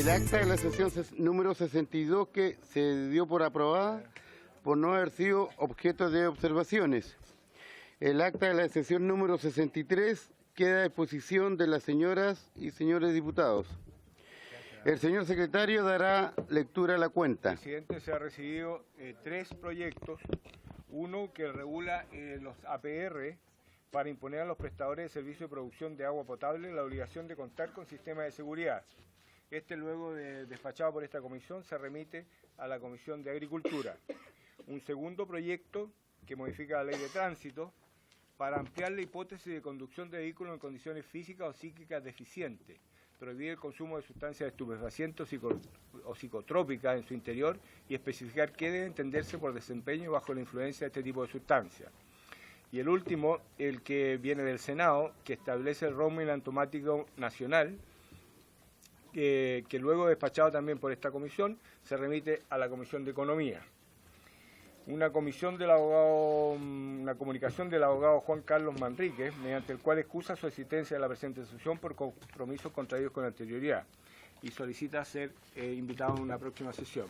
El acta de la sesión número 62 que se dio por aprobada por no haber sido objeto de observaciones. El acta de la sesión número 63 queda a disposición de las señoras y señores diputados. El señor secretario dará lectura a la cuenta. Presidente, se ha recibido 3 proyectos. Uno que regula los APR para imponer a los prestadores de servicio de producción de agua potable la obligación de contar con sistemas de seguridad. Luego de despachado por esta comisión, se remite a la Comisión de Agricultura. Un segundo proyecto que modifica la Ley de Tránsito para ampliar la hipótesis de conducción de vehículos en condiciones físicas o psíquicas deficientes, prohibir el consumo de sustancias estupefacientes o psicotrópicas en su interior y especificar qué debe entenderse por desempeño bajo la influencia de este tipo de sustancias. Y el último, el que viene del Senado, que establece el roaming automático nacional, que luego despachado también por esta comisión, se remite a la Comisión de Economía. Una comunicación del abogado Juan Carlos Manríquez, mediante el cual excusa su existencia de la presente sesión por compromisos contraídos con anterioridad y solicita ser invitado a una próxima sesión.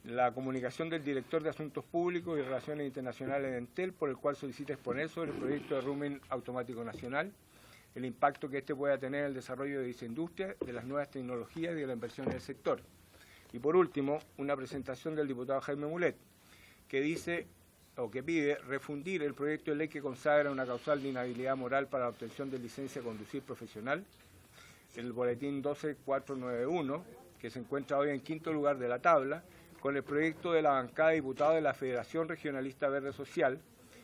La comunicación del director de Asuntos Públicos y Relaciones Internacionales de Entel, por el cual solicita exponer sobre el proyecto de roaming automático nacional, el impacto que este pueda tener en el desarrollo de dicha industria, de las nuevas tecnologías y de la inversión en el sector. Y por último, una presentación del diputado Jaime Mulet, que dice o que pide refundir el proyecto de ley que consagra una causal de inhabilidad moral para la obtención de licencia de conducir profesional, el boletín 12491, que se encuentra hoy en quinto lugar de la tabla, con el proyecto de la bancada de diputados de la Federación Regionalista Verde Social,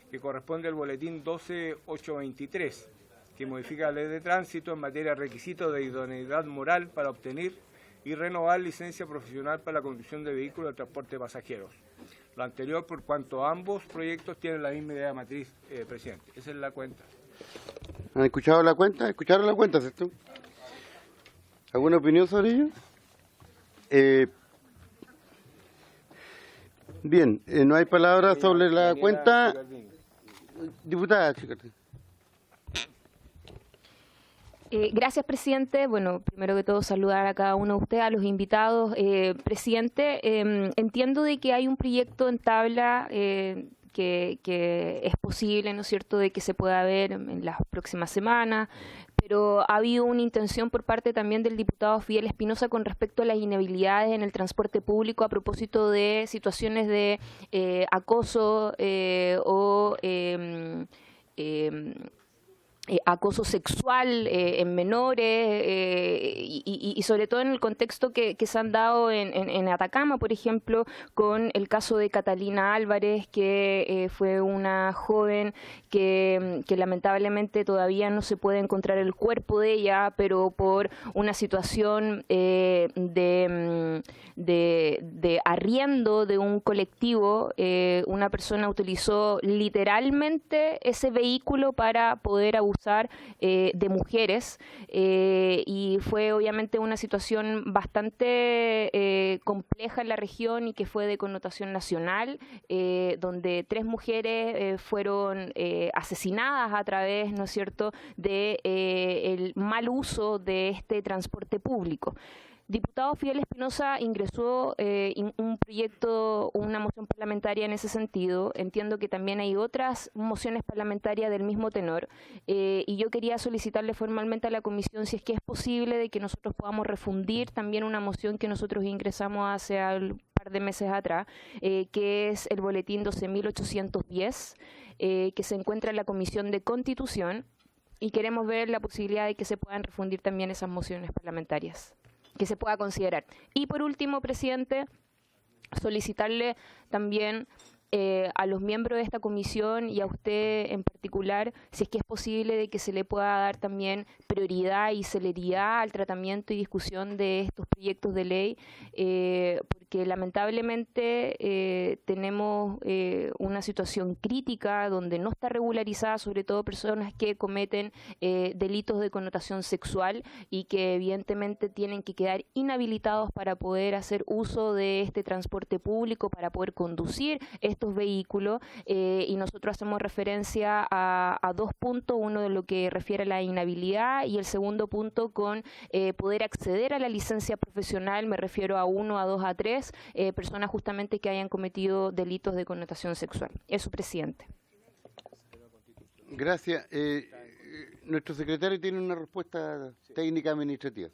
que corresponde al boletín 12823, que modifica la Ley de Tránsito en materia de requisitos de idoneidad moral para obtener y renovar licencia profesional para la conducción de vehículos de transporte de pasajeros. Lo anterior por cuanto ambos proyectos tienen la misma idea matriz, presidente. Esa es la cuenta. ¿Han escuchado la cuenta? ¿Escucharon la cuenta, cierto? ¿Alguna opinión sobre ello? Bien, no hay palabras sobre la cuenta. Diputada Chicardi. Gracias, presidente. Bueno, primero que todo saludar a cada uno de ustedes, a los invitados. Presidente, entiendo de que hay un proyecto en tabla que es posible, ¿no es cierto?, de que se pueda ver en las próximas semanas, pero ha habido una intención por parte también del diputado Fidel Espinosa con respecto a las inhabilidades en el transporte público a propósito de situaciones de acoso o acoso sexual en menores y sobre todo en el contexto que se han dado en Atacama, por ejemplo, con el caso de Catalina Álvarez, que fue una joven que lamentablemente todavía no se puede encontrar el cuerpo de ella, pero por una situación de arriendo de un colectivo, una persona utilizó literalmente ese vehículo para poder abusar de mujeres y fue obviamente una situación bastante compleja en la región y que fue de connotación nacional, donde 3 mujeres fueron asesinadas a través, ¿no es cierto?, de el mal uso de este transporte público. Diputado Fidel Espinosa ingresó un proyecto, una moción parlamentaria en ese sentido. Entiendo que también hay otras mociones parlamentarias del mismo tenor y yo quería solicitarle formalmente a la comisión si es que es posible de que nosotros podamos refundir también una moción que nosotros ingresamos hace un par de meses atrás, que es el boletín 12.810, que se encuentra en la Comisión de Constitución, y queremos ver la posibilidad de que se puedan refundir también esas mociones parlamentarias, que se pueda considerar. Y por último, presidente, solicitarle también a los miembros de esta comisión y a usted en particular, si es que es posible de que se le pueda dar también prioridad y celeridad al tratamiento y discusión de estos proyectos de ley, porque que lamentablemente tenemos una situación crítica donde no está regularizada, sobre todo personas que cometen delitos de connotación sexual y que evidentemente tienen que quedar inhabilitados para poder hacer uso de este transporte público, para poder conducir estos vehículos, y nosotros hacemos referencia a dos puntos, uno de lo que refiere a la inhabilidad y el segundo punto con poder acceder a la licencia profesional, me refiero a 1, a 2, a 3 personas justamente que hayan cometido delitos de connotación sexual. Eso, presidente. Gracias. Nuestro secretario tiene una respuesta técnica administrativa.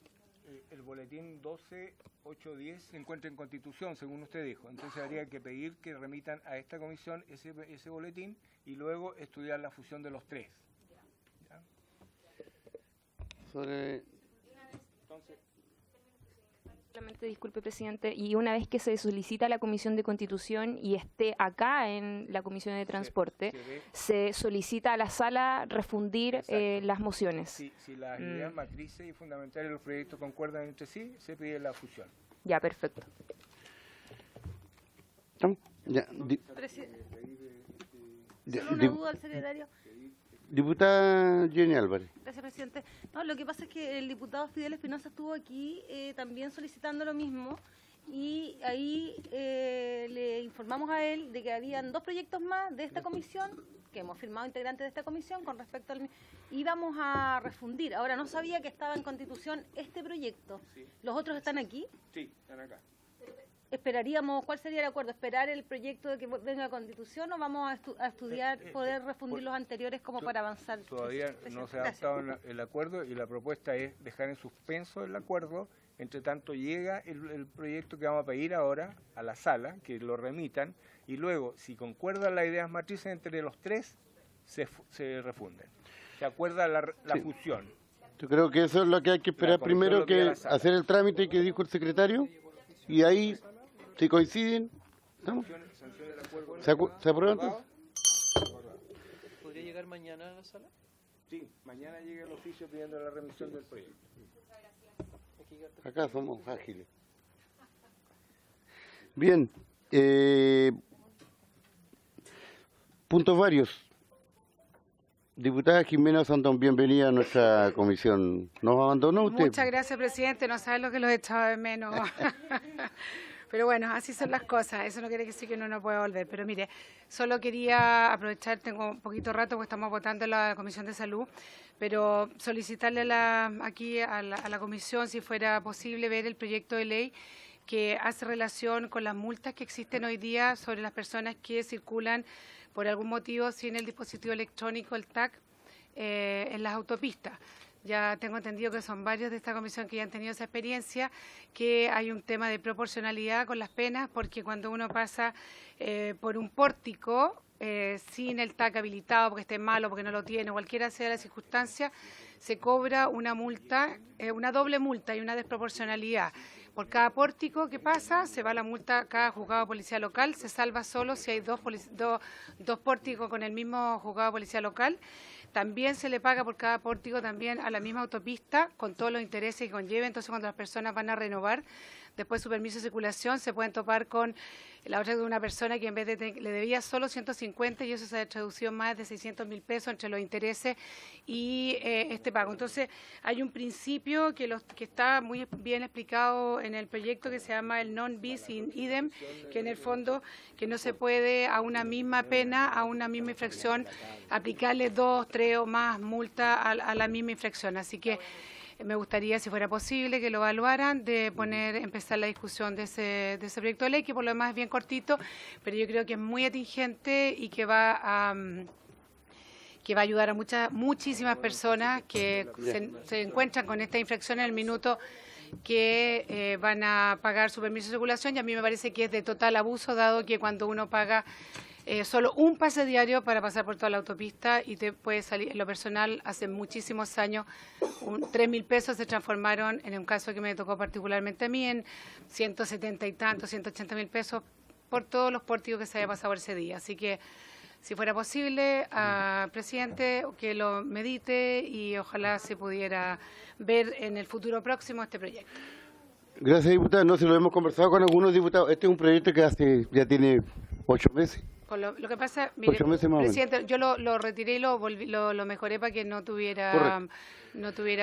El boletín 12.810 se encuentra en Constitución, según usted dijo. Entonces habría que pedir que remitan a esta comisión ese boletín y luego estudiar la fusión de los tres. ¿Ya? Solamente, disculpe, presidente, y una vez que se solicita a la Comisión de Constitución y esté acá en la Comisión de Transporte, se solicita a la sala refundir las mociones. Si las ideas matrices y fundamentales de los proyectos concuerdan entre sí, se pide la fusión. Ya, perfecto. Ya, Solo una duda al secretario. Diputada Jenny Álvarez. Gracias, presidente. No, lo que pasa es que el diputado Fidel Espinosa estuvo aquí también solicitando lo mismo y ahí le informamos a él de que habían 2 proyectos más de esta comisión, que hemos firmado integrantes de esta comisión con respecto al... Íbamos a refundir. Ahora, no sabía que estaba en Constitución este proyecto. Sí. ¿Los otros están aquí? Sí, están acá. Esperaríamos, ¿cuál sería el acuerdo? ¿Esperar el proyecto de que venga a Constitución o vamos a estudiar, poder refundir los anteriores como para avanzar? Todavía no se ha adoptado el acuerdo y la propuesta es dejar en suspenso el acuerdo. Entre tanto llega el proyecto que vamos a pedir ahora a la sala, que lo remitan, y luego, si concuerdan las ideas matrices entre los tres, se refunden. Se acuerda la fusión. Yo creo que eso es lo que hay que esperar primero, que hacer el trámite que dijo el secretario, y ahí, si coinciden, ¿estamos? ¿Se aprueba entonces? ¿Podría llegar mañana a la sala? Sí, mañana llega el oficio pidiendo la remisión del proyecto. Acá somos ágiles. Bien. Puntos varios. Diputada Jimena Sandón, bienvenida a nuestra comisión. ¿Nos abandonó usted? Muchas gracias, presidente. No sabe lo que los he echado de menos. Pero bueno, así son las cosas. Eso no quiere decir que uno no pueda volver. Pero mire, solo quería aprovechar, tengo un poquito rato porque estamos votando en la Comisión de Salud, pero solicitarle aquí a la comisión si fuera posible ver el proyecto de ley que hace relación con las multas que existen hoy día sobre las personas que circulan por algún motivo sin el dispositivo electrónico, el TAC, en las autopistas. Ya tengo entendido que son varios de esta comisión que ya han tenido esa experiencia, que hay un tema de proporcionalidad con las penas, porque cuando uno pasa por un pórtico sin el TAC habilitado, porque esté malo, porque no lo tiene, cualquiera sea la circunstancia, se cobra una multa, una doble multa y una desproporcionalidad. Por cada pórtico que pasa, se va la multa a cada juzgado de policía local, se salva solo si hay dos pórticos con el mismo juzgado de policía local. También se le paga por cada pórtico también a la misma autopista, con todos los intereses que conlleve. Entonces, cuando las personas van a renovar después su permiso de circulación, se pueden topar con la otra de una persona que en vez de le debía solo 150 y eso se ha traducido en más de 600.000 pesos entre los intereses y este pago. Entonces, hay un principio que está muy bien explicado en el proyecto que se llama el non bis in idem, que en el fondo que no se puede a una misma pena, a una misma infracción, aplicarle 2, 3 o más multas a la misma infracción. Así que me gustaría, si fuera posible, que lo evaluaran, de empezar la discusión de ese proyecto de ley, que por lo demás es bien cortito, pero yo creo que es muy atingente y que va a ayudar a muchísimas personas que se encuentran con esta infracción en el minuto que van a pagar su permiso de circulación, y a mí me parece que es de total abuso, dado que cuando uno paga solo un pase diario para pasar por toda la autopista y te puede salir, en lo personal, hace muchísimos años, 3.000 pesos se transformaron, en un caso que me tocó particularmente a mí, en 170 y tantos, 180.000 pesos por todos los pórticos que se haya pasado ese día. Así que, si fuera posible, presidente, que lo medite y ojalá se pudiera ver en el futuro próximo este proyecto. Gracias, diputada. No, se lo hemos conversado con algunos diputados. Este es un proyecto que ya tiene 8 meses. Lo que pasa, mire, 8 meses más o menos. presidente, yo lo retiré y lo mejoré para que no tuviera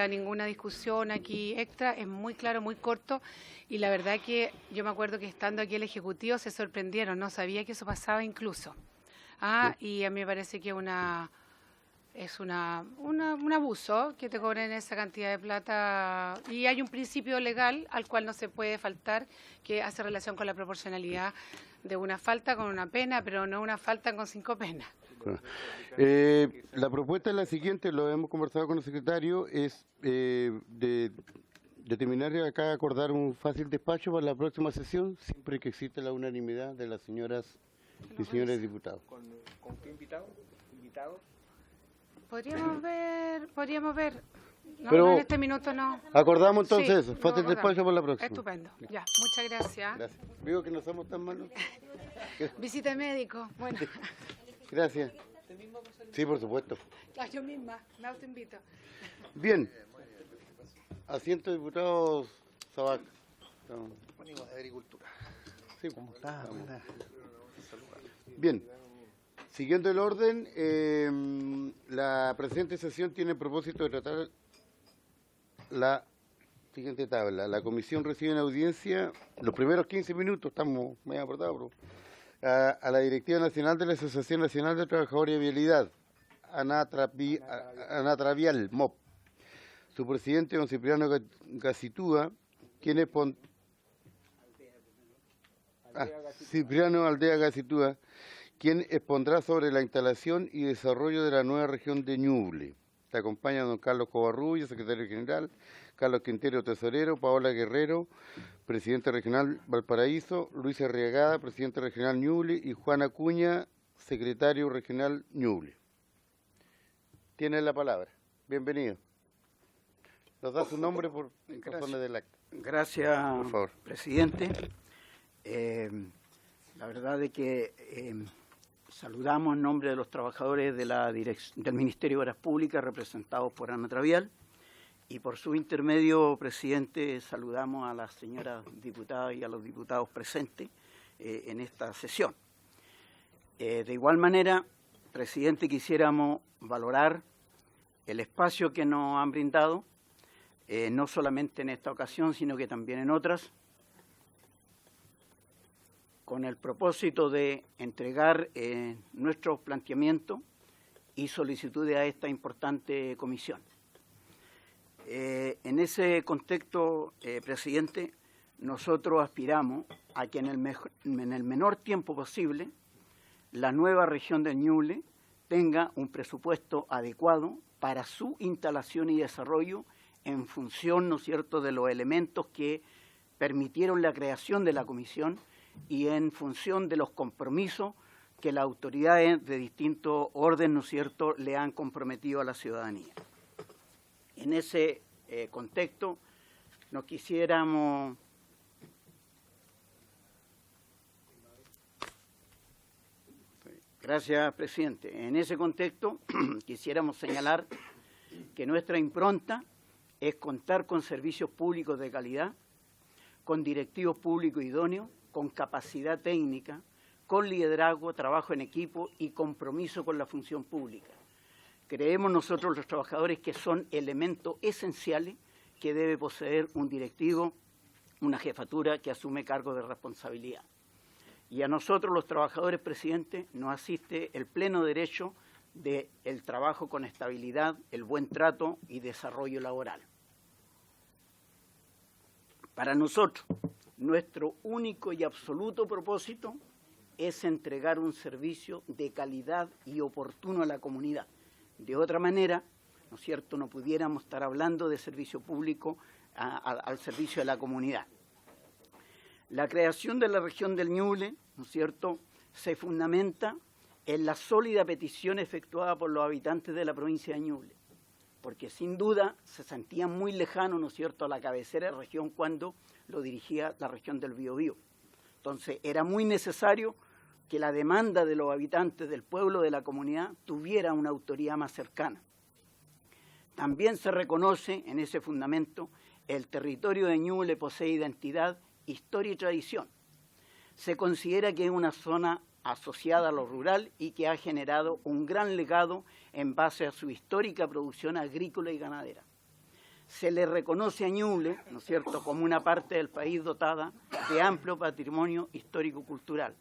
ninguna discusión aquí extra. Es muy claro, muy corto. Y la verdad que yo me acuerdo que estando aquí el Ejecutivo se sorprendieron. No sabía que eso pasaba incluso. Y a mí me parece que es un abuso que te cobren esa cantidad de plata. Y hay un principio legal al cual no se puede faltar, que hace relación con la proporcionalidad de una falta con una pena, pero no una falta con 5 penas. La propuesta es la siguiente, lo hemos conversado con el secretario, es de determinar acá acordar un fácil despacho para la próxima sesión, siempre que exista la unanimidad de las señoras y señores diputados. ¿Con qué invitado? ¿Invitados? Podríamos ver. No, Pero- no, en este minuto no. Acordamos entonces Sí, eso, lo fácil acordamos. despacho para la próxima. Estupendo. Ya, muchas gracias. Gracias. Digo que no somos tan malos. Visita de médico. Bueno, Gracias. Sí, por supuesto. yo misma, me autoinvito. Bien. Asiento diputados Sabac. Agricultura. Sí, ¿Cómo está? Bien, siguiendo el orden, la presente sesión tiene el propósito de tratar la siguiente tabla. La comisión recibe en audiencia los primeros 15 minutos, estamos medio apretados, a la Directiva Nacional de la Asociación Nacional de Trabajadores de Vialidad, Anatravial, MOP. Su presidente, don Cipriano Gacitúa, quien Cipriano Aldea Gacitúa, quien expondrá sobre la instalación y desarrollo de la nueva región de Ñuble. Te acompaña don Carlos Covarrullo, secretario general, Carlos Quintero, tesorero, Paola Guerrero, presidente regional Valparaíso, Luis Arriagada, presidente regional Ñuble, y Juan Acuña, secretario regional Ñuble. Tiene la palabra. Bienvenido. Nos da su nombre por razones del acta. Gracias, Por favor. presidente. La verdad es que saludamos en nombre de los trabajadores del Ministerio de Obras Públicas representados por Anatravial y por su intermedio, presidente, saludamos a las señoras diputadas y a los diputados presentes en esta sesión. De igual manera, presidente, quisiéramos valorar el espacio que nos han brindado, no solamente en esta ocasión, sino que también en otras, con el propósito de entregar nuestros planteamientos y solicitudes a esta importante comisión. En ese contexto, presidente, nosotros aspiramos a que en el menor tiempo posible la nueva región del Ñuble tenga un presupuesto adecuado para su instalación y desarrollo en función, ¿no es cierto?, de los elementos que permitieron la creación de la comisión y en función de los compromisos que las autoridades de distinto orden, ¿no es cierto?, le han comprometido a la ciudadanía. En ese contexto, nos quisiéramos Gracias, presidente. En ese contexto, quisiéramos señalar que nuestra impronta es contar con servicios públicos de calidad, con directivos públicos idóneos, con capacidad técnica, con liderazgo, trabajo en equipo y compromiso con la función pública. Creemos nosotros los trabajadores que son elementos esenciales que debe poseer un directivo, una jefatura que asume cargo de responsabilidad. Y a nosotros los trabajadores, presidente, nos asiste el pleno derecho del trabajo con estabilidad, el buen trato y desarrollo laboral. Para nosotros, nuestro único y absoluto propósito es entregar un servicio de calidad y oportuno a la comunidad. De otra manera, ¿no es cierto?, no pudiéramos estar hablando de servicio público al servicio de la comunidad. La creación de la región del Ñuble, ¿no es cierto?, se fundamenta en la sólida petición efectuada por los habitantes de la provincia de Ñuble, porque sin duda se sentían muy lejanos, ¿no es cierto?, a la cabecera de región cuando lo dirigía la región del Biobío. Entonces, era muy necesario que la demanda de los habitantes del pueblo, de la comunidad, tuviera una autoridad más cercana. También se reconoce en ese fundamento el territorio de Ñuble posee identidad, historia y tradición. Se considera que es una zona asociada a lo rural y que ha generado un gran legado en base a su histórica producción agrícola y ganadera. Se le reconoce a Ñuble, ¿no es cierto?, como una parte del país dotada de amplio patrimonio histórico-cultural.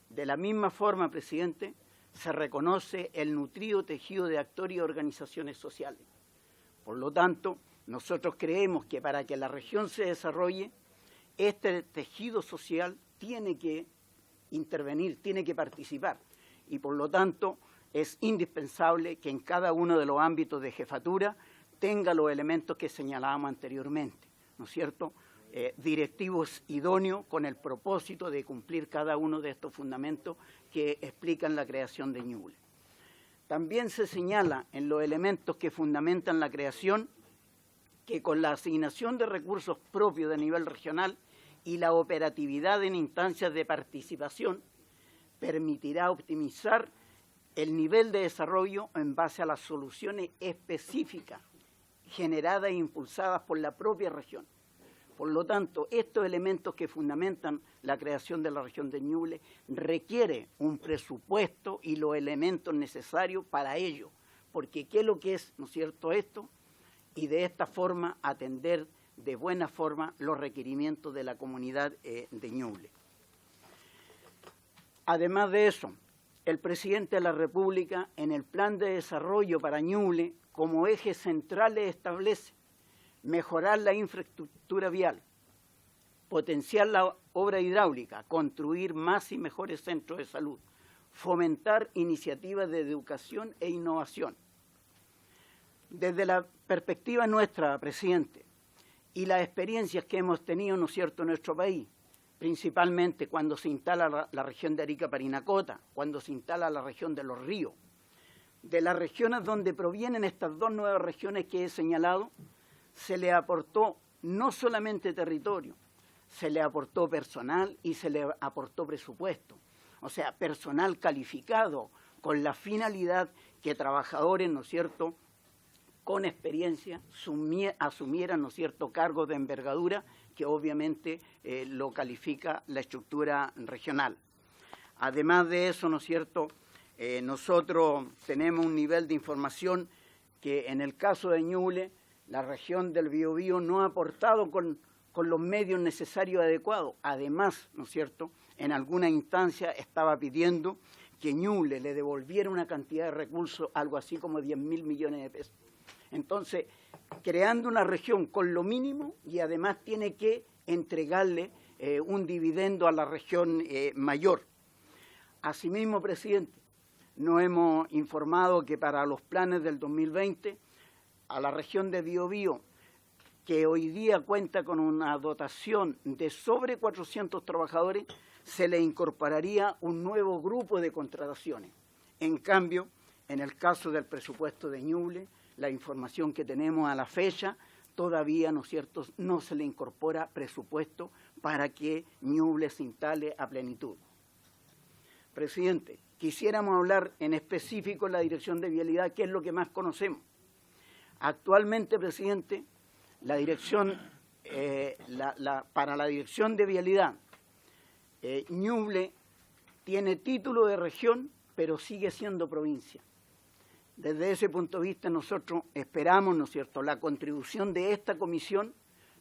De la misma forma, presidente, se reconoce el nutrido tejido de actores y organizaciones sociales. Por lo tanto, nosotros creemos que para que la región se desarrolle, este tejido social tiene que intervenir, tiene que participar. Y por lo tanto, es indispensable que en cada uno de los ámbitos de jefatura tenga los elementos que señalábamos anteriormente, ¿no es cierto?, directivos idóneos con el propósito de cumplir cada uno de estos fundamentos que explican la creación de Ñuble. También se señala en los elementos que fundamentan la creación que con la asignación de recursos propios de nivel regional y la operatividad en instancias de participación permitirá optimizar el nivel de desarrollo en base a las soluciones específicas generadas e impulsadas por la propia región. Por lo tanto, estos elementos que fundamentan la creación de la región de Ñuble requiere un presupuesto y los elementos necesarios para ello, porque ¿qué es lo que es, no es cierto, esto? Y de esta forma atender de buena forma los requerimientos de la comunidad de Ñuble. Además de eso, el presidente de la República en el plan de desarrollo para Ñuble como ejes centrales establece mejorar la infraestructura vial, potenciar la obra hidráulica, construir más y mejores centros de salud, fomentar iniciativas de educación e innovación. Desde la perspectiva nuestra, presidente, y las experiencias que hemos tenido, ¿no es cierto?, en nuestro país, principalmente cuando se instala la región de Arica-Parinacota, cuando se instala la región de Los Ríos, de las regiones donde provienen estas dos nuevas regiones que he señalado, se le aportó no solamente territorio, se le aportó personal y se le aportó presupuesto. O sea, personal calificado con la finalidad que trabajadores, ¿no es cierto?, con experiencia asumieran, ¿no es cierto?, cargos de envergadura que obviamente lo califica la estructura regional. Además de eso, ¿no es cierto?, nosotros tenemos un nivel de información que en el caso de Ñuble, la región del Biobío no ha aportado con los medios necesarios adecuados. Además, ¿no es cierto?, en alguna instancia estaba pidiendo que Ñuble le devolviera una cantidad de recursos, algo así como 10.000 millones de pesos. Entonces, creando una región con lo mínimo y además tiene que entregarle un dividendo a la región mayor. Asimismo, presidente, nos hemos informado que para los planes del 2020, a la región de Biobío, que hoy día cuenta con una dotación de sobre 400 trabajadores, se le incorporaría un nuevo grupo de contrataciones. En cambio, en el caso del presupuesto de Ñuble, la información que tenemos a la fecha, todavía, ¿no es cierto?, no se le incorpora presupuesto para que Ñuble se instale a plenitud. Presidente, quisiéramos hablar en específico de la Dirección de Vialidad, que es lo que más conocemos. Actualmente, presidente, la dirección, para la Dirección de Vialidad, Ñuble tiene título de región, pero sigue siendo provincia. Desde ese punto de vista nosotros esperamos, ¿no es cierto?, la contribución de esta comisión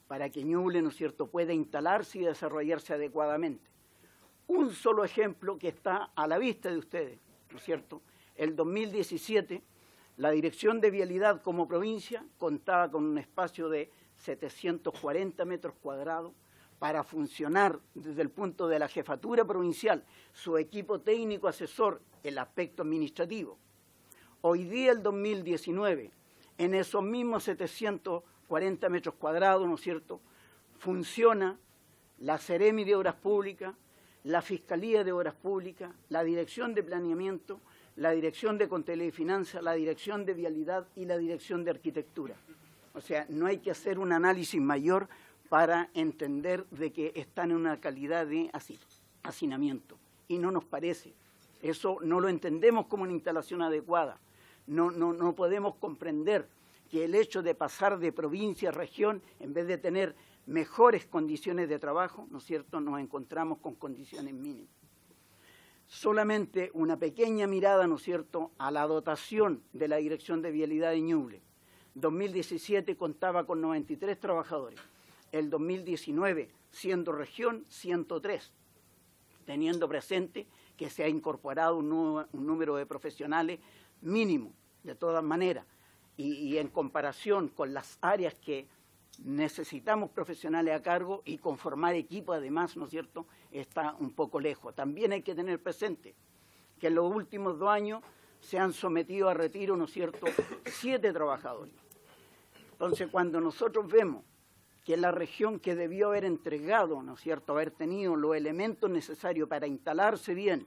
para que Ñuble, ¿no es cierto?, pueda instalarse y desarrollarse adecuadamente. Un solo ejemplo que está a la vista de ustedes, ¿no es cierto? El 2017, la Dirección de Vialidad como provincia contaba con un espacio de 740 metros cuadrados para funcionar desde el punto de la jefatura provincial, su equipo técnico asesor, el aspecto administrativo. Hoy día, el 2019, en esos mismos 740 metros cuadrados, ¿no es cierto?, funciona la Seremi de Obras Públicas, la Fiscalía de Obras Públicas, la Dirección de Planeamiento, la Dirección de Contabilidad y Finanzas, la Dirección de Vialidad y la Dirección de Arquitectura. O sea, no hay que hacer un análisis mayor para entender de que están en una calidad de hacinamiento. Y no nos parece. Eso no lo entendemos como una instalación adecuada. No podemos comprender que el hecho de pasar de provincia a región, en vez de tener mejores condiciones de trabajo, ¿no es cierto?, nos encontramos con condiciones mínimas. Solamente una pequeña mirada, ¿no es cierto?, a la dotación de la Dirección de Vialidad de Ñuble. 2017 contaba con 93 trabajadores, el 2019, siendo región, 103, teniendo presente que se ha incorporado un número de profesionales mínimo, de todas maneras, y en comparación con las áreas que necesitamos profesionales a cargo y conformar equipo además, ¿no es cierto?, está un poco lejos. También hay que tener presente que en los últimos 2 años se han sometido a retiro, ¿no es cierto?, 7 trabajadores. Entonces, cuando nosotros vemos que la región que debió haber entregado, ¿no es cierto?, haber tenido los elementos necesarios para instalarse bien,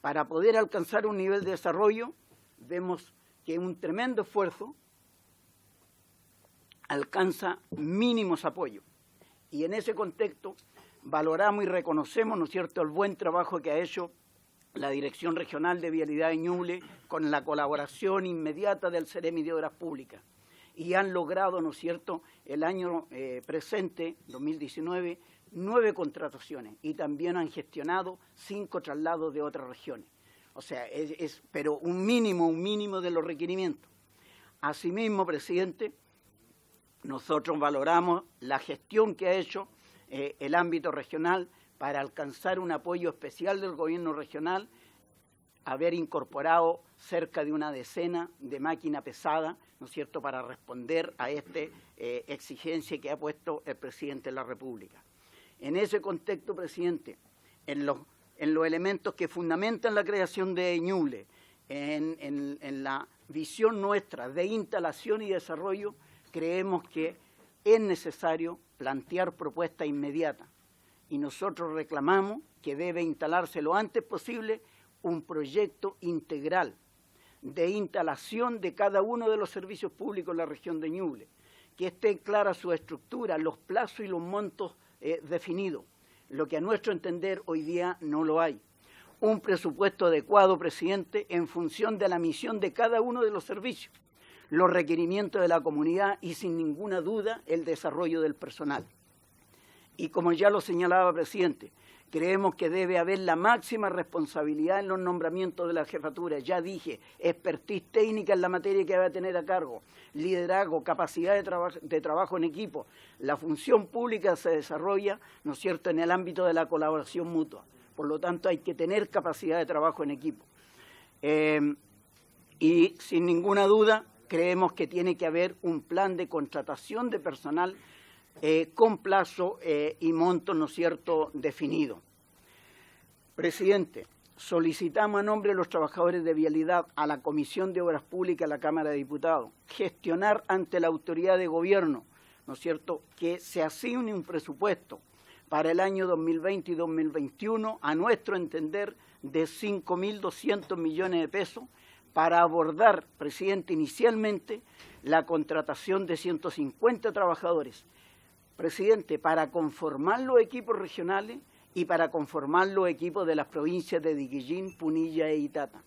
para poder alcanzar un nivel de desarrollo, vemos que un tremendo esfuerzo alcanza mínimos apoyos. Y en ese contexto valoramos y reconocemos, ¿no es cierto?, el buen trabajo que ha hecho la Dirección Regional de Vialidad de Ñuble con la colaboración inmediata del Ceremi de Obras Públicas. Y han logrado, ¿no es cierto?, el año presente, 2019, 9 contrataciones y también han gestionado 5 traslados de otras regiones. O sea, pero un mínimo de los requerimientos. Asimismo, presidente, nosotros valoramos la gestión que ha hecho el ámbito regional para alcanzar un apoyo especial del gobierno regional, haber incorporado cerca de una decena de máquina pesada, ¿no es cierto?, para responder a esta exigencia que ha puesto el presidente de la República. En ese contexto, presidente, en los elementos que fundamentan la creación de Ñuble, en la visión nuestra de instalación y desarrollo, creemos que es necesario plantear propuestas inmediatas y nosotros reclamamos que debe instalarse lo antes posible un proyecto integral de instalación de cada uno de los servicios públicos en la región de Ñuble, que esté clara su estructura, los plazos y los montos definidos, lo que a nuestro entender hoy día no lo hay. Un presupuesto adecuado, presidente, en función de la misión de cada uno de los servicios, los requerimientos de la comunidad y sin ninguna duda el desarrollo del personal. Y como ya lo señalaba, presidente, creemos que debe haber la máxima responsabilidad en los nombramientos de la jefatura. Ya dije, expertise técnica en la materia que va a tener a cargo, liderazgo, capacidad de trabajo en equipo. La función pública se desarrolla, ¿no es cierto?, en el ámbito de la colaboración mutua. Por lo tanto, hay que tener capacidad de trabajo en equipo. Y sin ninguna duda, creemos que tiene que haber un plan de contratación de personal con plazo y monto, ¿no es cierto?, definido. Presidente, solicitamos a nombre de los trabajadores de vialidad a la Comisión de Obras Públicas de la Cámara de Diputados gestionar ante la autoridad de gobierno, ¿no es cierto?, que se asigne un presupuesto para el año 2020 y 2021, a nuestro entender, de 5.200 millones de pesos, para abordar, presidente, inicialmente la contratación de 150 trabajadores. Presidente, para conformar los equipos regionales y para conformar los equipos de las provincias de Diquillín, Punilla e Itata.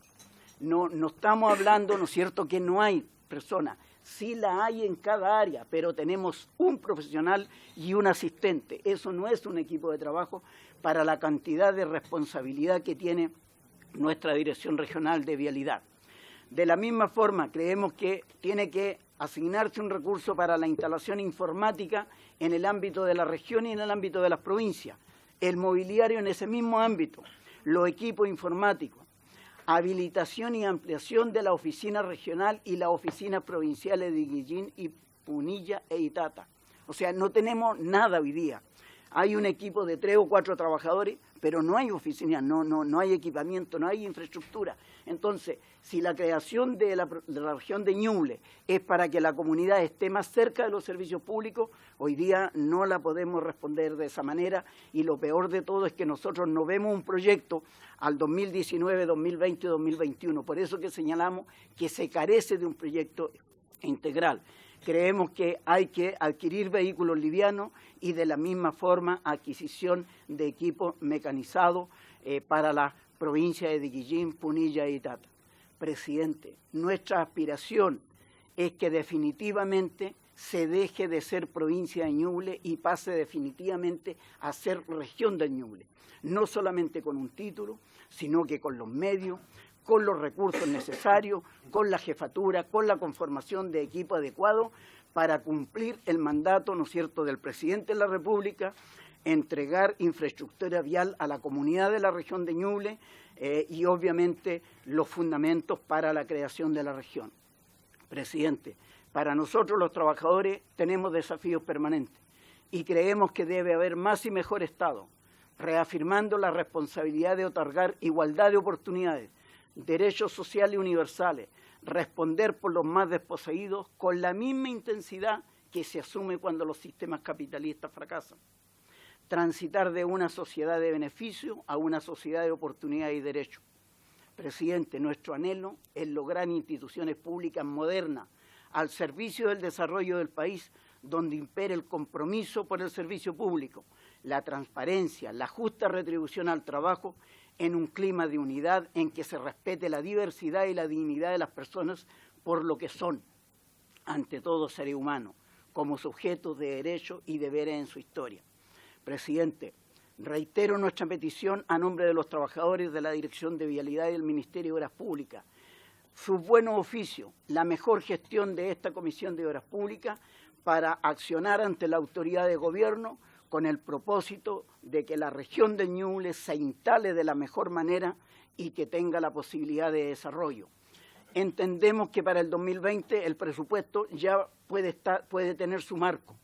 No estamos hablando, ¿no es cierto?, que no hay personas. Sí la hay en cada área, pero tenemos un profesional y un asistente. Eso no es un equipo de trabajo para la cantidad de responsabilidad que tiene nuestra Dirección Regional de Vialidad. De la misma forma, creemos que tiene que asignarse un recurso para la instalación informática en el ámbito de la región y en el ámbito de las provincias, el mobiliario en ese mismo ámbito, los equipos informáticos, habilitación y ampliación de la oficina regional y las oficinas provinciales de Diquillín y Punilla e Itata. O sea, no tenemos nada hoy día. Hay un equipo de 3 o 4 trabajadores, pero no hay oficinas, no hay equipamiento, no hay infraestructura. Entonces, si la creación de la región de Ñuble es para que la comunidad esté más cerca de los servicios públicos, hoy día no la podemos responder de esa manera y lo peor de todo es que nosotros no vemos un proyecto al 2019, 2020 y 2021. Por eso que señalamos que se carece de un proyecto integral. Creemos que hay que adquirir vehículos livianos y de la misma forma adquisición de equipos mecanizados para la provincia de Diquillín, Punilla e Itata. Presidente, nuestra aspiración es que definitivamente se deje de ser provincia de Ñuble y pase definitivamente a ser región de Ñuble, no solamente con un título, sino que con los medios, con los recursos necesarios, con la jefatura, con la conformación de equipo adecuado para cumplir el mandato, ¿no es cierto?, del presidente de la República, entregar infraestructura vial a la comunidad de la región de Ñuble y obviamente los fundamentos para la creación de la región. Presidente, para nosotros los trabajadores tenemos desafíos permanentes y creemos que debe haber más y mejor Estado, reafirmando la responsabilidad de otorgar igualdad de oportunidades, derechos sociales universales, responder por los más desposeídos con la misma intensidad que se asume cuando los sistemas capitalistas fracasan. Transitar de una sociedad de beneficio a una sociedad de oportunidad y derechos. Presidente, nuestro anhelo es lograr instituciones públicas modernas al servicio del desarrollo del país, donde impere el compromiso por el servicio público, la transparencia, la justa retribución al trabajo, en un clima de unidad en que se respete la diversidad y la dignidad de las personas por lo que son, ante todo seres humanos, como sujetos de derechos y deberes en su historia. Presidente, reitero nuestra petición a nombre de los trabajadores de la Dirección de Vialidad y del Ministerio de Obras Públicas. Sus buenos oficios, la mejor gestión de esta Comisión de Obras Públicas para accionar ante la autoridad de gobierno con el propósito de que la región de Ñuble se instale de la mejor manera y que tenga la posibilidad de desarrollo. Entendemos que para el 2020 el presupuesto ya puede tener su marco,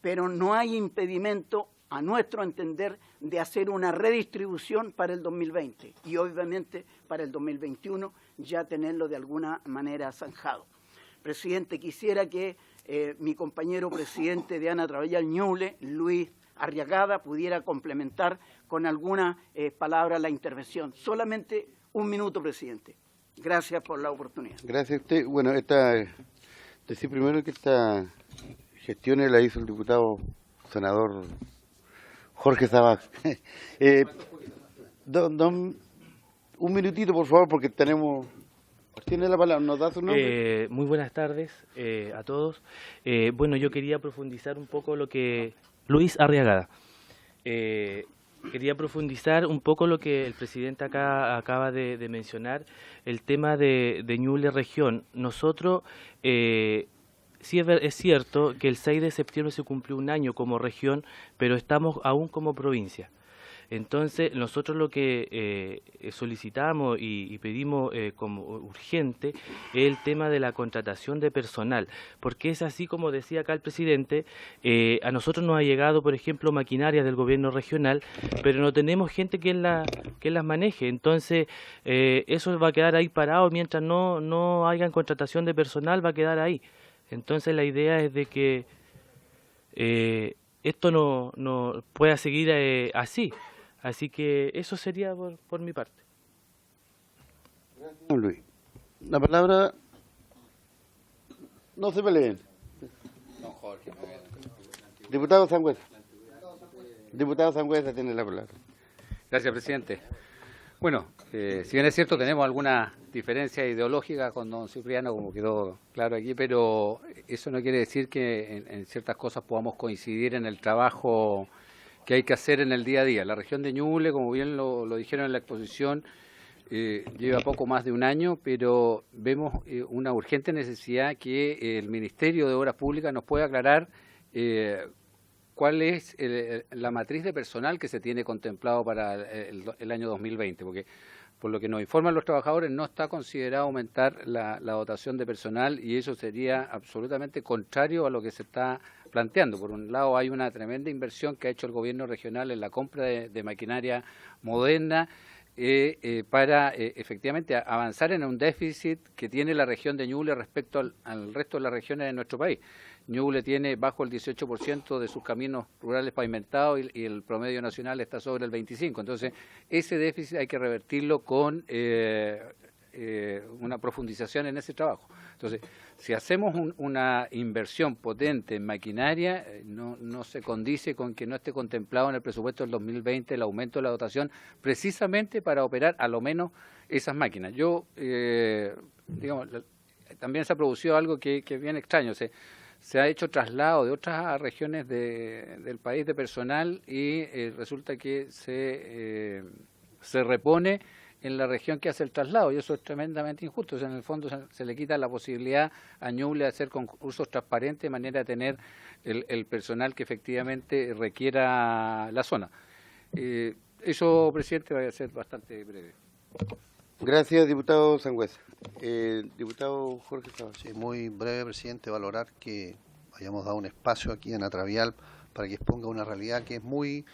pero no hay impedimento, a nuestro entender, de hacer una redistribución para el 2020 y obviamente para el 2021 ya tenerlo de alguna manera zanjado. Presidente, quisiera que mi compañero presidente de Ana Traballal Ñuble, Luis Arriagada, pudiera complementar con alguna palabra la intervención. Solamente un minuto, presidente. Gracias por la oportunidad. Gracias a usted. Bueno, decir primero que esta gestión la hizo el diputado senador Jorge Sabac. Un minutito, por favor, porque tenemos... ¿Tiene la palabra? ¿Nos da su nombre? Muy buenas tardes a todos. Bueno, yo quería profundizar un poco lo que... Luis Arriagada. Quería profundizar un poco lo que el presidente acá acaba de mencionar, el tema de Ñuble región. Nosotros... Sí es cierto que el 6 de septiembre se cumplió un año como región, pero estamos aún como provincia. Entonces, nosotros lo que solicitamos y pedimos como urgente es el tema de la contratación de personal, porque es así como decía acá el presidente, a nosotros nos ha llegado, por ejemplo, maquinaria del gobierno regional, pero no tenemos gente que las maneje. Entonces, eso va a quedar ahí parado mientras no hayan contratación de personal, va a quedar ahí. Entonces la idea es de que esto no pueda seguir así. Así que eso sería por mi parte. Gracias, Luis. La palabra... No se peleen. Don Jorge. Diputado Sangüesa. Diputado Sangüesa tiene la palabra. Gracias, presidente. Bueno, si bien es cierto, tenemos alguna diferencia ideológica con don Cipriano, como quedó claro aquí, pero eso no quiere decir que en ciertas cosas podamos coincidir en el trabajo que hay que hacer en el día a día. La región de Ñuble, como bien lo dijeron en la exposición, lleva poco más de un año, pero vemos una urgente necesidad que el Ministerio de Obras Públicas nos pueda aclarar cuál es la matriz de personal que se tiene contemplado para el año 2020, porque por lo que nos informan los trabajadores no está considerado aumentar la dotación de personal y eso sería absolutamente contrario a lo que se está planteando. Por un lado hay una tremenda inversión que ha hecho el gobierno regional en la compra de maquinaria moderna para efectivamente avanzar en un déficit que tiene la región de Ñuble respecto al resto de las regiones de nuestro país. Ñuble tiene bajo el 18% de sus caminos rurales pavimentados y el promedio nacional está sobre el 25%. Entonces, ese déficit hay que revertirlo con una profundización en ese trabajo. Entonces, si hacemos una inversión potente en maquinaria, no se condice con que no esté contemplado en el presupuesto del 2020 el aumento de la dotación precisamente para operar a lo menos esas máquinas. Yo, digamos, también se ha producido algo que es bien extraño. Se ha hecho traslado de otras regiones del país de personal y resulta que se repone en la región que hace el traslado, y eso es tremendamente injusto. O sea, en el fondo se le quita la posibilidad a Ñuble de hacer concursos transparentes de manera de tener el personal que efectivamente requiera la zona. Eso, presidente, va a ser bastante breve. Gracias, diputado Sangüesa. Diputado Jorge Sabat. Sí, muy breve, presidente, valorar que hayamos dado un espacio aquí en Atravial para que exponga una realidad que es muy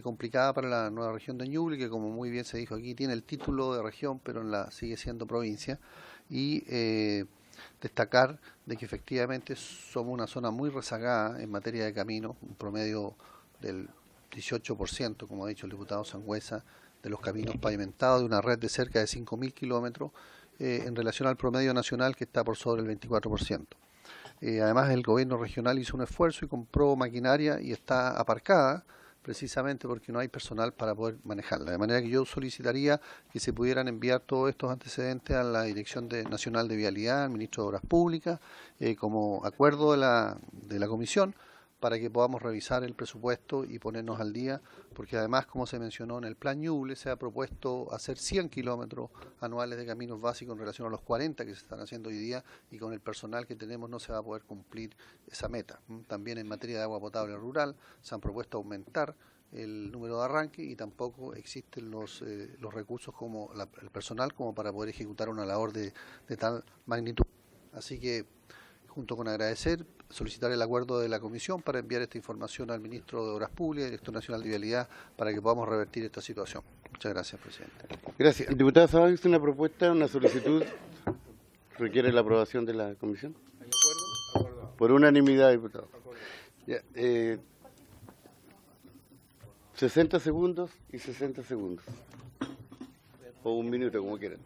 complicada para la nueva región de Ñuble, que como muy bien se dijo aquí, tiene el título de región, pero sigue siendo provincia, y destacar de que efectivamente somos una zona muy rezagada en materia de caminos, un promedio del 18%, como ha dicho el diputado Sangüesa, de los caminos pavimentados, de una red de cerca de 5.000 kilómetros, en relación al promedio nacional que está por sobre el 24%. Además, el gobierno regional hizo un esfuerzo y compró maquinaria y está aparcada, precisamente porque no hay personal para poder manejarla. De manera que yo solicitaría que se pudieran enviar todos estos antecedentes a la Dirección Nacional de Vialidad, al Ministro de Obras Públicas, como acuerdo de la Comisión, para que podamos revisar el presupuesto y ponernos al día, porque además, como se mencionó en el Plan Ñuble, se ha propuesto hacer 100 kilómetros anuales de caminos básicos en relación a los 40 que se están haciendo hoy día, y con el personal que tenemos no se va a poder cumplir esa meta. También en materia de agua potable rural se han propuesto aumentar el número de arranque y tampoco existen los recursos como el personal como para poder ejecutar una labor de tal magnitud. Así que, junto con agradecer, solicitar el acuerdo de la Comisión para enviar esta información al Ministro de Obras Públicas y Director Nacional de Vialidad para que podamos revertir esta situación. Muchas gracias, presidente. Gracias. El diputado Sabat hizo una propuesta, una solicitud. ¿Requiere la aprobación de la Comisión? ¿De acuerdo? Por unanimidad, diputado. Ya, 60 segundos y 60 segundos. O un minuto, como quieran.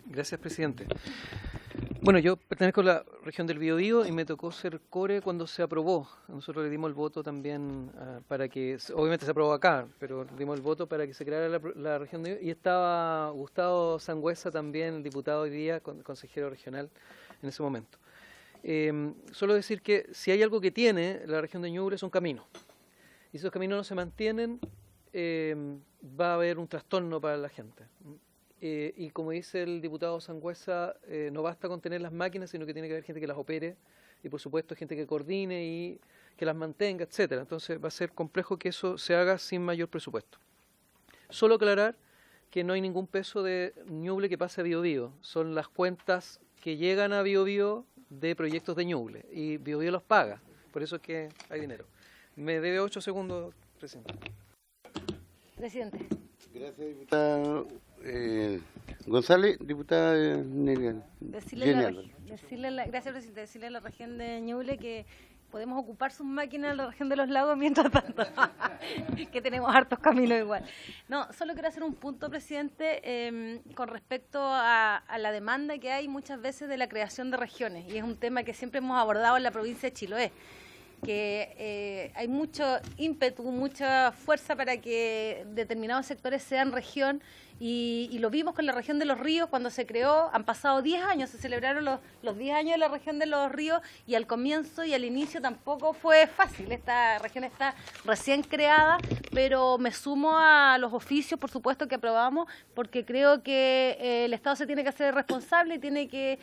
Gracias, presidente. Bueno, yo pertenezco a la región del Biobío y me tocó ser core cuando se aprobó. Nosotros le dimos el voto también para que, obviamente se aprobó acá, pero le dimos el voto para que se creara la región de Biobío. Y estaba Gustavo Sangüesa también, el diputado hoy día, consejero regional en ese momento. Solo decir que si hay algo que tiene la región de Ñuble son caminos. Y si esos caminos no se mantienen, va a haber un trastorno para la gente. Y como dice el diputado Sangüesa, no basta con tener las máquinas, sino que tiene que haber gente que las opere y, por supuesto, gente que coordine y que las mantenga, etcétera. Entonces va a ser complejo que eso se haga sin mayor presupuesto. Solo aclarar que no hay ningún peso de Ñuble que pase a Biobío. Son las cuentas que llegan a Biobío de proyectos de Ñuble y Biobío los paga. Por eso es que hay dinero. Me debe 8 segundos, presidente. Presidente. Gracias, diputada González. Diputada Gracias, presidente. Decirle a la región de Ñuble que podemos ocupar sus máquinas en la región de los lagos mientras tanto, que tenemos hartos caminos igual. No, solo quiero hacer un punto, presidente, con respecto a la demanda que hay muchas veces de la creación de regiones, y es un tema que siempre hemos abordado en la provincia de Chiloé, que hay mucho ímpetu, mucha fuerza para que determinados sectores sean región, y lo vimos con la región de los ríos cuando se creó. Han pasado 10 años, se celebraron los 10 años de la región de los ríos, y al comienzo y al inicio tampoco fue fácil. Esta región está recién creada, pero me sumo a los oficios, por supuesto, que aprobamos, porque creo que el Estado se tiene que hacer responsable y tiene que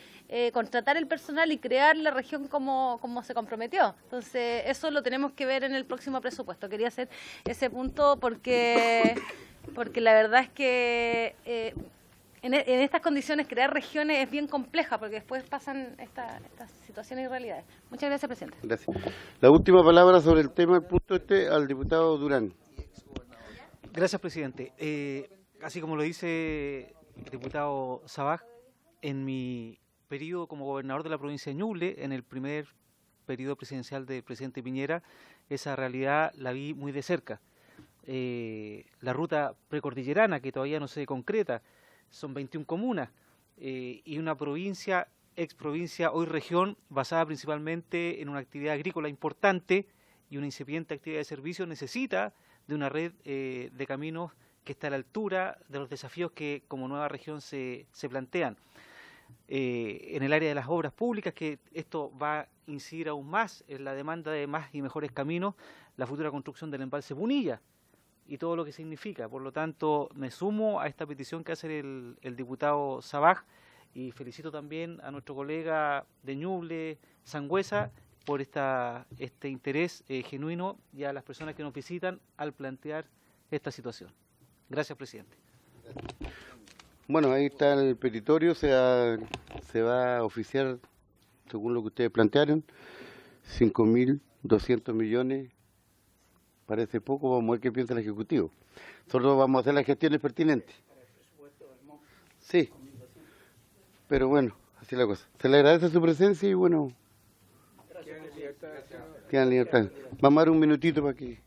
contratar el personal y crear la región como se comprometió. Entonces, eso lo tenemos que ver en el próximo presupuesto. Quería hacer ese punto porque la verdad es que en estas condiciones crear regiones es bien compleja, porque después pasan estas situaciones y realidades. Muchas gracias, presidente. Gracias. La última palabra sobre el tema, el punto al diputado Durán. Gracias, presidente. Así como lo dice el diputado Sabat, en mi periodo como gobernador de la provincia de Ñuble, en el primer periodo presidencial del presidente Piñera, esa realidad la vi muy de cerca. La ruta precordillerana, que todavía no se concreta, son 21 comunas y una provincia, exprovincia, hoy región, basada principalmente en una actividad agrícola importante y una incipiente actividad de servicio, necesita de una red de caminos que está a la altura de los desafíos que como nueva región se plantean. en el área de las obras públicas, que esto va a incidir aún más en la demanda de más y mejores caminos, la futura construcción del embalse Punilla y todo lo que significa. Por lo tanto, me sumo a esta petición que hace el diputado Sabaj y felicito también a nuestro colega de Ñuble, Sangüesa, por este interés genuino y a las personas que nos visitan al plantear esta situación. Gracias, presidente. Bueno, ahí está el petitorio, se va a oficiar, según lo que ustedes plantearon, 5.200 millones, parece poco, vamos a ver qué piensa el Ejecutivo. Nosotros vamos a hacer las gestiones pertinentes. Sí, pero bueno, así es la cosa. Se le agradece su presencia y bueno, quedan libertad. Vamos a dar un minutito para que...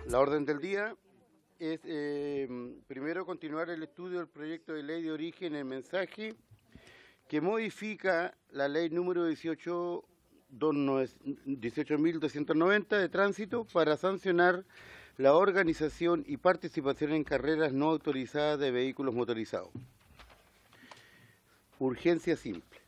La orden del día es, primero, continuar el estudio del proyecto de ley de origen en mensaje que modifica la ley número 18.290 de tránsito para sancionar la organización y participación en carreras no autorizadas de vehículos motorizados. Urgencia simple.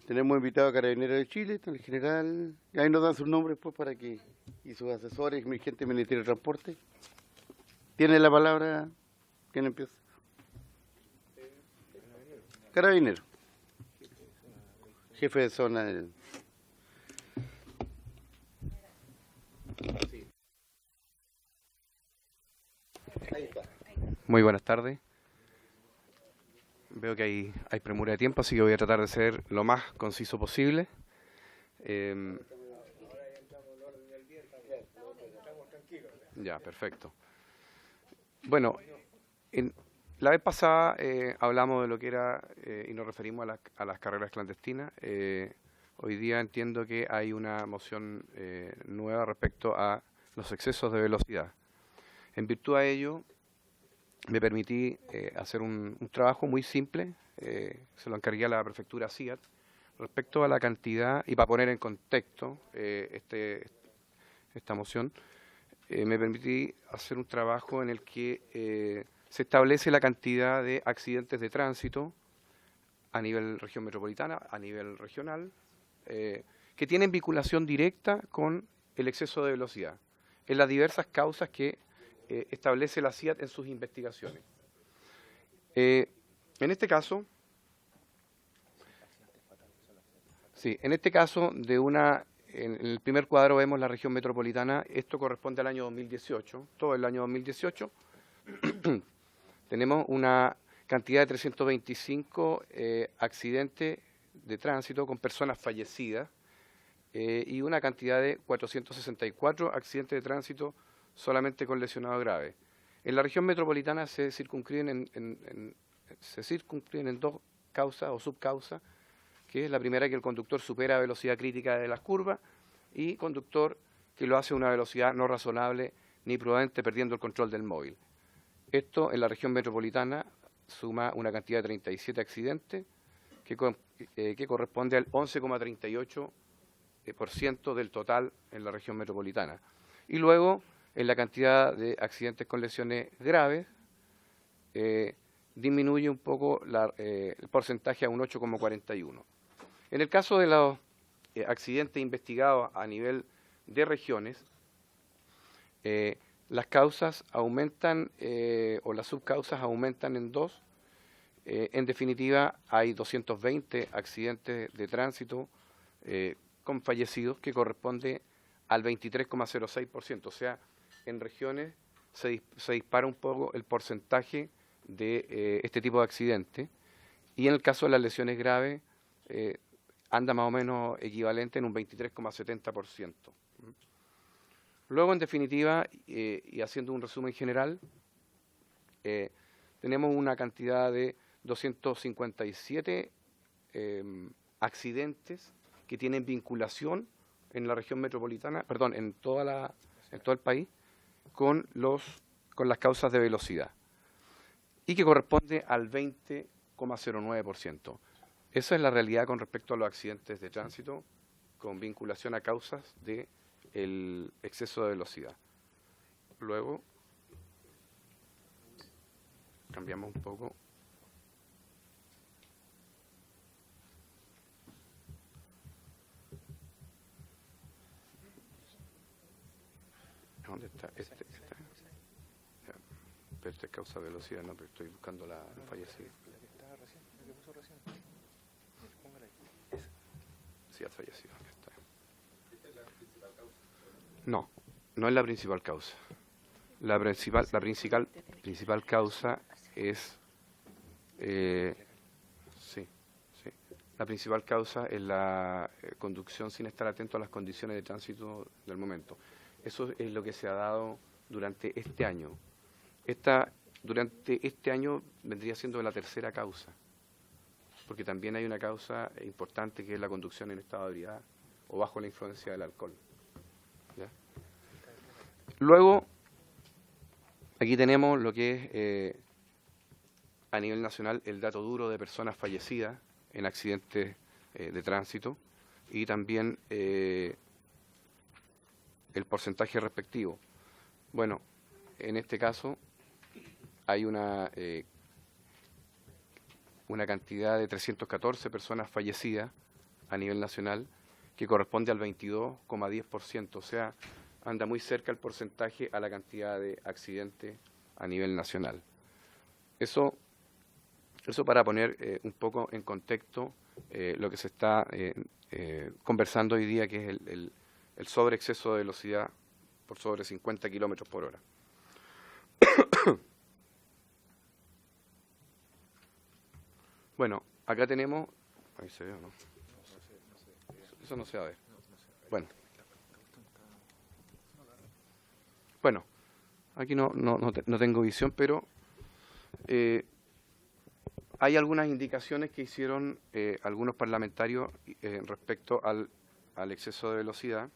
Tenemos invitado a Carabineros de Chile, está el general, y ahí nos dan sus nombres pues para que, y sus asesores, mi gente del Ministerio de Transporte. ¿Tiene la palabra? ¿Quién empieza? Carabinero. Jefe de zona. Muy buenas tardes. Veo que hay premura de tiempo, así que voy a tratar de ser lo más conciso posible. Ya, perfecto. Bueno, la vez pasada hablamos de lo que era y nos referimos a las carreras clandestinas. Hoy día entiendo que hay una moción nueva respecto a los excesos de velocidad. En virtud de ello, me permití hacer un trabajo muy simple, se lo encargué a la prefectura CIAT, respecto a la cantidad, y para poner en contexto esta moción, me permití hacer un trabajo en el que se establece la cantidad de accidentes de tránsito a nivel región metropolitana, a nivel regional, que tienen vinculación directa con el exceso de velocidad, en las diversas causas que establece la CIAT en sus investigaciones. En este caso, en el primer cuadro vemos la región metropolitana, esto corresponde al año 2018, todo el año 2018, tenemos una cantidad de 325 accidentes de tránsito con personas fallecidas y una cantidad de 464 accidentes de tránsito solamente con lesionados graves. En la región metropolitana se circunscriben en dos causas o subcausas, que es la primera, que el conductor supera velocidad crítica de las curvas, y conductor que lo hace a una velocidad no razonable ni prudente, perdiendo el control del móvil. Esto en la región metropolitana suma una cantidad de 37 accidentes, que corresponde al 11,38% del total en la región metropolitana. Y luego, en la cantidad de accidentes con lesiones graves, disminuye un poco el porcentaje a un 8,41. En el caso de los accidentes investigados a nivel de regiones, las causas aumentan o las subcausas aumentan en dos. En definitiva, hay 220 accidentes de tránsito con fallecidos, que corresponde al 23,06%. O sea, en regiones se dispara un poco el porcentaje de este tipo de accidentes, y en el caso de las lesiones graves anda más o menos equivalente en un 23,70%. Luego, en definitiva, y haciendo un resumen general, tenemos una cantidad de 257 accidentes que tienen vinculación en la región metropolitana, perdón, en todo el país, con las causas de velocidad, y que corresponde al 20,09%. Esa es la realidad con respecto a los accidentes de tránsito con vinculación a causas del exceso de velocidad. Luego, cambiamos un poco. ¿Dónde está? Este es causa de velocidad, no, pero estoy buscando la fallecida. Sí, ha fallecido. No, no es la principal causa. La principal causa es la principal causa es la conducción sin estar atento a las condiciones de tránsito del momento. Eso es lo que se ha dado durante este año. Durante este año vendría siendo la tercera causa, porque también hay una causa importante que es la conducción en estado de ebriedad o bajo la influencia del alcohol. ¿Ya? Luego, aquí tenemos lo que es a nivel nacional el dato duro de personas fallecidas en accidentes de tránsito y también el porcentaje respectivo. Bueno, en este caso hay una cantidad de 314 personas fallecidas a nivel nacional, que corresponde al 22,10%, o sea, anda muy cerca el porcentaje a la cantidad de accidentes a nivel nacional. Eso para poner un poco en contexto lo que se está conversando hoy día, que es el sobreexceso de velocidad por sobre 50 kilómetros por hora. Bueno, acá tenemos... Ahí se ve, ¿o no? Eso no se va a ver. Bueno, aquí no tengo visión, pero hay algunas indicaciones que hicieron algunos parlamentarios respecto al exceso de velocidad.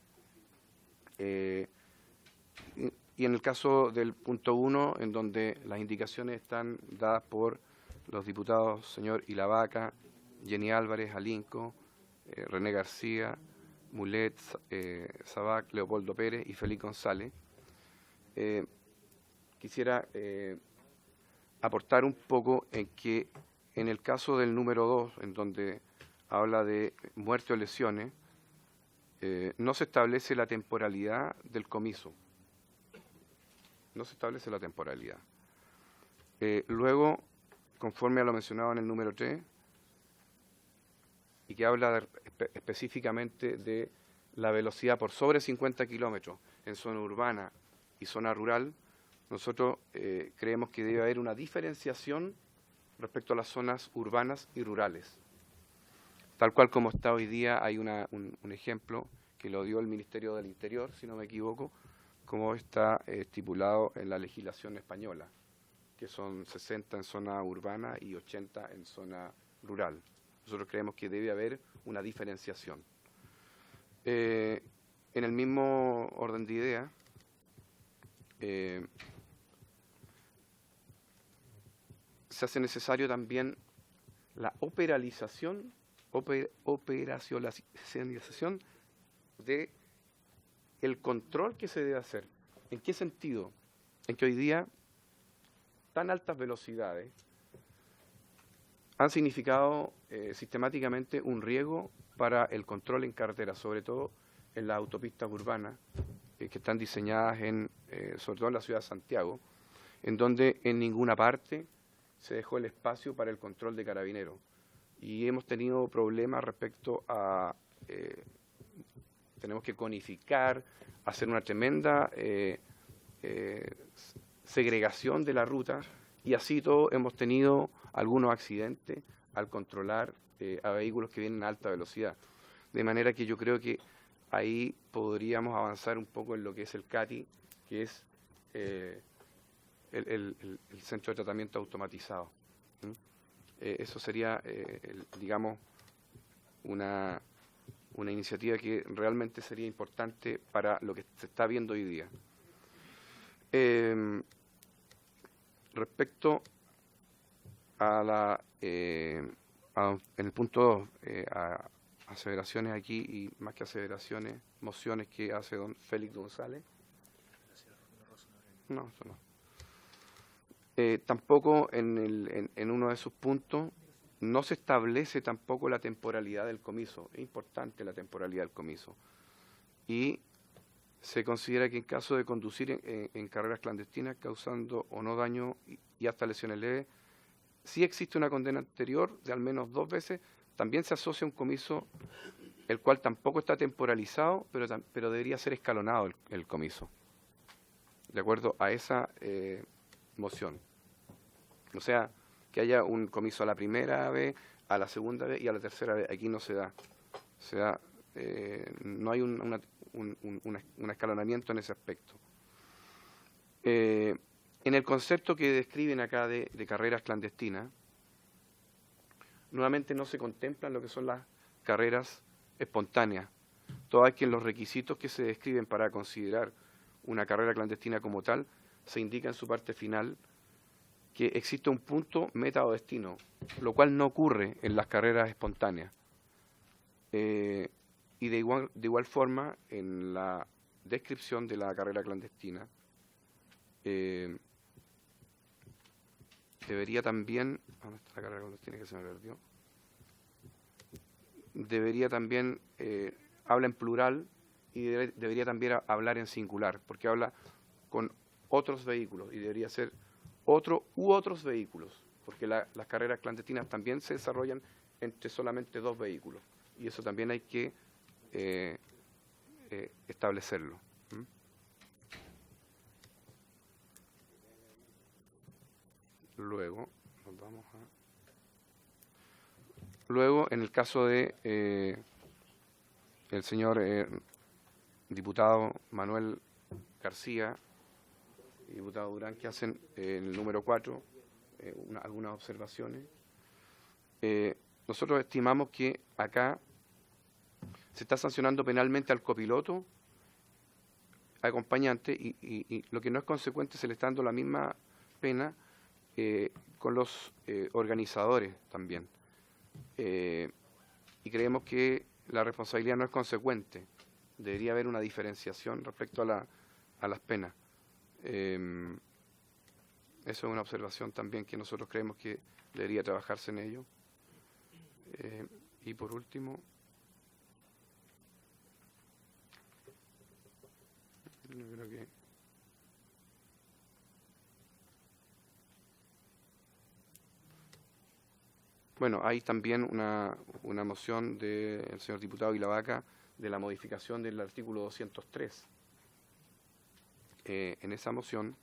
Y en el caso del punto 1, en donde las indicaciones están dadas por los diputados señor Ilavaca, Jenny Álvarez, Alinco, René García, Mulet, Sabac, Leopoldo Pérez y Félix González. Quisiera aportar un poco en que en el caso del número 2, en donde habla de muerte o lesiones, no se establece la temporalidad del comiso. No se establece la temporalidad. Luego, conforme a lo mencionado en el número 3, y que habla específicamente de la velocidad por sobre 50 kilómetros en zona urbana y zona rural, nosotros creemos que debe haber una diferenciación respecto a las zonas urbanas y rurales. Tal cual como está hoy día, hay un ejemplo que lo dio el Ministerio del Interior, si no me equivoco, como está estipulado en la legislación española, que son 60 en zona urbana y 80 en zona rural. Nosotros creemos que debe haber una diferenciación. En el mismo orden de idea, se hace necesario también la operacionalización de el control que se debe hacer. ¿En qué sentido? En que hoy día tan altas velocidades han significado sistemáticamente un riesgo para el control en carretera, sobre todo en las autopistas urbanas, que están diseñadas sobre todo en la ciudad de Santiago, en donde en ninguna parte se dejó el espacio para el control de carabineros. Y hemos tenido problemas respecto a... tenemos que conificar, hacer una tremenda segregación de la ruta, y así todo hemos tenido algunos accidentes al controlar a vehículos que vienen a alta velocidad. De manera que yo creo que ahí podríamos avanzar un poco en lo que es el CATI, que es el centro de tratamiento automatizado. Eso sería, digamos, una iniciativa que realmente sería importante para lo que se está viendo hoy día. Respecto a en el punto 2, aseveraciones aquí, y más que aseveraciones, mociones que hace don Félix González. No, eso no. Tampoco en uno de sus puntos no se establece tampoco la temporalidad del comiso. Es importante la temporalidad del comiso. Y se considera que en caso de conducir en carreras clandestinas causando o no daño y hasta lesiones leves, si existe una condena anterior de al menos 2 veces, también se asocia un comiso el cual tampoco está temporalizado, pero debería ser escalonado el comiso, de acuerdo a esa moción. O sea, que haya un comiso a la primera vez, a la segunda vez y a la tercera vez. Aquí no se da. No hay un escalonamiento en ese aspecto. En el concepto que describen acá de carreras clandestinas, nuevamente no se contemplan lo que son las carreras espontáneas, todas que en los requisitos que se describen para considerar una carrera clandestina como tal, se indica en su parte final que existe un punto meta o destino, lo cual no ocurre en las carreras espontáneas. Y de igual forma, en la descripción de la carrera clandestina, debería también, ¿dónde está la carrera clandestina que se me perdió? Debería también, habla en plural y debería también hablar en singular, porque habla con otros vehículos y debería ser otro u otros vehículos, porque las carreras clandestinas también se desarrollan entre solamente 2 vehículos y eso también hay que establecerlo. Luego, en el caso de el señor diputado Manuel García y diputado Durán, que hacen el número 4 algunas observaciones, nosotros estimamos que acá se está sancionando penalmente al copiloto, acompañante, y lo que no es consecuente se le está dando la misma pena con los organizadores también. Y creemos que la responsabilidad no es consecuente. Debería haber una diferenciación respecto a las penas. Eso es una observación también que nosotros creemos que debería trabajarse en ello. Y por último, yo creo que bueno, hay también una moción del señor diputado Ilavaca de la modificación del artículo 203. En esa moción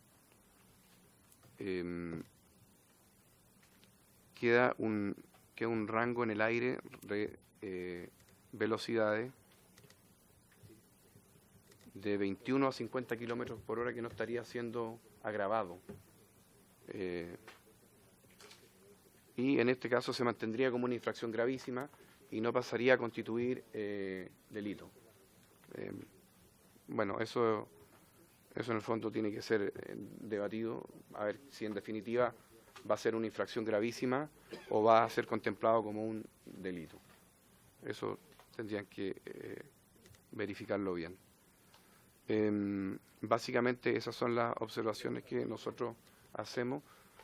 queda un rango en el aire de velocidades de 21 a 50 kilómetros por hora que no estaría siendo agravado. Y en este caso se mantendría como una infracción gravísima y no pasaría a constituir delito. Bueno, eso en el fondo tiene que ser debatido, a ver si en definitiva va a ser una infracción gravísima o va a ser contemplado como un delito. Eso tendrían que verificarlo bien. Básicamente esas son las observaciones que nosotros hacemos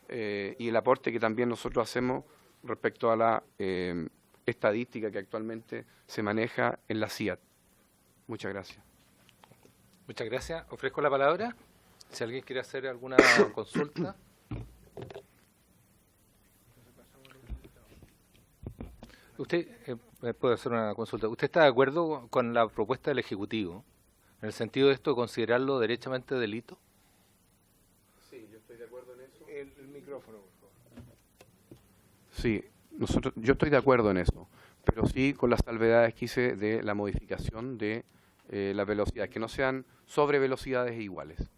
y el aporte que también nosotros hacemos respecto a la estadística que actualmente se maneja en la CIAT. Muchas gracias. Muchas gracias. Ofrezco la palabra. Si alguien quiere hacer alguna consulta. Usted puede hacer una consulta. ¿Usted está de acuerdo con la propuesta del Ejecutivo en el sentido de esto de considerarlo derechamente delito? Sí, yo estoy de acuerdo en eso. El micrófono, por favor. Sí, yo estoy de acuerdo en eso, pero sí con las salvedades que hice de la modificación de las velocidades, que no sean sobre velocidades iguales.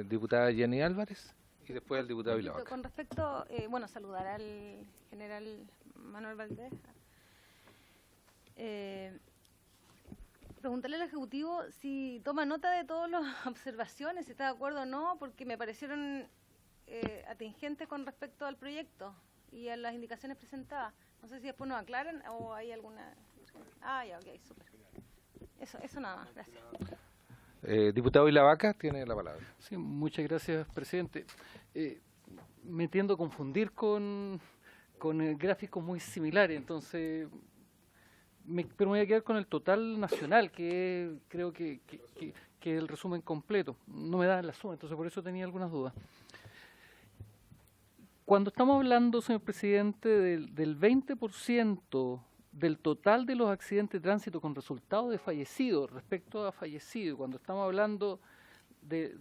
Diputada Jenny Álvarez y después el diputado Vilavaca. Con respecto, bueno, saludar al general Manuel Valdés. Preguntarle al Ejecutivo si toma nota de todas las observaciones, si está de acuerdo o no, porque me parecieron atingentes con respecto al proyecto y a las indicaciones presentadas. No sé si después nos aclaran o hay alguna... Ah, ya, ok, súper. Eso nada más, gracias. Diputado Vilavaca tiene la palabra. Sí, muchas gracias, presidente. Me tiendo a confundir con gráficos muy similares, entonces... pero me voy a quedar con el total nacional, que creo que es el resumen completo. No me da la suma, entonces por eso tenía algunas dudas. Cuando estamos hablando, señor presidente, del 20% del total de los accidentes de tránsito con resultado de fallecidos respecto a fallecidos, cuando estamos hablando del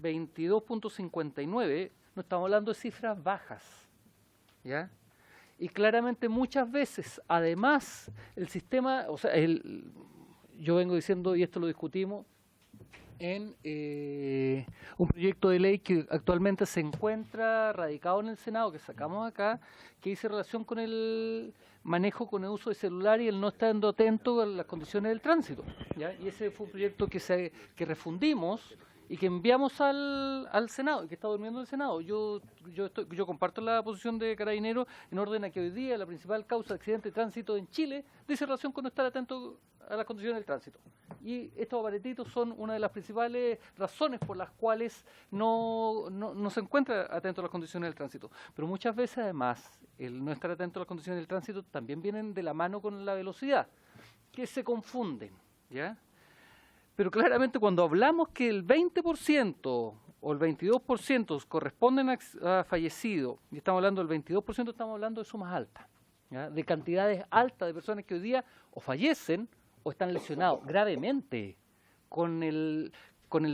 22.59, no estamos hablando de cifras bajas, ¿ya? Y claramente muchas veces, además, el sistema, o sea, yo vengo diciendo, y esto lo discutimos, en un proyecto de ley que actualmente se encuentra radicado en el Senado, que sacamos acá, que dice relación con el manejo con el uso de celular y el no estando atento a las condiciones del tránsito, ¿ya? Y ese fue un proyecto que refundimos y que enviamos al Senado, y que está durmiendo en el Senado. Yo comparto la posición de Carabineros en orden a que hoy día la principal causa de accidente de tránsito en Chile dice relación con no estar atento a las condiciones del tránsito. Y estos aparatitos son una de las principales razones por las cuales no se encuentra atento a las condiciones del tránsito. Pero muchas veces, además, el no estar atento a las condiciones del tránsito también vienen de la mano con la velocidad, que se confunden, ¿ya? Pero claramente cuando hablamos que el 20% o el 22% corresponden a fallecidos, y estamos hablando del 22%, estamos hablando de sumas altas, ¿ya? De cantidades altas de personas que hoy día o fallecen o están lesionados gravemente con el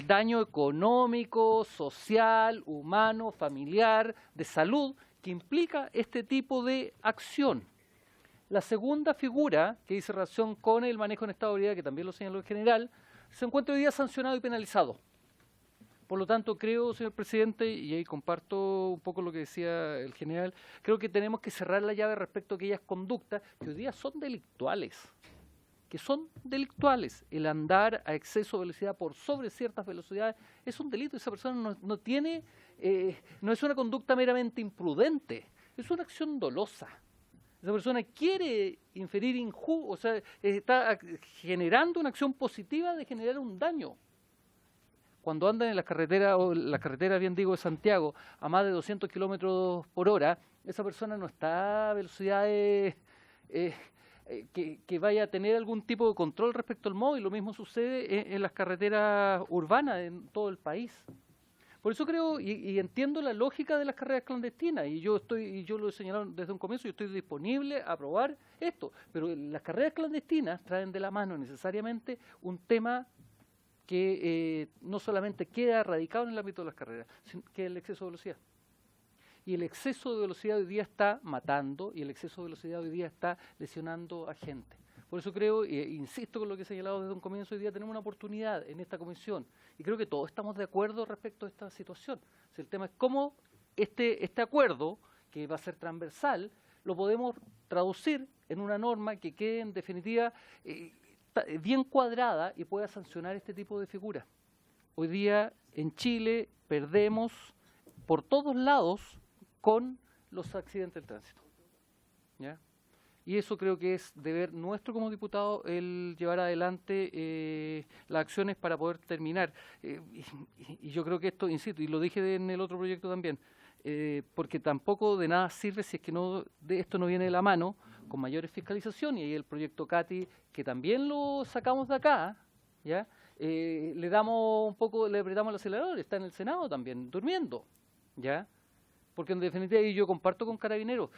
daño económico, social, humano, familiar, de salud, que implica este tipo de acción. La segunda figura, que dice relación con el manejo en estado de ebriedad, que también lo señaló el general, se encuentra hoy día sancionado y penalizado. Por lo tanto, creo, señor presidente, y ahí comparto un poco lo que decía el general, creo que tenemos que cerrar la llave respecto a aquellas conductas que hoy día son delictuales. El andar a exceso de velocidad por sobre ciertas velocidades es un delito. Esa persona no es una conducta meramente imprudente, es una acción dolosa. Esa persona quiere inferir o sea, está generando una acción positiva de generar un daño. Cuando andan en las carreteras, o las carreteras, bien digo, de Santiago, a más de 200 kilómetros por hora, esa persona no está a velocidades que vaya a tener algún tipo de control respecto al móvil. Lo mismo sucede en las carreteras urbanas en todo el país. Por eso creo y entiendo la lógica de las carreras clandestinas, y yo lo he señalado desde un comienzo, yo estoy disponible a aprobar esto, pero las carreras clandestinas traen de la mano necesariamente un tema que no solamente queda radicado en el ámbito de las carreras, sino que es el exceso de velocidad. Y el exceso de velocidad hoy día está matando, y el exceso de velocidad hoy día está lesionando a gente. Por eso creo, e insisto con lo que he señalado desde un comienzo, hoy día tenemos una oportunidad en esta comisión, y creo que todos estamos de acuerdo respecto a esta situación. O sea, el tema es cómo este acuerdo, que va a ser transversal, lo podemos traducir en una norma que quede en definitiva bien cuadrada y pueda sancionar este tipo de figuras. Hoy día en Chile perdemos por todos lados con los accidentes del tránsito, ¿ya? Y eso creo que es deber nuestro como diputado el llevar adelante las acciones para poder terminar. Y yo creo que esto, insisto, y lo dije en el otro proyecto también, porque tampoco de nada sirve si es que esto no viene de la mano con mayores fiscalización, y ahí el proyecto CATI, que también lo sacamos de acá, ¿ya? Le apretamos el acelerador, está en el Senado también, durmiendo, ¿ya? Porque en definitiva, y yo comparto con Carabineros,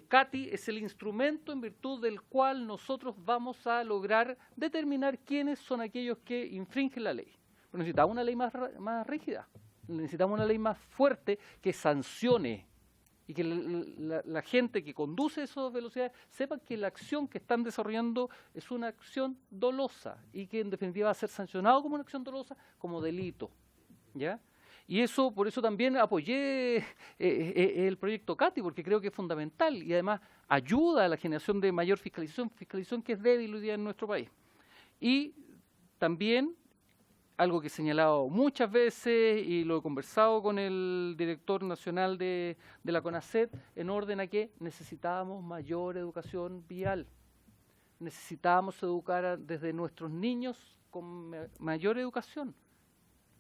CATI es el instrumento en virtud del cual nosotros vamos a lograr determinar quiénes son aquellos que infringen la ley. Pero necesitamos una ley más rígida, necesitamos una ley más fuerte que sancione y que la gente que conduce esas velocidades sepa que la acción que están desarrollando es una acción dolosa y que en definitiva va a ser sancionado como una acción dolosa, como delito, ¿ya? Y eso, por eso también apoyé el proyecto CATI, porque creo que es fundamental y además ayuda a la generación de mayor fiscalización que es débil hoy día en nuestro país. Y también algo que he señalado muchas veces y lo he conversado con el director nacional de la CONACET, en orden a que necesitábamos mayor educación vial. Necesitábamos educar desde nuestros niños con mayor educación.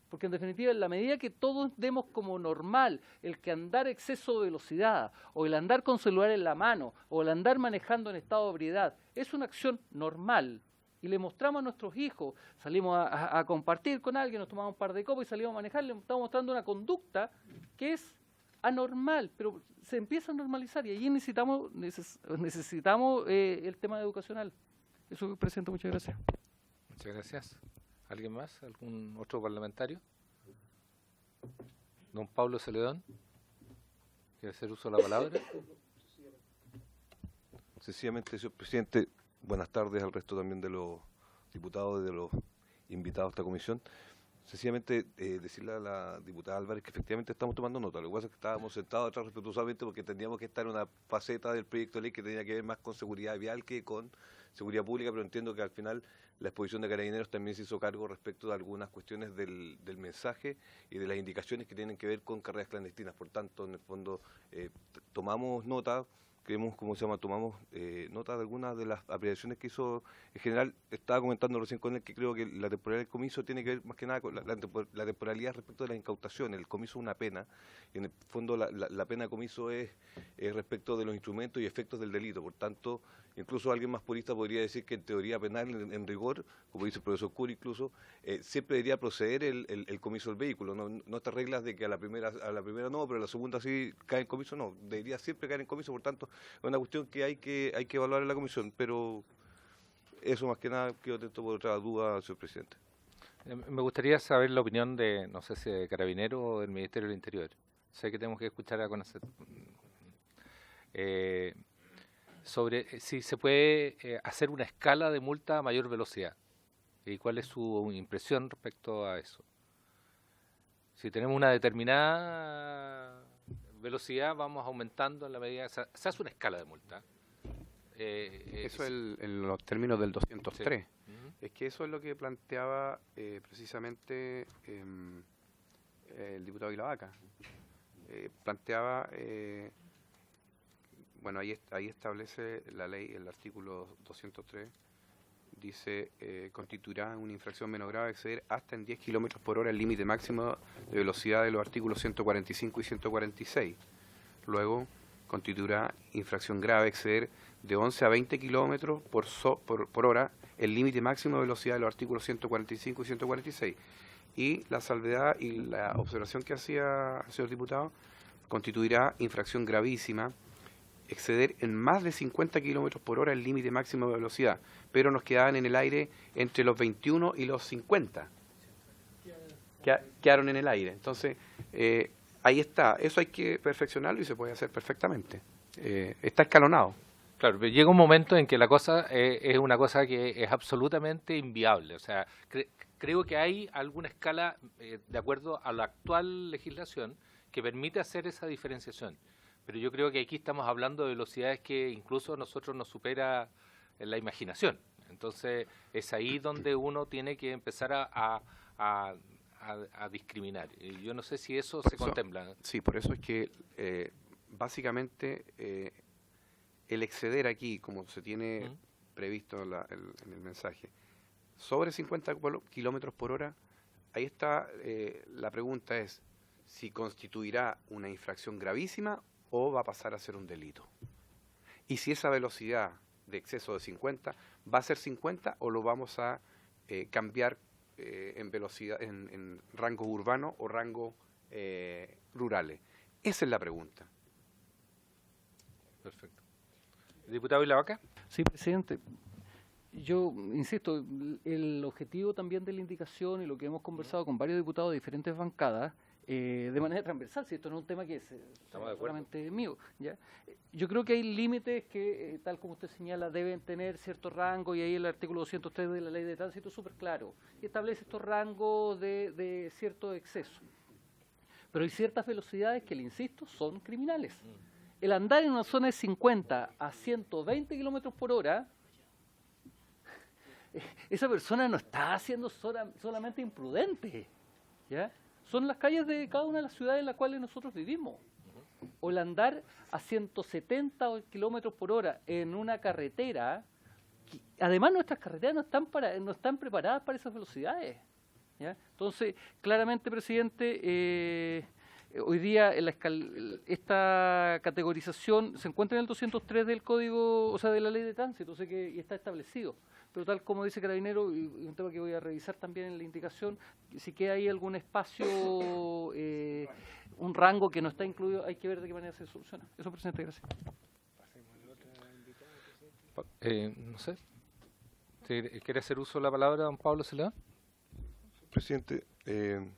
Porque en definitiva, en la medida que todos demos como normal el que andar a exceso de velocidad, o el andar con celular en la mano, o el andar manejando en estado de ebriedad, es una acción normal. Y le mostramos a nuestros hijos, salimos a compartir con alguien, nos tomamos un par de copas y salimos a manejar, le estamos mostrando una conducta que es anormal, pero se empieza a normalizar y allí necesitamos el tema educacional. Eso, presidente, muchas gracias. Muchas gracias. ¿Alguien más? ¿Algún otro parlamentario? Don Pablo Celedón, ¿quiere hacer uso de la palabra? Sencillamente, señor presidente, buenas tardes al resto también de los diputados y de los invitados a esta comisión. Sencillamente decirle a la diputada Álvarez que efectivamente estamos tomando nota. Lo que pasa es que estábamos sentados atrás respetuosamente porque teníamos que estar en una faceta del proyecto de ley que tenía que ver más con seguridad vial que con seguridad pública, pero entiendo que al final la exposición de Carabineros también se hizo cargo respecto de algunas cuestiones del mensaje y de las indicaciones que tienen que ver con carreras clandestinas. Por tanto, en el fondo, tomamos nota. Tomamos nota de algunas de las apreciaciones que hizo en general. Estaba comentando recién con él que creo que la temporalidad del comiso tiene que ver más que nada con la temporalidad respecto de las incautaciones. El comiso es una pena, y en el fondo la pena de comiso es respecto de los instrumentos y efectos del delito. Por tanto, incluso alguien más purista podría decir que en teoría penal, en rigor, como dice el profesor Curi incluso, siempre debería proceder el comiso del vehículo. No estas reglas de que a la primera no, pero a la segunda sí cae en comiso, no. Debería siempre caer en comiso, por tanto, es una cuestión que hay que evaluar en la comisión, pero eso más que nada quedo atento por otra duda, señor presidente. Me gustaría saber la opinión de, no sé si de Carabineros o del Ministerio del Interior. Sé que tenemos que escuchar a CONACET. Sobre si se puede hacer una escala de multa a mayor velocidad y cuál es su impresión respecto a eso. Si tenemos una determinada velocidad, vamos aumentando en la medida. Se hace una escala de multa. Eso en los términos del 203. Sí. Es que eso es lo que planteaba precisamente el diputado Vilavaca. Planteaba, bueno, ahí establece la ley, el artículo 203, dice, constituirá una infracción menos grave exceder hasta en 10 kilómetros por hora el límite máximo de velocidad de los artículos 145 y 146. Luego, constituirá infracción grave exceder de 11 a 20 kilómetros por hora el límite máximo de velocidad de los artículos 145 y 146. Y la salvedad y la observación que hacía el señor diputado, constituirá infracción gravísima exceder en más de 50 kilómetros por hora el límite máximo de velocidad, pero nos quedaban en el aire entre los 21 y los 50. Quedaron en el aire. Entonces, ahí está. Eso hay que perfeccionarlo y se puede hacer perfectamente. Está escalonado. Claro, pero llega un momento en que la cosa es una cosa que es absolutamente inviable. O sea, creo que hay alguna escala, de acuerdo a la actual legislación, que permite hacer esa diferenciación. Pero yo creo que aquí estamos hablando de velocidades que incluso a nosotros nos supera la imaginación. Entonces, es ahí donde uno tiene que empezar a discriminar. Y yo no sé si eso se contempla. Sí, por eso es que básicamente el exceder aquí, como se tiene previsto en el mensaje, sobre 50 kilómetros por hora, ahí está, la pregunta es si constituirá una infracción gravísima o va a pasar a ser un delito. Y si esa velocidad de exceso de 50 va a ser 50 o lo vamos a cambiar en velocidad, en rango urbano o rango rurales. Esa es la pregunta. Perfecto. ¿Diputado Vilavaca? Sí, presidente. Yo insisto, el objetivo también de la indicación y lo que hemos conversado con varios diputados de diferentes bancadas de manera transversal, si esto no es un tema que es solamente mío, ¿ya? Yo creo que hay límites que, tal como usted señala, deben tener cierto rango, y ahí el artículo 203 de la Ley de Tránsito es súper claro, y establece estos rangos de cierto exceso. Pero hay ciertas velocidades que, le insisto, son criminales. El andar en una zona de 50 a 120 kilómetros por hora, esa persona no está siendo solamente imprudente, ¿ya? Son las calles de cada una de las ciudades en las cuales nosotros vivimos. O el andar a 170 kilómetros por hora en una carretera, además nuestras carreteras no están preparadas para esas velocidades, ¿ya? Entonces, claramente, presidente, hoy día esta categorización se encuentra en el 203 del Código, o sea, de la Ley de Tránsito, o sea, y está establecido. Pero tal como dice Carabinero, y un tema que voy a revisar también en la indicación, si queda ahí algún espacio, un rango que no está incluido, hay que ver de qué manera se soluciona. Eso, presidente, gracias. No sé. ¿Quiere hacer uso de la palabra, don Pablo Celada? Presidente,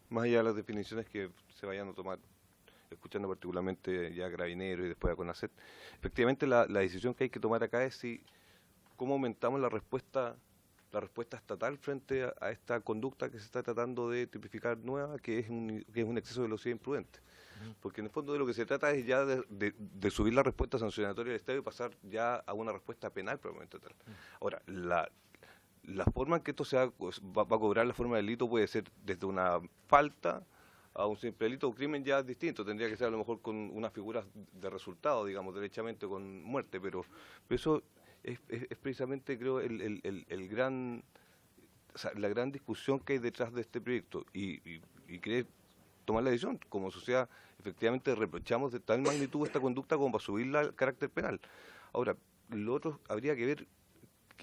más allá de las definiciones que se vayan a tomar, escuchando particularmente ya a Carabineros y después a CONACET, efectivamente la decisión que hay que tomar acá es cómo aumentamos la respuesta estatal frente a esta conducta que se está tratando de tipificar nueva, que es un exceso de velocidad imprudente. Porque en el fondo de lo que se trata es ya de subir la respuesta sancionatoria del Estado y pasar ya a una respuesta penal probablemente tal. Ahora, la forma en que esto va a cobrar la forma del delito puede ser desde una falta a un simple delito o crimen ya distinto. Tendría que ser a lo mejor con unas figuras de resultado, digamos, derechamente con muerte, pero eso es precisamente, creo, la gran discusión que hay detrás de este proyecto y querer tomar la decisión. Como sociedad, efectivamente, reprochamos de tal magnitud esta conducta como para subirla al carácter penal. Ahora, lo otro habría que ver,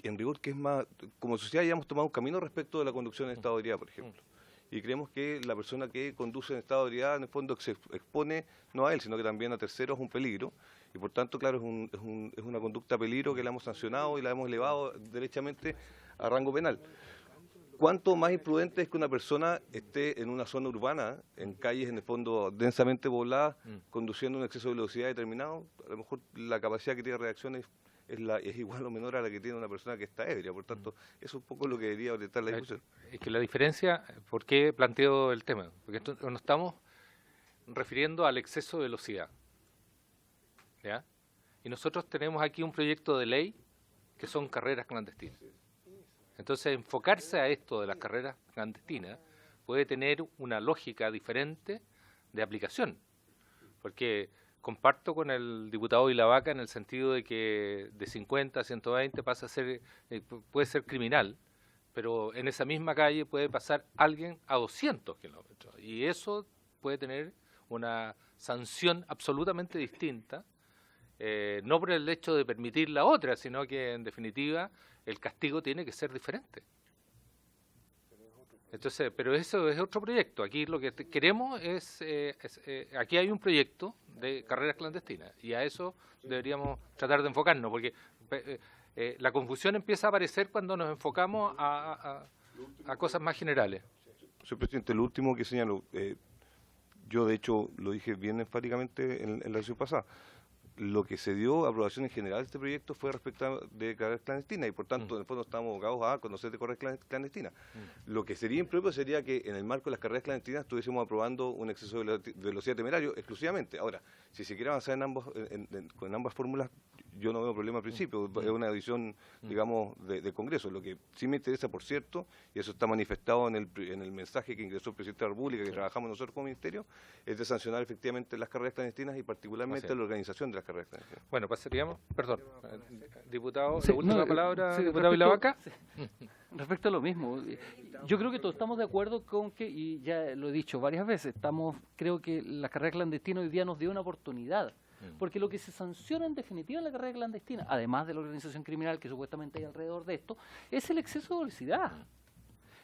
en rigor, que es más, como sociedad ya hemos tomado un camino respecto de la conducción en estado de ebriedad, por ejemplo. Y creemos que la persona que conduce en estado de ebriedad, en el fondo, se expone no a él, sino que también a terceros, un peligro. Y por tanto, claro, es una conducta peligro que la hemos sancionado y la hemos elevado derechamente a rango penal. ¿Cuánto más imprudente es que una persona esté en una zona urbana, en calles en el fondo densamente pobladas, conduciendo un exceso de velocidad determinado? A lo mejor la capacidad que tiene de reacción es igual o menor a la que tiene una persona que está ebria. Por tanto, eso es un poco lo que debería orientar la discusión. Es que la diferencia, ¿por qué planteo el tema? Porque nos estamos refiriendo al exceso de velocidad, ¿ya? Y nosotros tenemos aquí un proyecto de ley que son carreras clandestinas. Entonces, enfocarse a esto de las carreras clandestinas puede tener una lógica diferente de aplicación, porque comparto con el diputado Vilavaca en el sentido de que de 50 a 120 pasa a ser, puede ser criminal, pero en esa misma calle puede pasar alguien a 200 kilómetros, y eso puede tener una sanción absolutamente distinta, no por el hecho de permitir la otra, sino que en definitiva el castigo tiene que ser diferente. Entonces, pero eso es otro proyecto. Aquí lo que queremos aquí hay un proyecto de carreras clandestinas y a eso deberíamos tratar de enfocarnos, porque la confusión empieza a aparecer cuando nos enfocamos a cosas más generales. Señor presidente, lo último que señalo, yo de hecho lo dije bien enfáticamente en la sesión pasada. Lo que se dio aprobación en general de este proyecto fue respecto de carreras clandestinas y por tanto en el fondo estamos abocados a conocer de carreras clandestinas. Lo que sería impropio sería que en el marco de las carreras clandestinas estuviésemos aprobando un exceso de velocidad temerario exclusivamente. Ahora, si se quiere avanzar con ambas fórmulas, yo no veo problema al principio, es una decisión, digamos, de Congreso. Lo que sí me interesa, por cierto, y eso está manifestado en el mensaje que ingresó el presidente de la República, que trabajamos nosotros como ministerio, es de sancionar efectivamente las carreras clandestinas y particularmente la organización de las carreras clandestinas. Bueno, pasaríamos, perdón, diputado, Sí, la última palabra, diputado Vilavaca. Respecto a lo mismo, yo creo que todos estamos de acuerdo con que, y ya lo he dicho varias veces, creo que la carrera clandestina hoy día nos dio una oportunidad. Porque lo que se sanciona en definitiva en la carrera clandestina, además de la organización criminal que supuestamente hay alrededor de esto, es el exceso de velocidad.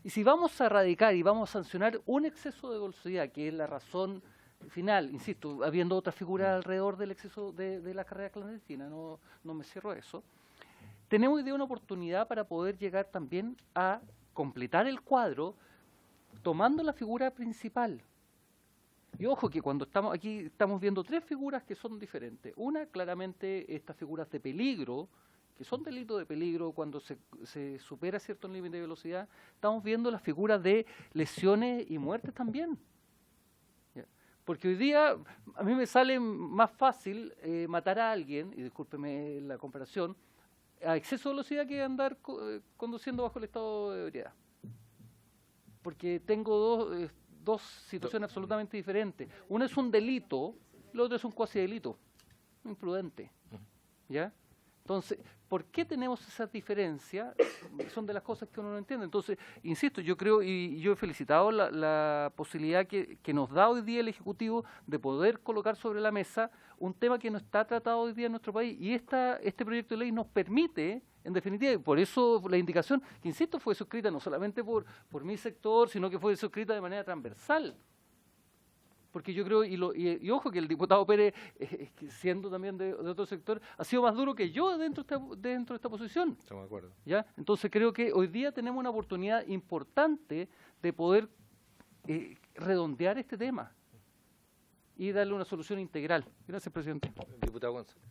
Y si vamos a erradicar y vamos a sancionar un exceso de velocidad, que es la razón final, insisto, habiendo otras figuras alrededor del exceso de la carrera clandestina, no me cierro a eso, tenemos hoy día una oportunidad para poder llegar también a completar el cuadro tomando la figura principal. Y ojo que cuando estamos aquí estamos viendo tres figuras que son diferentes. Una, claramente, estas figuras de peligro, que son delitos de peligro cuando se supera cierto límite de velocidad. Estamos viendo las figuras de lesiones y muertes también. ¿Ya? Porque hoy día a mí me sale más fácil matar a alguien, y discúlpeme la comparación, a exceso de velocidad que andar conduciendo bajo el estado de ebriedad. Porque tengo dos situaciones absolutamente diferentes. Una es un delito, la otra es un cuasi delito, imprudente. ¿Ya? Entonces, ¿por qué tenemos esas diferencias? Son de las cosas que uno no entiende. Entonces, insisto, yo creo, y yo he felicitado la posibilidad que nos da hoy día el Ejecutivo de poder colocar sobre la mesa un tema que no está tratado hoy día en nuestro país. Y este proyecto de ley nos permite, en definitiva, y por eso la indicación, que insisto, fue suscrita no solamente por mi sector, sino que fue suscrita de manera transversal. Porque yo creo, y ojo que el diputado Pérez, siendo también de otro sector, ha sido más duro que yo dentro de esta posición. Estamos de acuerdo. ¿Ya? Entonces creo que hoy día tenemos una oportunidad importante de poder redondear este tema y darle una solución integral. Gracias, presidente. Diputado González.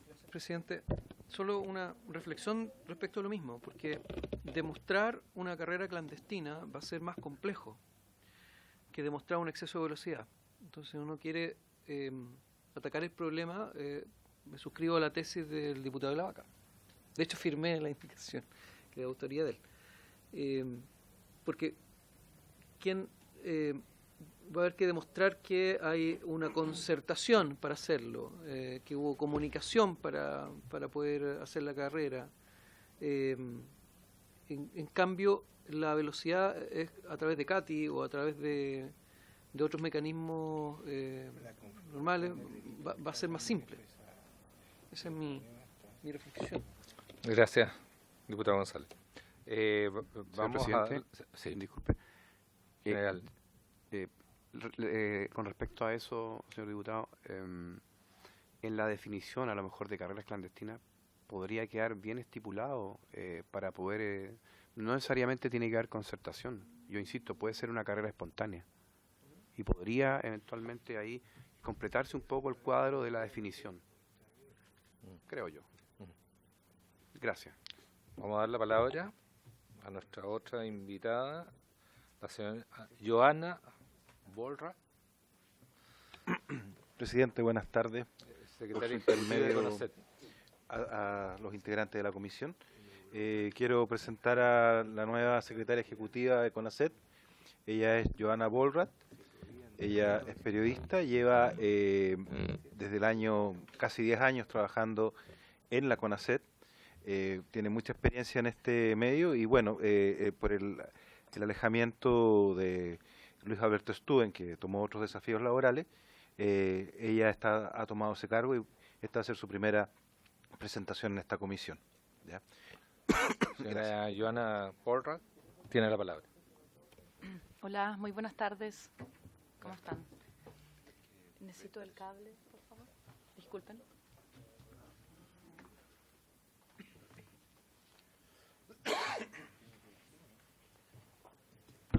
Gracias, presidente. Solo una reflexión respecto a lo mismo, porque demostrar una carrera clandestina va a ser más complejo que demostrar un exceso de velocidad. Entonces, si uno quiere atacar el problema, me suscribo a la tesis del diputado de la Vaca. De hecho, firmé la indicación, que es de autoría de él. Porque va a haber que demostrar que hay una concertación para hacerlo, que hubo comunicación para poder hacer la carrera. En cambio, la velocidad es a través de CATI o a través de otros mecanismos normales, va a ser más simple. Esa es mi reflexión. Gracias, diputado González. Vamos presidente. Sí, disculpe. Con respecto a eso, señor diputado, en la definición a lo mejor de carreras clandestinas podría quedar bien estipulado para poder... no necesariamente tiene que haber concertación. Yo insisto, puede ser una carrera espontánea. Y podría eventualmente ahí completarse un poco el cuadro de la definición. Creo yo. Gracias. Vamos a dar la palabra a nuestra otra invitada, la señora Joana Bollrat. Presidente, buenas tardes. Secretaria Por su intermedia de intermedio CONACET. a los integrantes de la comisión. Quiero presentar a la nueva secretaria ejecutiva de CONACET. Ella es Joana Bollrat. Ella es periodista, lleva desde el año, casi 10 años trabajando en la CONACET. Tiene mucha experiencia en este medio y bueno, por el alejamiento de Luis Alberto Stuen, que tomó otros desafíos laborales, ella ha tomado ese cargo y esta va a ser su primera presentación en esta comisión. ¿Ya? Señora Joana Bollrat, tiene la palabra. Hola, muy buenas tardes. ¿Cómo están? Necesito el cable, por favor. Disculpen.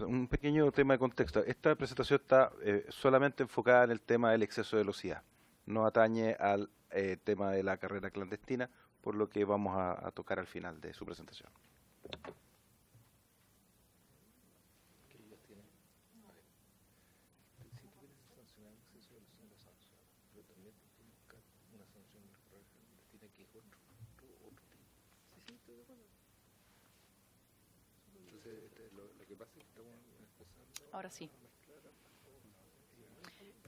Un pequeño tema de contexto. Esta presentación está solamente enfocada en el tema del exceso de velocidad. No atañe al tema de la carrera clandestina, por lo que vamos a tocar al final de su presentación. Ahora sí.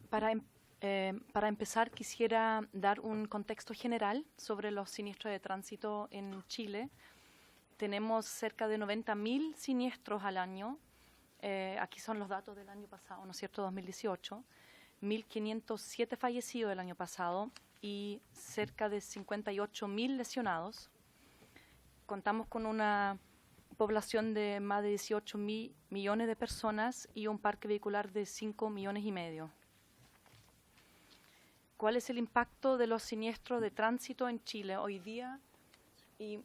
Para empezar, quisiera dar un contexto general sobre los siniestros de tránsito en Chile. Tenemos cerca de 90.000 siniestros al año. Aquí son los datos del año pasado, ¿no es cierto?, 2018. 1.507 fallecidos el año pasado y cerca de 58.000 lesionados. Contamos con una población de más de 18 millones de personas y un parque vehicular de 5,5 millones. ¿Cuál es el impacto de los siniestros de tránsito en Chile hoy día? Y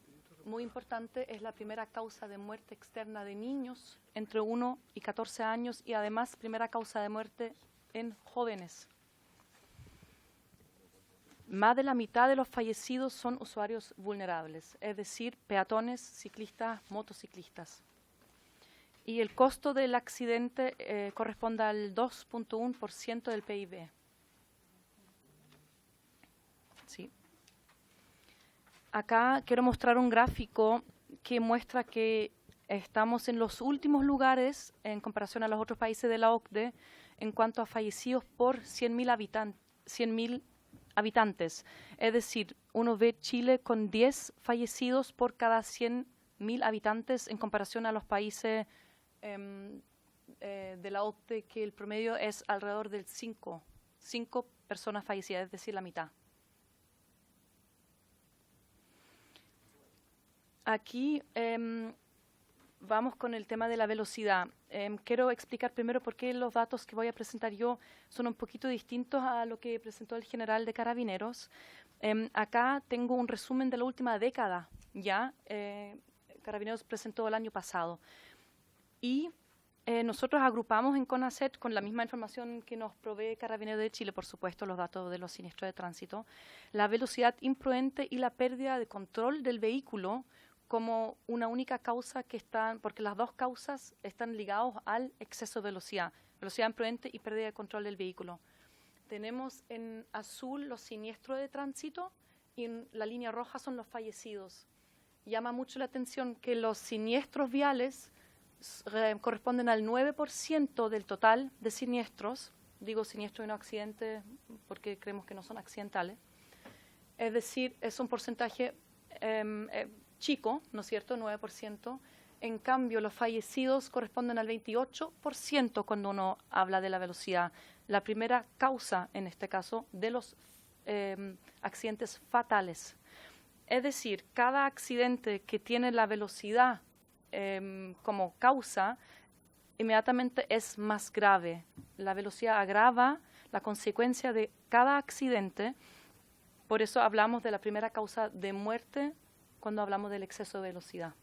muy importante, es la primera causa de muerte externa de niños entre 1 y 14 años y además primera causa de muerte en jóvenes. Más de la mitad de los fallecidos son usuarios vulnerables, es decir, peatones, ciclistas, motociclistas. Y el costo del accidente corresponde al 2.1% del PIB. Sí. Acá quiero mostrar un gráfico que muestra que estamos en los últimos lugares en comparación a los otros países de la OCDE en cuanto a fallecidos por 100.000 habitantes. Es decir, uno ve Chile con 10 fallecidos por cada 100.000 habitantes en comparación a los países de la OCDE, que el promedio es alrededor del 5 personas fallecidas, es decir, la mitad. Aquí vamos con el tema de la velocidad. Quiero explicar primero por qué los datos que voy a presentar yo son un poquito distintos a lo que presentó el general de Carabineros. Acá tengo un resumen de la última década, ya. Carabineros presentó el año pasado. Y nosotros agrupamos en CONACET con la misma información que nos provee Carabineros de Chile, por supuesto, los datos de los siniestros de tránsito, la velocidad imprudente y la pérdida de control del vehículo como una única causa que están, porque las dos causas están ligadas al exceso de velocidad imprudente y pérdida de control del vehículo. Tenemos en azul los siniestros de tránsito y en la línea roja son los fallecidos. Llama mucho la atención que los siniestros viales corresponden al 9% del total de siniestros, digo siniestros y no accidentes porque creemos que no son accidentales, es decir, es un porcentaje chico, ¿no es cierto?, 9%. En cambio, los fallecidos corresponden al 28% cuando uno habla de la velocidad. La primera causa, en este caso, de los accidentes fatales. Es decir, cada accidente que tiene la velocidad como causa, inmediatamente es más grave. La velocidad agrava la consecuencia de cada accidente. Por eso hablamos de la primera causa de muerte cuando hablamos del exceso de velocidad.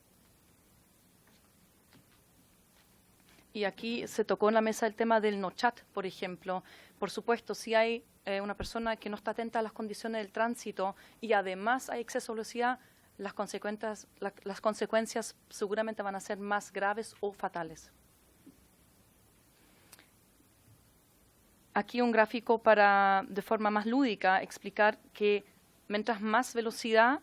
Y aquí se tocó en la mesa el tema del no chat, por ejemplo. Por supuesto, si hay una persona que no está atenta a las condiciones del tránsito y además hay exceso de velocidad, las consecuencias seguramente van a ser más graves o fatales. Aquí un gráfico para, de forma más lúdica, explicar que mientras más velocidad,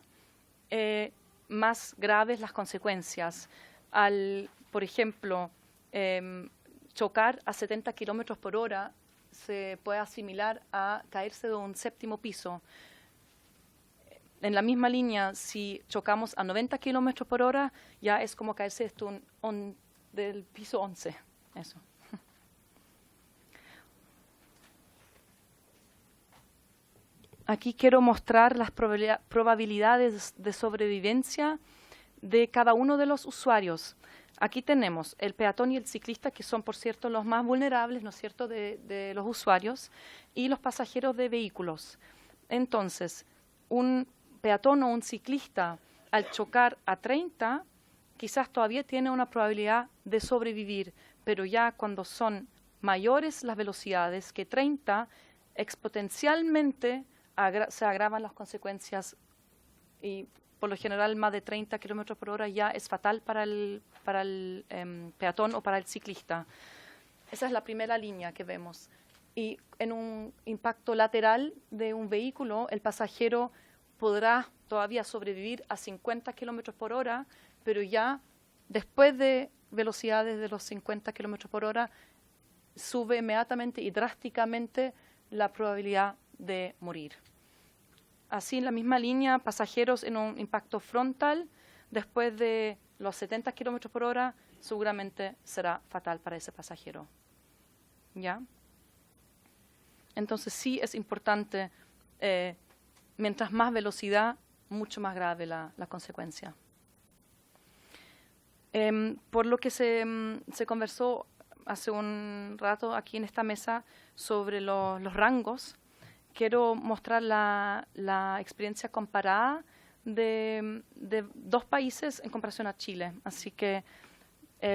más graves las consecuencias. Al, por ejemplo, chocar a 70 kilómetros por hora se puede asimilar a caerse de un 7º piso. En la misma línea, si chocamos a 90 kilómetros por hora, ya es como caerse del piso 11. Eso. Aquí quiero mostrar las probabilidades de sobrevivencia de cada uno de los usuarios. Aquí tenemos el peatón y el ciclista, que son, por cierto, los más vulnerables, ¿no es cierto?, de los usuarios, y los pasajeros de vehículos. Entonces, un peatón o un ciclista, al chocar a 30, quizás todavía tiene una probabilidad de sobrevivir, pero ya cuando son mayores las velocidades que 30, exponencialmente se agravan las consecuencias y por lo general más de 30 kilómetros por hora ya es fatal para el peatón o para el ciclista. Esa es la primera línea que vemos. Y en un impacto lateral de un vehículo, el pasajero podrá todavía sobrevivir a 50 kilómetros por hora, pero ya después de velocidades de los 50 kilómetros por hora, sube inmediatamente y drásticamente la probabilidad de morir. Así, en la misma línea, pasajeros en un impacto frontal, después de los 70 kilómetros por hora, seguramente será fatal para ese pasajero. ¿Ya? Entonces, sí es importante, mientras más velocidad, mucho más grave la consecuencia. Por lo que se conversó hace un rato aquí en esta mesa sobre los rangos, quiero mostrar la experiencia comparada de dos países en comparación a Chile. Así que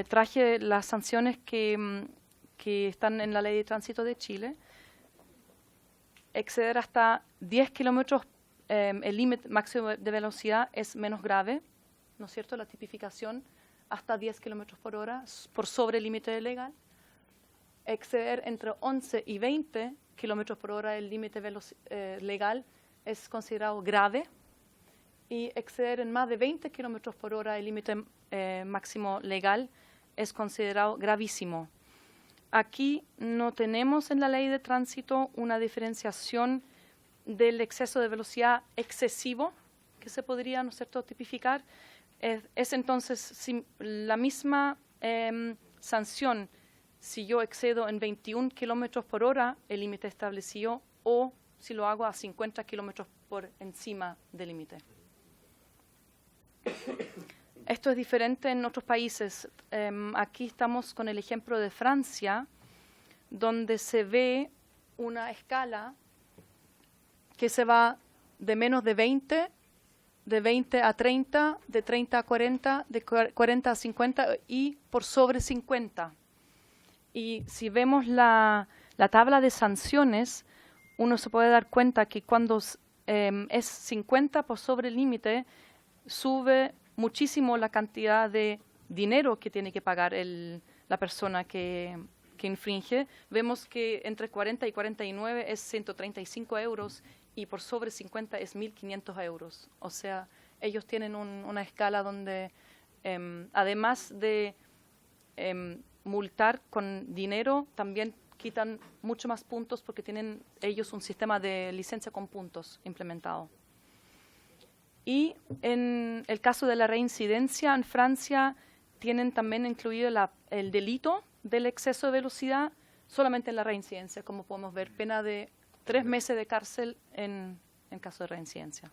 traje las sanciones que que están en la Ley de Tránsito de Chile. Exceder hasta 10 kilómetros el límite máximo de velocidad es menos grave, ¿no es cierto? La tipificación hasta 10 kilómetros por hora por sobre el límite legal. Exceder entre 11 y 20 kilómetros por hora el límite legal es considerado grave, y exceder en más de 20 kilómetros por hora el límite máximo legal es considerado gravísimo. Aquí no tenemos en la Ley de Tránsito una diferenciación del exceso de velocidad excesivo que se podría, ¿no es cierto?, tipificar. Es entonces la misma sanción si yo excedo en 21 kilómetros por hora el límite establecido o si lo hago a 50 kilómetros por encima del límite. Esto es diferente en otros países. Aquí estamos con el ejemplo de Francia, donde se ve una escala que se va de menos de 20, de 20 a 30, de 30 a 40, de 40 a 50 y por sobre 50. Y si vemos la tabla de sanciones, uno se puede dar cuenta que cuando es 50 por sobre el límite, sube muchísimo la cantidad de dinero que tiene que pagar la persona que infringe. Vemos que entre 40 y 49 es 135 euros y por sobre 50 es 1.500 euros. O sea, ellos tienen una escala donde, además de multar con dinero, también quitan mucho más puntos porque tienen ellos un sistema de licencia con puntos implementado. Y en el caso de la reincidencia, en Francia tienen también incluido el delito del exceso de velocidad solamente en la reincidencia, como podemos ver, pena de 3 meses de cárcel en caso de reincidencia.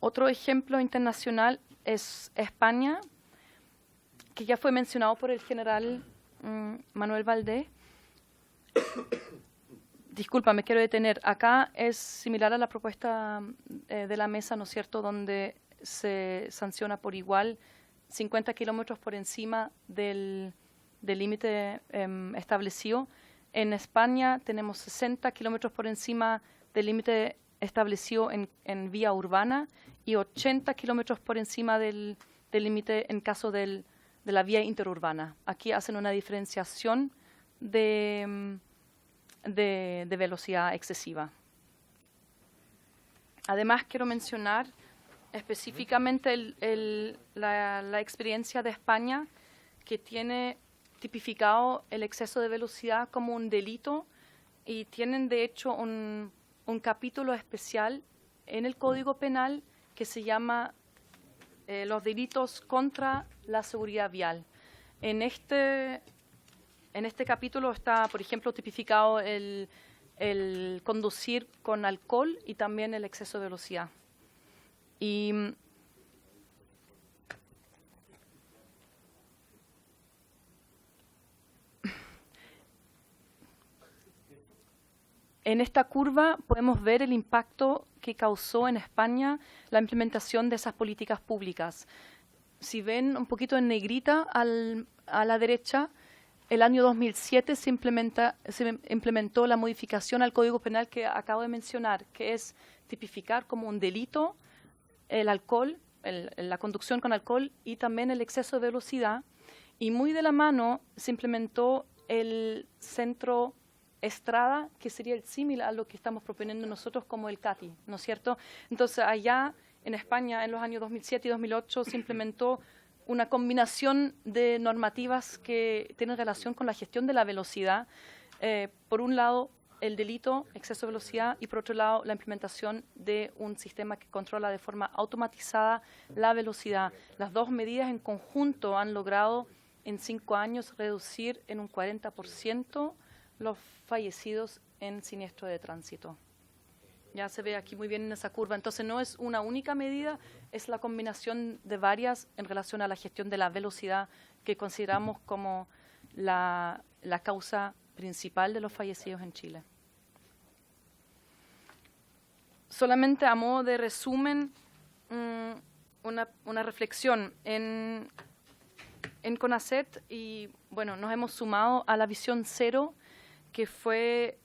Otro ejemplo internacional es España, que ya fue mencionado por el general Manuel Valdés. Disculpa, me quiero detener. Acá es similar a la propuesta de la mesa, ¿no es cierto?, donde se sanciona por igual 50 kilómetros por encima del límite establecido. En España tenemos 60 kilómetros por encima del límite establecido en vía urbana y 80 kilómetros por encima del límite en caso de la vía interurbana. Aquí hacen una diferenciación de velocidad excesiva. Además, quiero mencionar específicamente la experiencia de España, que tiene tipificado el exceso de velocidad como un delito y tienen, de hecho, un capítulo especial en el Código Penal que se llama los delitos contra la seguridad vial. En este capítulo está, por ejemplo, tipificado el conducir con alcohol y también el exceso de velocidad. Y en esta curva podemos ver el impacto que causó en España la implementación de esas políticas públicas. Si ven un poquito en negrita a la derecha, el año 2007 se implementó la modificación al Código Penal que acabo de mencionar, que es tipificar como un delito el alcohol, la conducción con alcohol y también el exceso de velocidad. Y muy de la mano se implementó el centro Estrada, que sería el símil a lo que estamos proponiendo nosotros como el CATI, ¿no es cierto? Entonces, allá en España, en los años 2007 y 2008, se implementó una combinación de normativas que tienen relación con la gestión de la velocidad. Por un lado, el delito, exceso de velocidad, y por otro lado, la implementación de un sistema que controla de forma automatizada la velocidad. Las dos medidas en conjunto han logrado en 5 años reducir en un 40% los fallecidos en siniestro de tránsito. Ya se ve aquí muy bien en esa curva. Entonces no es una única medida, es la combinación de varias en relación a la gestión de la velocidad que consideramos como la causa principal de los fallecidos en Chile. Solamente a modo de resumen, una reflexión. En CONACET, y bueno, nos hemos sumado a la visión cero, que fue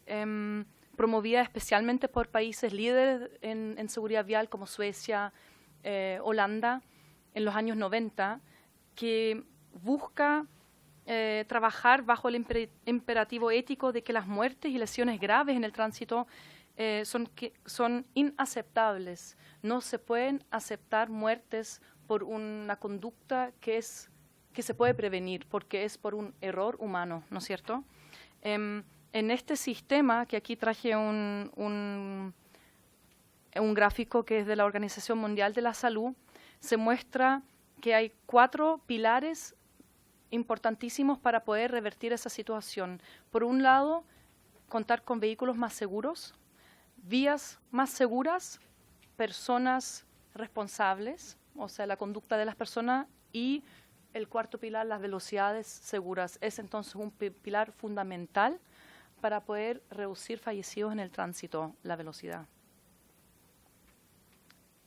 promovida especialmente por países líderes en seguridad vial como Suecia, Holanda, en los años 90, que busca trabajar bajo el imperativo ético de que las muertes y lesiones graves en el tránsito son inaceptables. No se pueden aceptar muertes por una conducta que se puede prevenir, porque es por un error humano, ¿no es cierto? En este sistema, que aquí traje un gráfico que es de la Organización Mundial de la Salud, se muestra que hay 4 pilares importantísimos para poder revertir esa situación. Por un lado, contar con vehículos más seguros, vías más seguras, personas responsables, o sea, la conducta de las personas, y el cuarto pilar, las velocidades seguras. Es entonces un pilar fundamental para poder reducir fallecidos en el tránsito, la velocidad.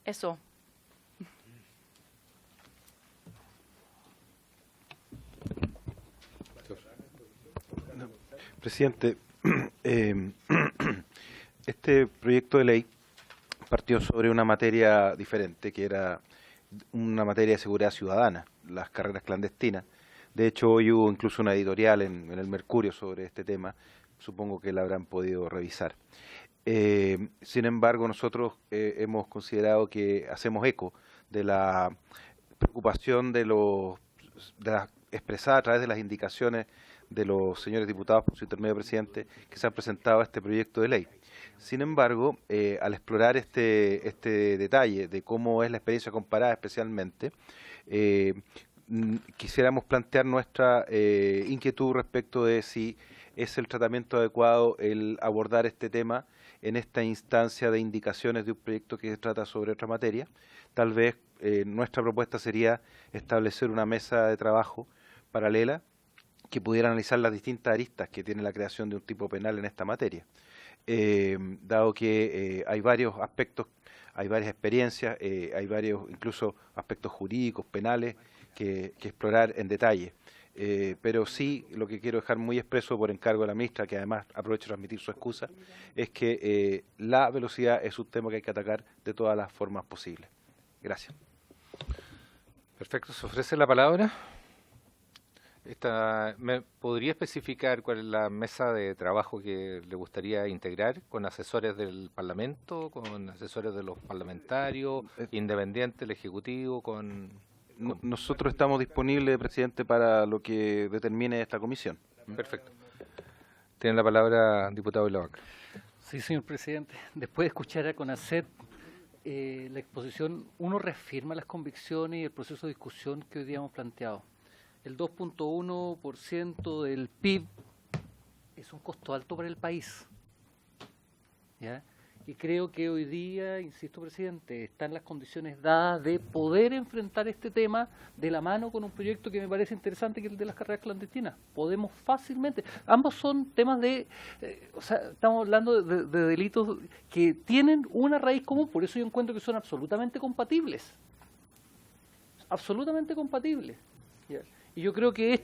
Eso. Presidente, este proyecto de ley partió sobre una materia diferente, que era una materia de seguridad ciudadana, las carreras clandestinas. De hecho, hoy hubo incluso una editorial en el Mercurio sobre este tema, supongo que la habrán podido revisar. Sin embargo, nosotros hemos considerado que hacemos eco de la preocupación expresada a través de las indicaciones de los señores diputados, por su intermedio presidente, que se han presentado a este proyecto de ley. Sin embargo, al explorar este detalle de cómo es la experiencia comparada especialmente, quisiéramos plantear nuestra inquietud respecto de si es el tratamiento adecuado el abordar este tema en esta instancia de indicaciones de un proyecto que trata sobre otra materia. Tal vez nuestra propuesta sería establecer una mesa de trabajo paralela que pudiera analizar las distintas aristas que tiene la creación de un tipo penal en esta materia. Dado que hay varios aspectos, hay varias experiencias, hay varios incluso aspectos jurídicos, penales, que explorar en detalle. Pero sí, lo que quiero dejar muy expreso por encargo de la ministra, que además aprovecho de transmitir su excusa, es que la velocidad es un tema que hay que atacar de todas las formas posibles. Gracias. Perfecto, ¿se ofrece la palabra? ¿Me podría especificar cuál es la mesa de trabajo que le gustaría integrar, con asesores del Parlamento, con asesores de los parlamentarios, independiente, el Ejecutivo, Nosotros estamos disponibles, presidente, para lo que determine esta comisión. Perfecto. Tiene la palabra diputado Villabancra. Sí, señor presidente. Después de escuchar a CONACET, la exposición, uno reafirma las convicciones y el proceso de discusión que hoy día hemos planteado. El 2.1% del PIB es un costo alto para el país, ¿ya? Y creo que hoy día, insisto, presidente, están las condiciones dadas de poder enfrentar este tema de la mano con un proyecto que me parece interesante, que es el de las carreras clandestinas. Podemos fácilmente. Ambos son temas o sea, estamos hablando de delitos que tienen una raíz común, por eso yo encuentro que son absolutamente compatibles. Absolutamente compatibles. ¿Ya? Y yo creo que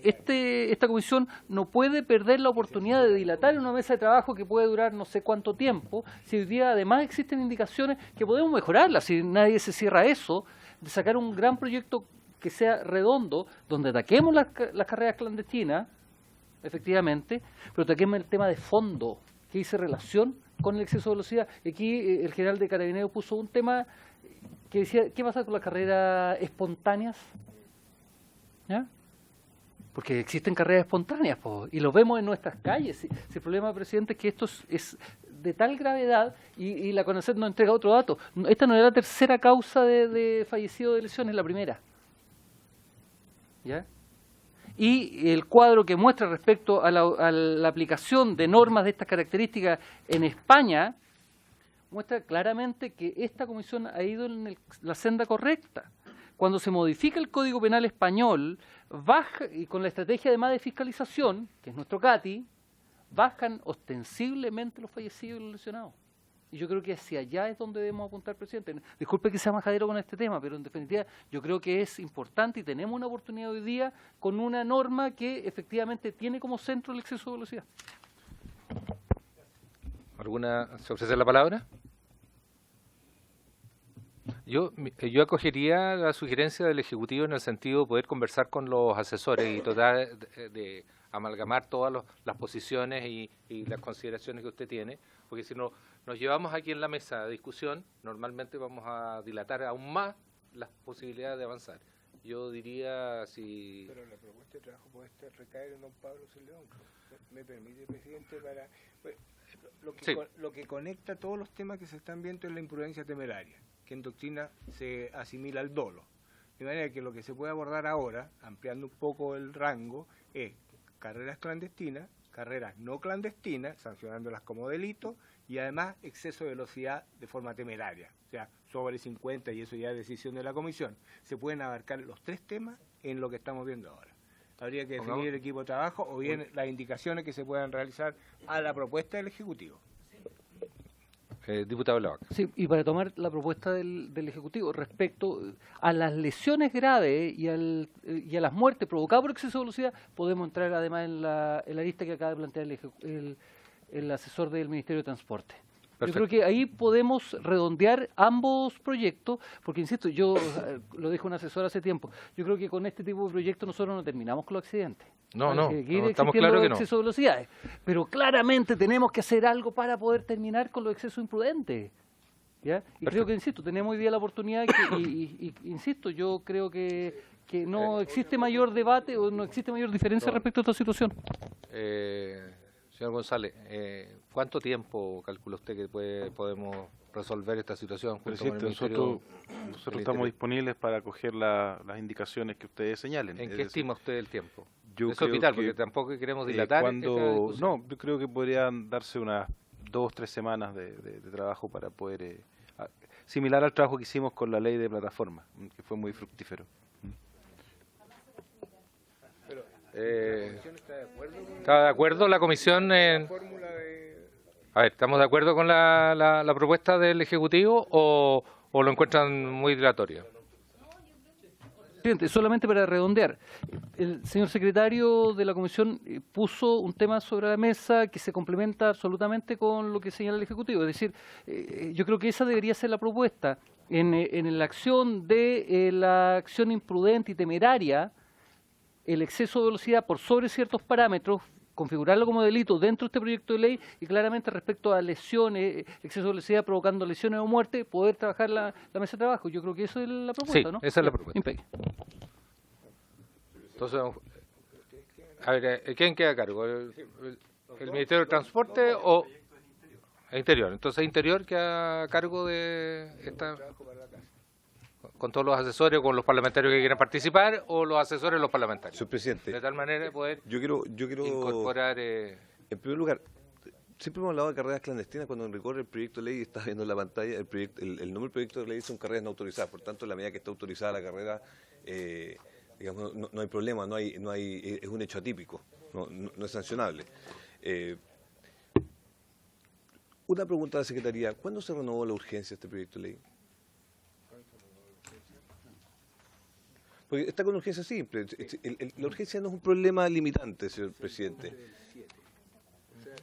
esta comisión no puede perder la oportunidad de dilatar en una mesa de trabajo que puede durar no sé cuánto tiempo, si hoy día además existen indicaciones que podemos mejorarlas, si nadie se cierra eso, de sacar un gran proyecto que sea redondo, donde ataquemos las carreras clandestinas, efectivamente, pero ataquemos el tema de fondo, que dice relación con el exceso de velocidad. Aquí el general de Carabineros puso un tema que decía, ¿qué pasa con las carreras espontáneas? ¿Ya? Porque existen carreras espontáneas, y lo vemos en nuestras calles. El problema, presidente, es que esto es de tal gravedad, y la CONACET nos entrega otro dato. Esta no es la tercera causa de fallecido de lesiones, la primera. ¿Ya? Y el cuadro que muestra respecto a la aplicación de normas de estas características en España muestra claramente que esta comisión ha ido en la senda correcta. Cuando se modifica el Código Penal español, baja, y con la estrategia además de fiscalización, que es nuestro CATI, bajan ostensiblemente los fallecidos y los lesionados. Y yo creo que hacia allá es donde debemos apuntar, presidente. Disculpe que sea majadero con este tema, pero en definitiva yo creo que es importante y tenemos una oportunidad hoy día con una norma que efectivamente tiene como centro el exceso de velocidad. ¿Se ofrece la palabra? Yo acogería la sugerencia del Ejecutivo en el sentido de poder conversar con los asesores y tratar de amalgamar todas las posiciones y las consideraciones que usted tiene, porque si no nos llevamos aquí en la mesa de discusión, normalmente vamos a dilatar aún más las posibilidades de avanzar. Yo diría si... Pero la propuesta de trabajo puede recaer en don Pablo Celedón. ¿Me permite, presidente? Lo que conecta todos los temas que se están viendo es la imprudencia temeraria, que en doctrina se asimila al dolo. De manera que lo que se puede abordar ahora, ampliando un poco el rango, es carreras clandestinas, carreras no clandestinas, sancionándolas como delito, y además exceso de velocidad de forma temeraria, o sea, sobre 50, y eso ya es decisión de la comisión. Se pueden abarcar los tres temas en lo que estamos viendo ahora. Habría que definir el equipo de trabajo o bien las indicaciones que se puedan realizar a la propuesta del Ejecutivo. Diputado Lavaca. Sí, y para tomar la propuesta del Ejecutivo respecto a las lesiones graves y a las muertes provocadas por exceso de velocidad, podemos entrar además en la lista que acaba de plantear el asesor del Ministerio de Transporte. Perfecto. Yo creo que ahí podemos redondear ambos proyectos, porque insisto, yo lo dijo un asesor hace tiempo, yo creo que con este tipo de proyectos nosotros no terminamos con los accidentes. No, estamos claros que no. Exceso de velocidades, pero claramente tenemos que hacer algo para poder terminar con los excesos imprudentes. ¿Ya? Y perfecto. Creo que, insisto, tenemos hoy día la oportunidad insisto, yo creo que no existe mayor debate o no existe mayor diferencia respecto a esta situación. Señor González, ¿cuánto tiempo calcula usted que podemos resolver esta situación? Presidente, nosotros estamos disponibles para acoger las indicaciones que ustedes señalen. ¿En qué estima usted el tiempo? Yo creo hospital, porque tampoco queremos dilatar. No, yo creo que podrían darse unas 2 o 3 semanas de trabajo para poder, similar al trabajo que hicimos con la ley de plataforma, que fue muy fructífero. ¿Está de acuerdo la comisión en... A ver, ¿estamos de acuerdo con la propuesta del Ejecutivo o lo encuentran muy dilatorio? Presidente, solamente para redondear, el señor secretario de la comisión puso un tema sobre la mesa que se complementa absolutamente con lo que señala el Ejecutivo. Es decir, yo creo que esa debería ser la propuesta en la acción de la acción imprudente y temeraria, el exceso de velocidad por sobre ciertos parámetros, configurarlo como delito dentro de este proyecto de ley y claramente respecto a lesiones, exceso de velocidad provocando lesiones o muerte, poder trabajar la mesa de trabajo. Yo creo que eso es la propuesta, sí, ¿no? Esa es la propuesta. Impecable. Entonces, a ver, ¿quién queda a cargo? ¿El Ministerio de Transporte o Interior? Entonces, Interior queda a cargo de esta... ¿Con todos los asesores, con los parlamentarios que quieran participar o los asesores de los parlamentarios? Señor presidente, de tal manera de poder yo quiero incorporar... En primer lugar, siempre hemos hablado de carreras clandestinas cuando recorre el proyecto de ley y está viendo en la pantalla el nombre del proyecto de ley son carreras no autorizadas. Por tanto, en la medida que está autorizada la carrera, digamos, no hay problema, es un hecho atípico, no es sancionable. Una pregunta a la Secretaría, ¿cuándo se renovó la urgencia de este proyecto de ley? Porque está con urgencia simple. La urgencia no es un problema limitante, señor presidente. O sea,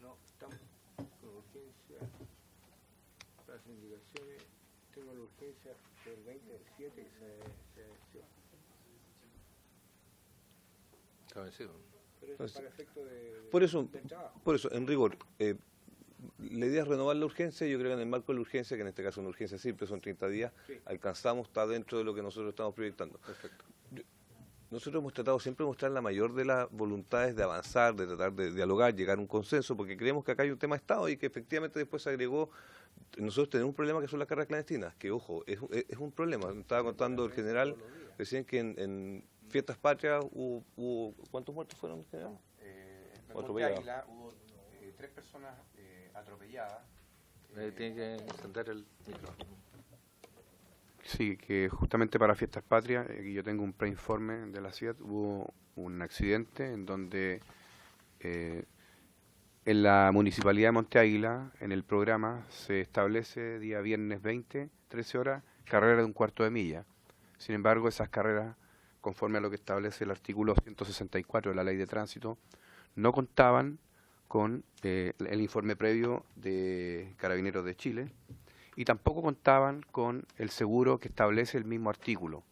no, estamos con urgencia. Las indicaciones, tengo la urgencia del 20 del 7 que se venció. Está vencido. Pero eso es para efecto del trabajo. Por eso, en rigor, la idea es renovar la urgencia. Yo creo que en el marco de la urgencia, que en este caso es una urgencia simple, son 30 días, sí, alcanzamos, está dentro de lo que nosotros estamos proyectando. Perfecto. Nosotros hemos tratado siempre de mostrar la mayor de las voluntades de avanzar, de tratar de dialogar, llegar a un consenso, porque creemos que acá hay un tema de Estado y que efectivamente después se agregó. Nosotros tenemos un problema que son las carreras clandestinas, que ojo, es un problema. Estaba contando el general recién que en Fiestas Patrias hubo ¿cuántos muertos fueron, general? En Monte Águila hubo 3 personas atropelladas. Tiene que encender el micrófono. Sí, que justamente para Fiestas Patrias, aquí yo tengo un preinforme de la ciudad, hubo un accidente en donde en la Municipalidad de Monte Águila, en el programa, se establece día viernes 20, 13 horas, carrera de un cuarto de milla. Sin embargo, esas carreras, conforme a lo que establece el artículo 164 de la Ley de Tránsito, no contaban con el informe previo de Carabineros de Chile y tampoco contaban con el seguro que establece el mismo artículo.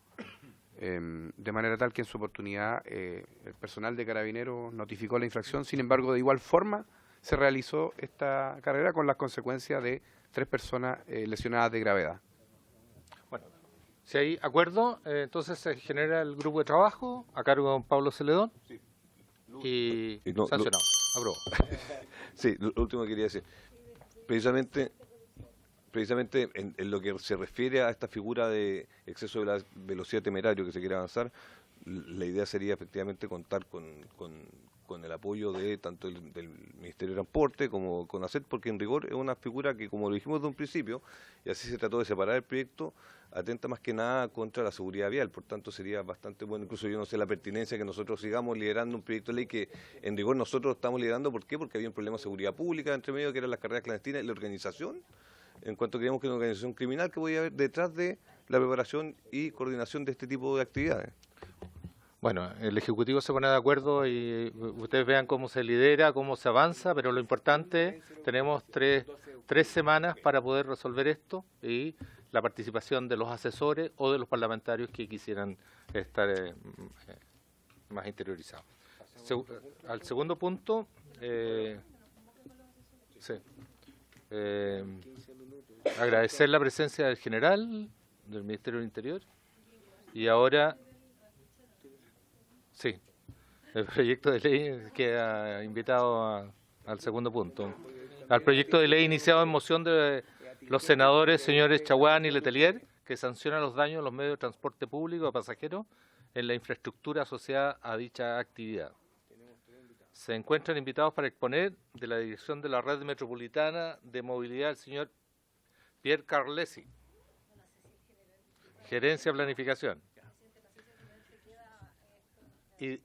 De manera tal que en su oportunidad el personal de Carabineros notificó la infracción, sin embargo, de igual forma se realizó esta carrera con las consecuencias de 3 personas lesionadas de gravedad. Bueno, si hay acuerdo, entonces se genera el grupo de trabajo a cargo de don Pablo Celedón y sancionado. Aprobó. Sí, lo último que quería decir. Precisamente en lo que se refiere a esta figura de exceso de la velocidad temerario que se quiere avanzar, la idea sería efectivamente contar con el apoyo de tanto del Ministerio de Transporte como con ACET, porque en rigor es una figura que, como lo dijimos de un principio, y así se trató de separar el proyecto, atenta más que nada contra la seguridad vial. Por tanto, sería bastante bueno, incluso yo no sé la pertinencia que nosotros sigamos liderando un proyecto de ley que en rigor nosotros estamos liderando. ¿Por qué? Porque había un problema de seguridad pública entre medio, que eran las carreras clandestinas y la organización, en cuanto creíamos que era una organización criminal que podía haber detrás de la preparación y coordinación de este tipo de actividades. Bueno, el Ejecutivo se pone de acuerdo y ustedes vean cómo se lidera, cómo se avanza, pero lo importante, tenemos tres semanas para poder resolver esto y la participación de los asesores o de los parlamentarios que quisieran estar más interiorizados. Al segundo punto, agradecer la presencia del general del Ministerio del Interior y ahora... Sí, el proyecto de ley queda invitado al segundo punto. Al proyecto de ley iniciado en moción de los senadores señores Chaguán y Letelier, que sanciona los daños a los medios de transporte público a pasajeros en la infraestructura asociada a dicha actividad. Se encuentran invitados para exponer de la dirección de la Red Metropolitana de Movilidad el señor Pierre Carlesi, Gerencia de Planificación. Y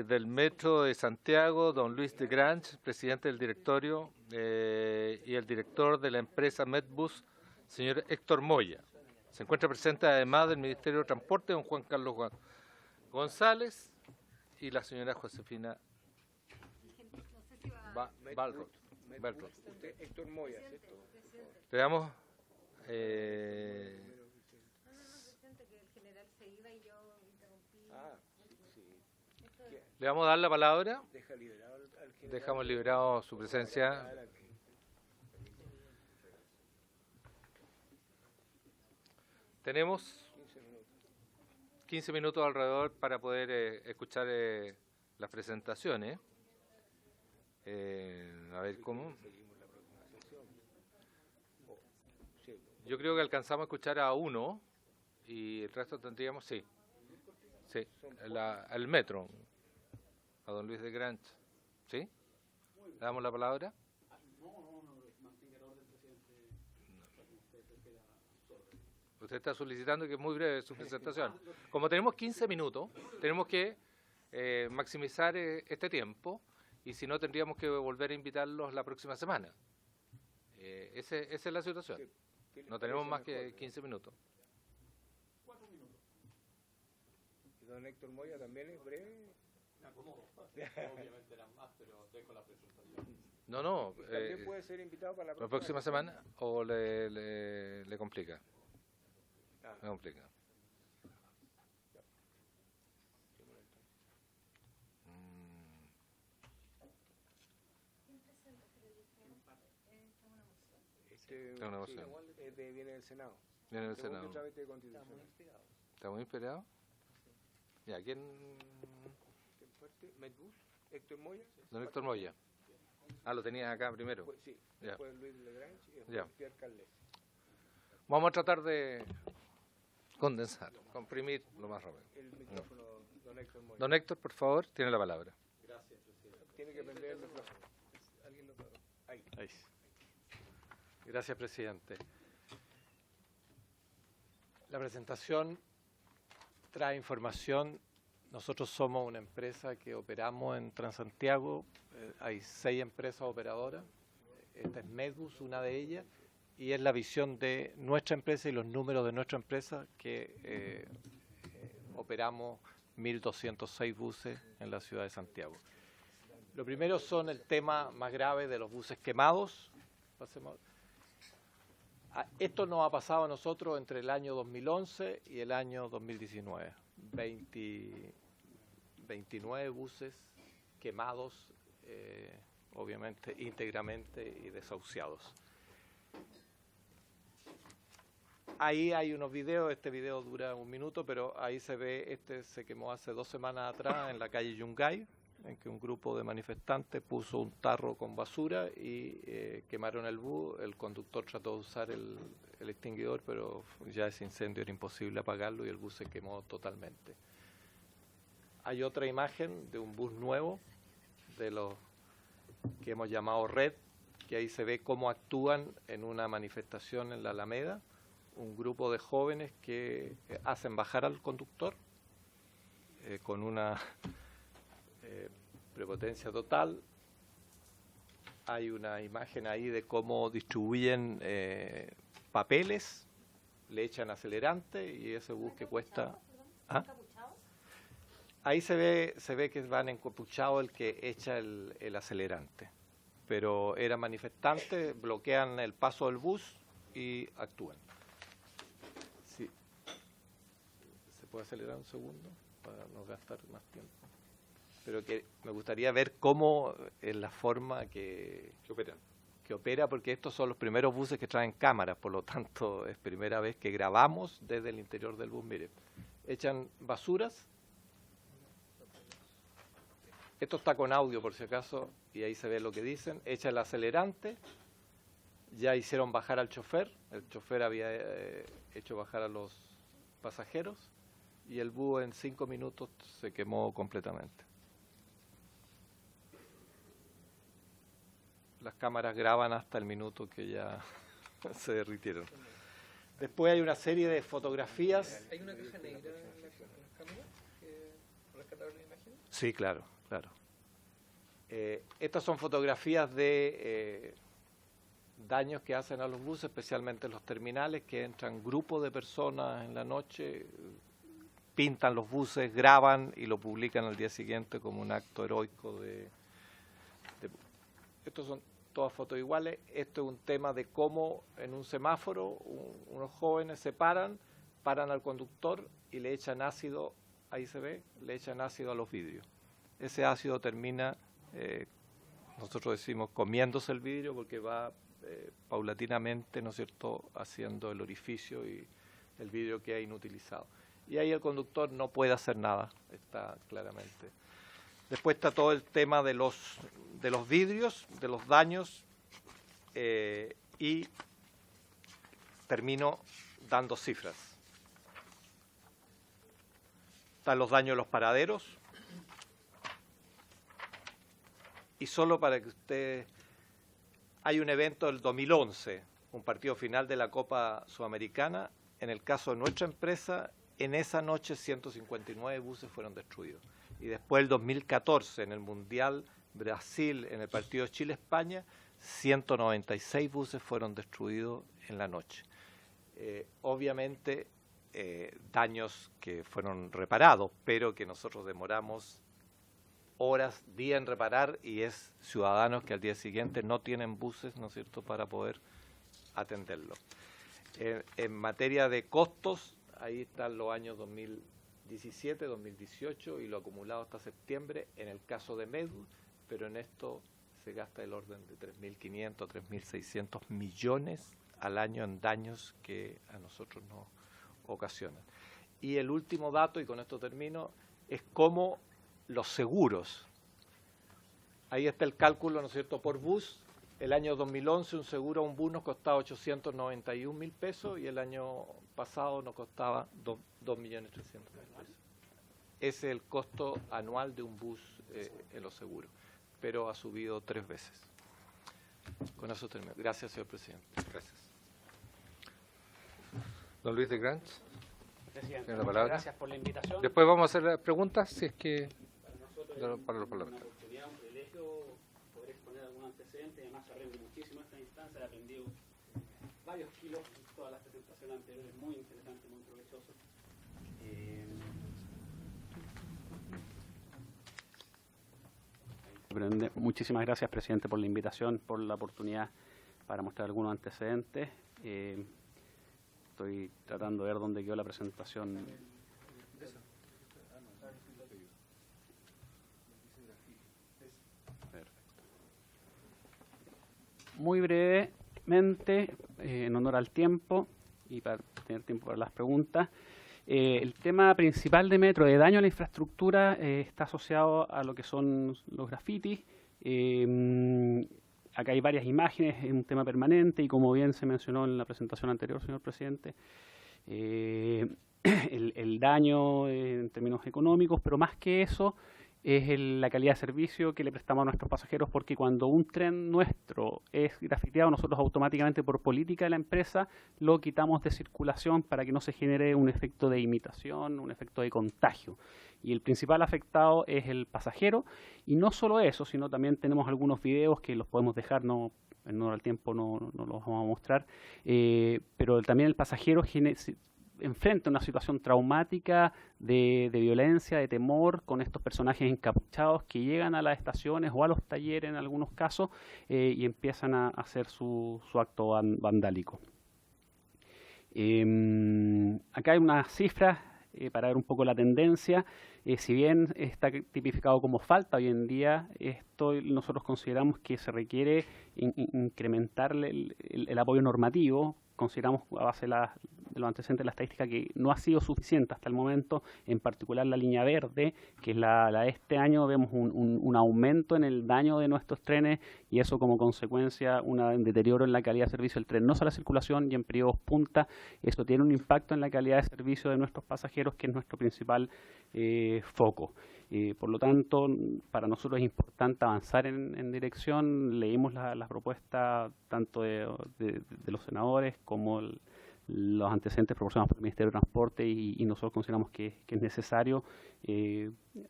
del Metro de Santiago, don Luis de Grange, presidente del directorio, y el director de la empresa Medbus, señor Héctor Moya. Se encuentra presente además del Ministerio de Transporte, don Juan Carlos González, y la señora Josefina Balrod. Héctor Moya, ¿cierto? Le damos... Le vamos a dar la palabra. Dejamos liberado su presencia. Tenemos 15 minutos alrededor para poder escuchar las presentaciones. A ver cómo. Yo creo que alcanzamos a escuchar a uno y el resto tendríamos, sí, el metro. A don Luis de Grange. ¿Sí? ¿Le damos la palabra? Usted está solicitando que es muy breve su presentación. Como tenemos 15 minutos, tenemos que maximizar este tiempo y si no tendríamos que volver a invitarlos la próxima semana. Esa es la situación. No tenemos más que 15 minutos. 4 minutos. ¿Y don Héctor Moya también es breve? Obviamente eran más, pero dejo la presentación. No. ¿También puede ser invitado para la próxima semana o le complica? Le complica. Una moción. Viene del Senado. Viene del Senado. ¿Está muy inspirado? Ya, ¿quién? Medbus, Héctor Moya. Don Héctor Moya. Lo tenías acá primero. Sí, ya. Después Luis Legrange y después ya. Pierre Carles. Vamos a tratar de condensar, comprimir lo más rápido. El micrófono, don Héctor Moya. Don Héctor, por favor, tiene la palabra. Gracias, presidente. Tiene que prender el micrófono. ¿Alguien lo puede? Ahí. Gracias, presidente. La presentación trae información Nosotros somos una empresa que operamos en Transantiago, hay 6 empresas operadoras, esta es Medbus, una de ellas, y es la visión de nuestra empresa y los números de nuestra empresa que operamos 1.206 buses en la ciudad de Santiago. Lo primero son el tema más grave de los buses quemados. Esto nos ha pasado a nosotros entre el año 2011 y el año 2019. 29 buses quemados, obviamente íntegramente y desahuciados. Ahí hay unos videos, este video dura 1 minuto, pero ahí se ve, este se quemó hace 2 semanas atrás en la calle Yungay, en que un grupo de manifestantes puso un tarro con basura y quemaron el bus. El conductor trató de usar el extinguidor, pero ya ese incendio era imposible apagarlo y el bus se quemó totalmente. Hay otra imagen de un bus nuevo, de los que hemos llamado Red, que ahí se ve cómo actúan en una manifestación en la Alameda, un grupo de jóvenes que hacen bajar al conductor con una prepotencia total. Hay una imagen ahí de cómo distribuyen papeles, le echan acelerante y ese bus que cuesta... ¿Ah? Ahí se ve que van encapuchados el que echa el acelerante, pero eran manifestantes, bloquean el paso del bus y actúan. Sí. ¿Se puede acelerar un segundo para no gastar más tiempo? Pero que me gustaría ver cómo es la forma que opera, porque estos son los primeros buses que traen cámaras, por lo tanto es primera vez que grabamos desde el interior del bus. Mire, echan basuras. Esto está con audio por si acaso, y ahí se ve lo que dicen. Echa el acelerante, ya hicieron bajar al chofer, el chofer había hecho bajar a los pasajeros, y el bus en 5 minutos se quemó completamente. Las cámaras graban hasta el minuto que ya se derritieron. Después hay una serie de fotografías. ¿Hay una caja negra en la cámara que rescataron la imagen? Sí, claro. Estas son fotografías de daños que hacen a los buses, especialmente en los terminales, que entran grupos de personas en la noche, pintan los buses, graban y lo publican al día siguiente como un acto heroico Estos son todas fotos iguales. Esto es un tema de cómo en un semáforo unos jóvenes se paran al conductor y le echan ácido, ahí se ve, le echan ácido a los vidrios. Ese ácido termina, nosotros decimos, comiéndose el vidrio porque va paulatinamente, ¿no es cierto?, haciendo el orificio y el vidrio queda inutilizado. Y ahí el conductor no puede hacer nada, está claramente. Después está todo el tema de los vidrios, de los daños, y termino dando cifras. Están los daños de los paraderos. Y solo para que ustedes... Hay un evento del 2011, un partido final de la Copa Sudamericana. En el caso de nuestra empresa, en esa noche 159 buses fueron destruidos. Y después el 2014, en el Mundial Brasil, en el partido Chile-España, 196 buses fueron destruidos en la noche. Obviamente, daños que fueron reparados, pero que nosotros demoramos horas, días en reparar, y es ciudadanos que al día siguiente no tienen buses, ¿no es cierto?, para poder atenderlo. En materia de costos, ahí están los años 2017, 2018 y lo acumulado hasta septiembre en el caso de Medbus, pero en esto se gasta el orden de 3.500 a 3.600 millones al año en daños que a nosotros nos ocasionan. Y el último dato, y con esto termino, es cómo los seguros. Ahí está el cálculo, ¿no es cierto?, por bus. El año 2011 un seguro a un bus nos costaba 891.000 pesos y el año pasado nos costaba 2.300.000 pesos. Ese es el costo anual de un bus en los seguros, pero ha subido 3 veces. Con eso termino. Gracias, señor presidente. Gracias. Don Luis de Grant. Presidente, Tiene la muchas palabra. gracias por la invitación. Después vamos a hacer las preguntas, si es que para los parlamentarios. Un privilegio poder exponer algún antecedente, además se aprende muchísimo esta instancia, he aprendido varios kilos en todas las presentaciones anteriores, muy interesante, muy provechoso. Muchísimas gracias, presidente, por la invitación, por la oportunidad para mostrar algunos antecedentes. Estoy tratando de ver dónde quedó la presentación. Muy brevemente, en honor al tiempo y para tener tiempo para las preguntas, el tema principal de Metro de daño a la infraestructura está asociado a lo que son los grafitis. Acá hay varias imágenes, es un tema permanente y como bien se mencionó en la presentación anterior, señor presidente, el daño en términos económicos, pero más que eso es la calidad de servicio que le prestamos a nuestros pasajeros, porque cuando un tren nuestro es grafiteado, nosotros automáticamente por política de la empresa lo quitamos de circulación para que no se genere un efecto de imitación, un efecto de contagio. Y el principal afectado es el pasajero, y no solo eso, sino también tenemos algunos videos que los podemos dejar, en honor al tiempo no los vamos a mostrar, pero también el pasajero enfrenta una situación traumática de violencia, de temor, con estos personajes encapuchados que llegan a las estaciones o a los talleres en algunos casos y empiezan a hacer su acto vandálico. Acá hay unas cifras para ver un poco la tendencia. Si bien está tipificado como falta hoy en día, nosotros consideramos que se requiere incrementarle el apoyo normativo. Consideramos, a base de los antecedentes de la estadística, que no ha sido suficiente hasta el momento, en particular la línea verde, que es la de este año. Vemos un aumento en el daño de nuestros trenes y eso como consecuencia un deterioro en la calidad de servicio del tren. No solo la circulación y en periodos punta, eso tiene un impacto en la calidad de servicio de nuestros pasajeros, que es nuestro principal foco. Por lo tanto, para nosotros es importante avanzar en dirección. Leímos la propuesta tanto de los senadores como los antecedentes proporcionados por el Ministerio de Transporte y nosotros consideramos que es necesario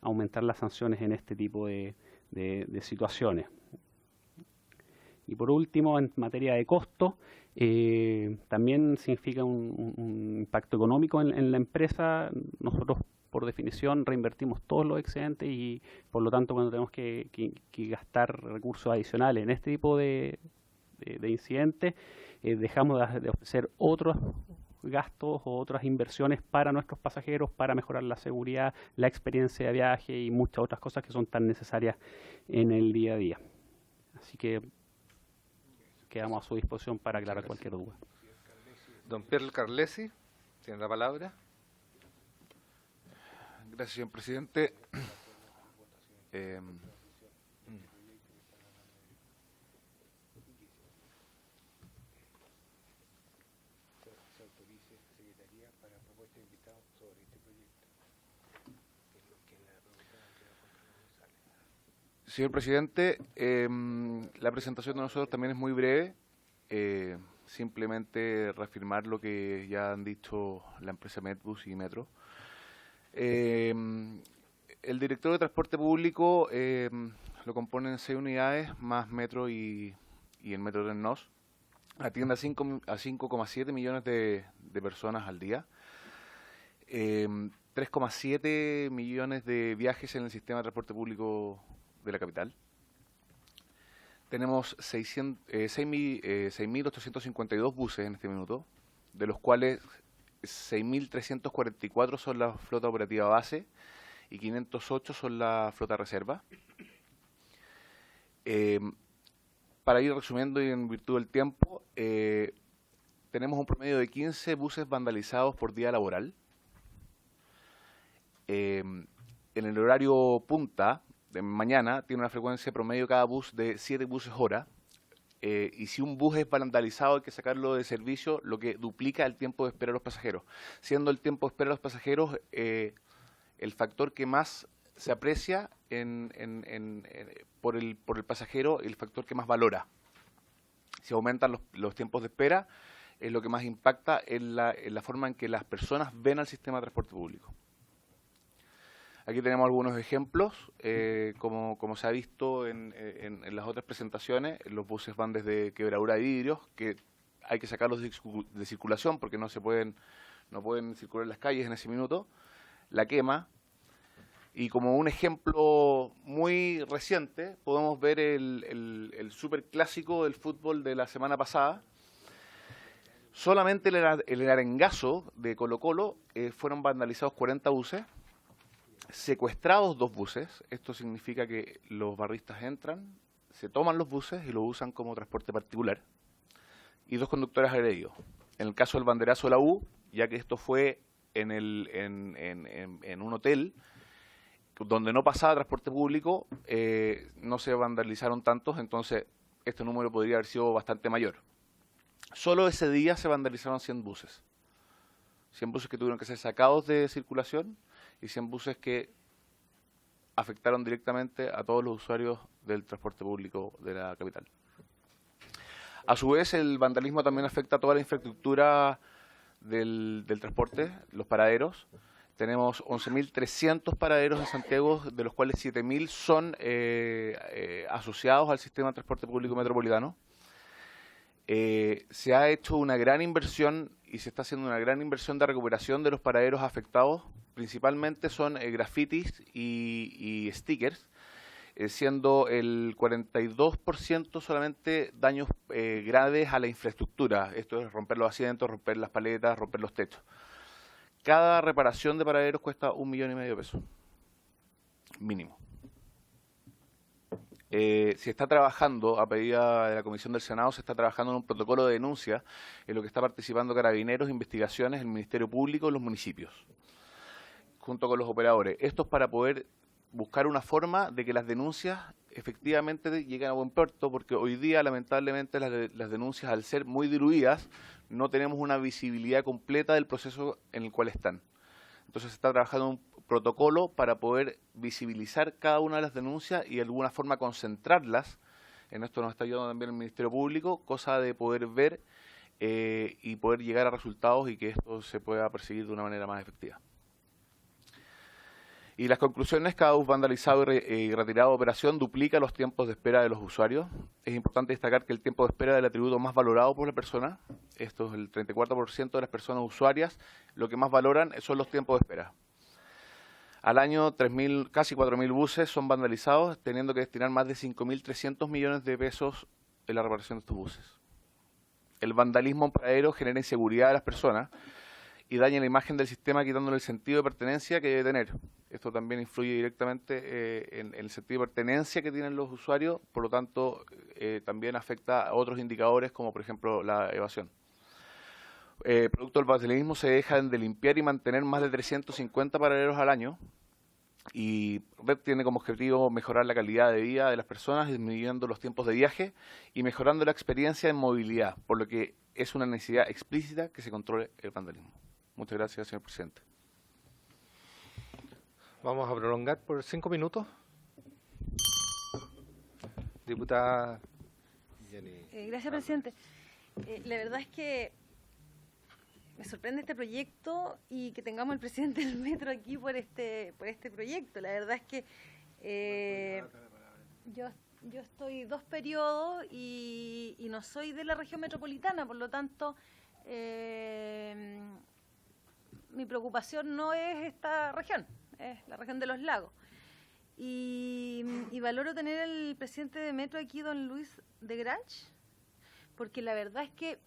aumentar las sanciones en este tipo de situaciones. Y por último, en materia de costo, también significa un impacto económico en la empresa. Nosotros, por definición, reinvertimos todos los excedentes y, por lo tanto, cuando tenemos que gastar recursos adicionales en este tipo de incidentes, dejamos de ofrecer otros gastos o otras inversiones para nuestros pasajeros, para mejorar la seguridad, la experiencia de viaje y muchas otras cosas que son tan necesarias en el día a día. Así que quedamos a su disposición para aclarar cualquier duda. Don Pierre Carlesi, tiene la palabra. Gracias, señor presidente. Señor presidente, la presentación de nosotros también es muy breve. Simplemente reafirmar lo que ya han dicho la empresa Medbus y Metro. El director de transporte público lo componen 6 unidades, más Metro y el Metro Tren Nos. Atiende a 5,7 millones de personas al día. 3,7 millones de viajes en el sistema de transporte público de la capital. Tenemos 6.852 buses en este minuto, de los cuales 6.344 son la flota operativa base y 508 son la flota reserva. Para ir resumiendo y en virtud del tiempo, tenemos un promedio de 15 buses vandalizados por día laboral. En el horario punta de mañana tiene una frecuencia promedio cada bus de 7 buses hora. Y si un bus es vandalizado hay que sacarlo de servicio, lo que duplica el tiempo de espera de los pasajeros. Siendo el tiempo de espera de los pasajeros el factor que más se aprecia por el pasajero, el factor que más valora. Si aumentan los tiempos de espera, es lo que más impacta en la forma en que las personas ven al sistema de transporte público. Aquí tenemos algunos ejemplos, como se ha visto en las otras presentaciones. Los buses van desde quebradura de vidrios, que hay que sacarlos de circulación porque no pueden circular en las calles en ese minuto, la quema. Y como un ejemplo muy reciente, podemos ver el superclásico del fútbol de la semana pasada. Solamente el Arengazo de Colo-Colo fueron vandalizados 40 buses, secuestrados 2 buses. Esto significa que los barristas entran, se toman los buses y los usan como transporte particular, y 2 conductores agredidos. En el caso del banderazo de la U, ya que esto fue en un hotel donde no pasaba transporte público, no se vandalizaron tantos, entonces este número podría haber sido bastante mayor. Solo ese día se vandalizaron 100 buses. 100 buses que tuvieron que ser sacados de circulación y 100 buses que afectaron directamente a todos los usuarios del transporte público de la capital. A su vez, el vandalismo también afecta a toda la infraestructura del transporte, los paraderos. Tenemos 11.300 paraderos en Santiago, de los cuales 7.000 son asociados al sistema de transporte público metropolitano. Se ha hecho una gran inversión y se está haciendo una gran inversión de recuperación de los paraderos afectados. Principalmente son grafitis y stickers, siendo el 42% solamente daños graves a la infraestructura. Esto es romper los asientos, romper las paletas, romper los techos. Cada reparación de paraderos cuesta 1,5 millones de pesos, mínimo. Se está trabajando, a pedida de la Comisión del Senado, se está trabajando en un protocolo de denuncia en lo que está participando Carabineros, Investigaciones, el Ministerio Público y los municipios, junto con los operadores. Esto es para poder buscar una forma de que las denuncias efectivamente lleguen a buen puerto, porque hoy día, lamentablemente, las denuncias, al ser muy diluidas, no tenemos una visibilidad completa del proceso en el cual están. Entonces se está trabajando un protocolo para poder visibilizar cada una de las denuncias y de alguna forma concentrarlas. En esto nos está ayudando también el Ministerio Público, cosa de poder ver y poder llegar a resultados y que esto se pueda perseguir de una manera más efectiva. Y las conclusiones: cada bus vandalizado y retirado de operación duplica los tiempos de espera de los usuarios. Es importante destacar que el tiempo de espera es el atributo más valorado por la persona. Esto es el 34% de las personas usuarias. Lo que más valoran son los tiempos de espera. Al año, casi 4.000 buses son vandalizados, teniendo que destinar más de 5.300 millones de pesos en la reparación de estos buses. El vandalismo en paraderos genera inseguridad de las personas y daña la imagen del sistema, quitándole el sentido de pertenencia que debe tener. Esto también influye directamente en el sentido de pertenencia que tienen los usuarios, por lo tanto también afecta a otros indicadores como por ejemplo la evasión. Producto del vandalismo se dejan de limpiar y mantener más de 350 paraderos al año, y RED tiene como objetivo mejorar la calidad de vida de las personas, disminuyendo los tiempos de viaje y mejorando la experiencia en movilidad, por lo que es una necesidad explícita que se controle el vandalismo. Muchas gracias, señor presidente. Vamos a prolongar por 5 minutos. Diputada Jenny. Gracias, presidente. La verdad es que me sorprende este proyecto y que tengamos al presidente del Metro aquí por este proyecto. La verdad es que yo estoy 2 periodos y no soy de la región metropolitana, por lo tanto mi preocupación no es esta región, es la región de los lagos. Y valoro tener al presidente de Metro aquí, don Luis de Grange, porque la verdad es que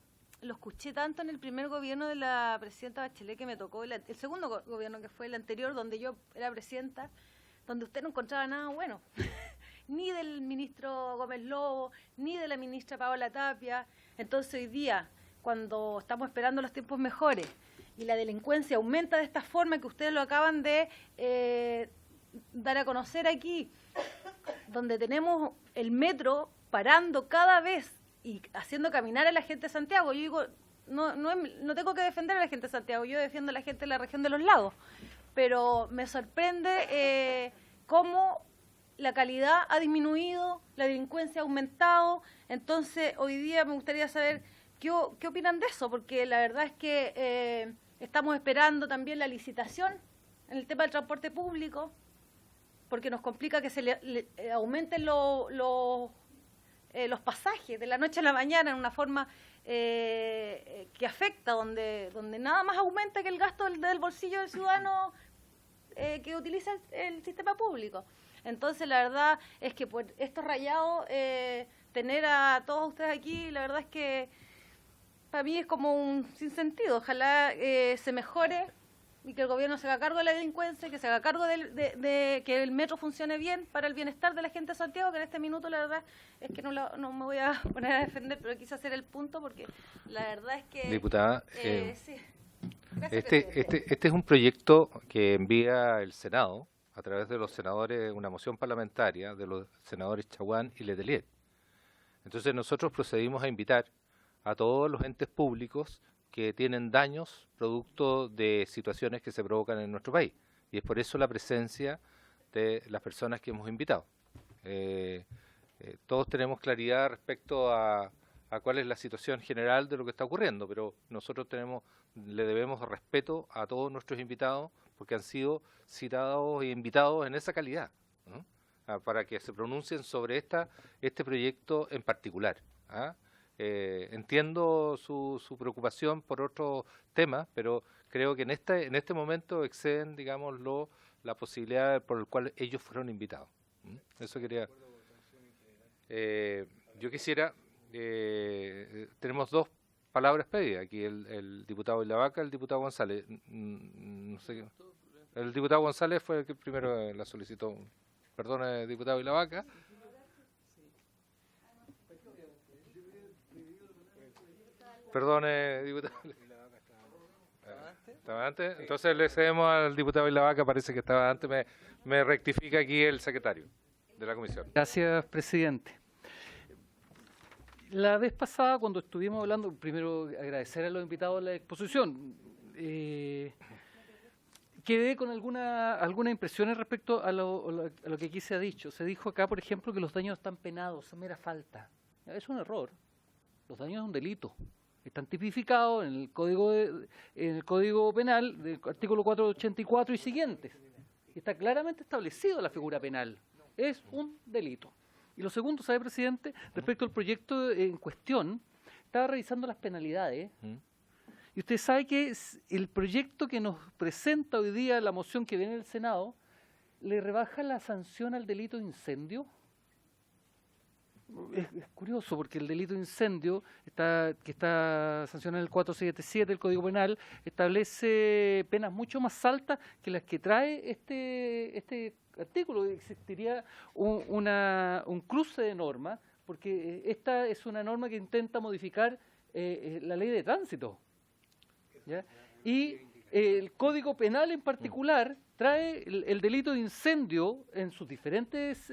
lo escuché tanto en el primer gobierno de la presidenta Bachelet, que me tocó, el segundo gobierno, que fue el anterior, donde yo era presidenta, donde usted no encontraba nada bueno, ni del ministro Gómez Lobo, ni de la ministra Paola Tapia. Entonces hoy día, cuando estamos esperando los tiempos mejores y la delincuencia aumenta de esta forma que ustedes lo acaban de dar a conocer aquí, donde tenemos el metro parando cada vez y haciendo caminar a la gente de Santiago. Yo digo, no tengo que defender a la gente de Santiago, yo defiendo a la gente de la región de los lagos, pero me sorprende cómo la calidad ha disminuido, la delincuencia ha aumentado. Entonces hoy día me gustaría saber ¿qué opinan de eso? Porque la verdad es que estamos esperando también la licitación en el tema del transporte público, porque nos complica que se le aumenten los pasajes de la noche a la mañana en una forma que afecta, donde nada más aumenta que el gasto del bolsillo del ciudadano que utiliza el sistema público. Entonces, la verdad es que por estos rayados, tener a todos ustedes aquí, la verdad es que para mí es como un sinsentido. Ojalá se mejore y que el gobierno se haga cargo de la delincuencia, que se haga cargo de que el metro funcione bien para el bienestar de la gente de Santiago, que en este minuto la verdad es que no me voy a poner a defender, pero quise hacer el punto porque la verdad es que... Diputada, sí. Gracias, este es un proyecto que envía el Senado a través de los senadores, una moción parlamentaria de los senadores Chaguán y Letelier. Entonces nosotros procedimos a invitar a todos los entes públicos que tienen daños producto de situaciones que se provocan en nuestro país. Y es por eso la presencia de las personas que hemos invitado. Todos tenemos claridad respecto a cuál es la situación general de lo que está ocurriendo, pero nosotros le debemos respeto a todos nuestros invitados porque han sido citados e invitados en esa calidad, ¿no? Para que se pronuncien sobre este proyecto en particular. Entiendo su preocupación por otros temas, pero creo que en este momento exceden, digámoslo, la posibilidad por la cual ellos fueron invitados. Eso quería. Yo quisiera, tenemos dos palabras pedidas aquí, el diputado Ilavaca, el diputado González. No sé, el diputado González fue el que primero la solicitó. Perdone, diputado Ilavaca. Perdone, diputado. ¿Estaba antes? Entonces le cedemos al diputado Ilavaca, parece que estaba antes. Me rectifica aquí el secretario de la comisión. Gracias, presidente. La vez pasada, cuando estuvimos hablando, primero agradecer a los invitados a la exposición. Quedé con algunas impresiones respecto a lo que aquí se ha dicho. Se dijo acá, por ejemplo, que los daños están penados, son mera falta. Es un error. Los daños son un delito. Están tipificados en el Código Penal del artículo 484 y siguientes. Está claramente establecido la figura penal. Es un delito. Y lo segundo, ¿sabe, presidente? Respecto al proyecto en cuestión, estaba revisando las penalidades. Y usted sabe que el proyecto que nos presenta hoy día, la moción que viene del Senado, le rebaja la sanción al delito de incendio. Es curioso porque el delito de incendio, que está sancionado en el 477 del Código Penal, establece penas mucho más altas que las que trae este artículo. Existiría un cruce de normas, porque esta es una norma que intenta modificar la ley de tránsito, ¿ya? Y el Código Penal en particular trae el delito de incendio en sus diferentes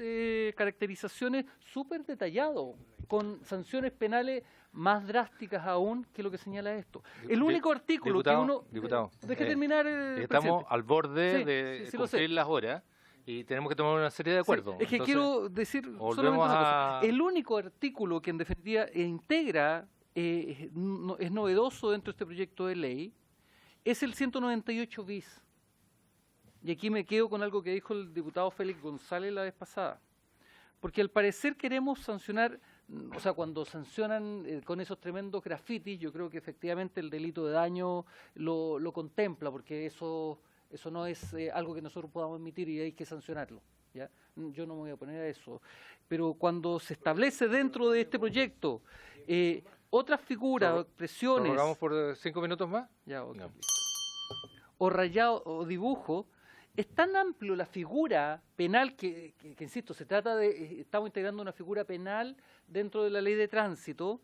caracterizaciones súper detallado, con sanciones penales más drásticas aún que lo que señala esto. El único artículo que uno... Diputado, deje terminar, estamos presidente. al borde de cumplir las horas y tenemos que tomar una serie de acuerdos. Es que Entonces, quiero decir solamente volvemos una cosa. a... El único artículo que en definitiva integra, es novedoso dentro de este proyecto de ley, es el 198 bis. Y aquí me quedo con algo que dijo el diputado Félix González la vez pasada. Porque al parecer queremos sancionar, o sea, cuando sancionan con esos tremendos grafitis, yo creo que efectivamente el delito de daño lo contempla, porque eso no es algo que nosotros podamos emitir y hay que sancionarlo, ¿ya? Yo no me voy a oponer a eso. Pero cuando se establece dentro de este proyecto otras figuras, expresiones... ¿Prorrogamos por 5 minutos más? Ya, ok. O rayado o dibujo, es tan amplio la figura penal que insisto, se trata de, estamos integrando una figura penal dentro de la ley de tránsito,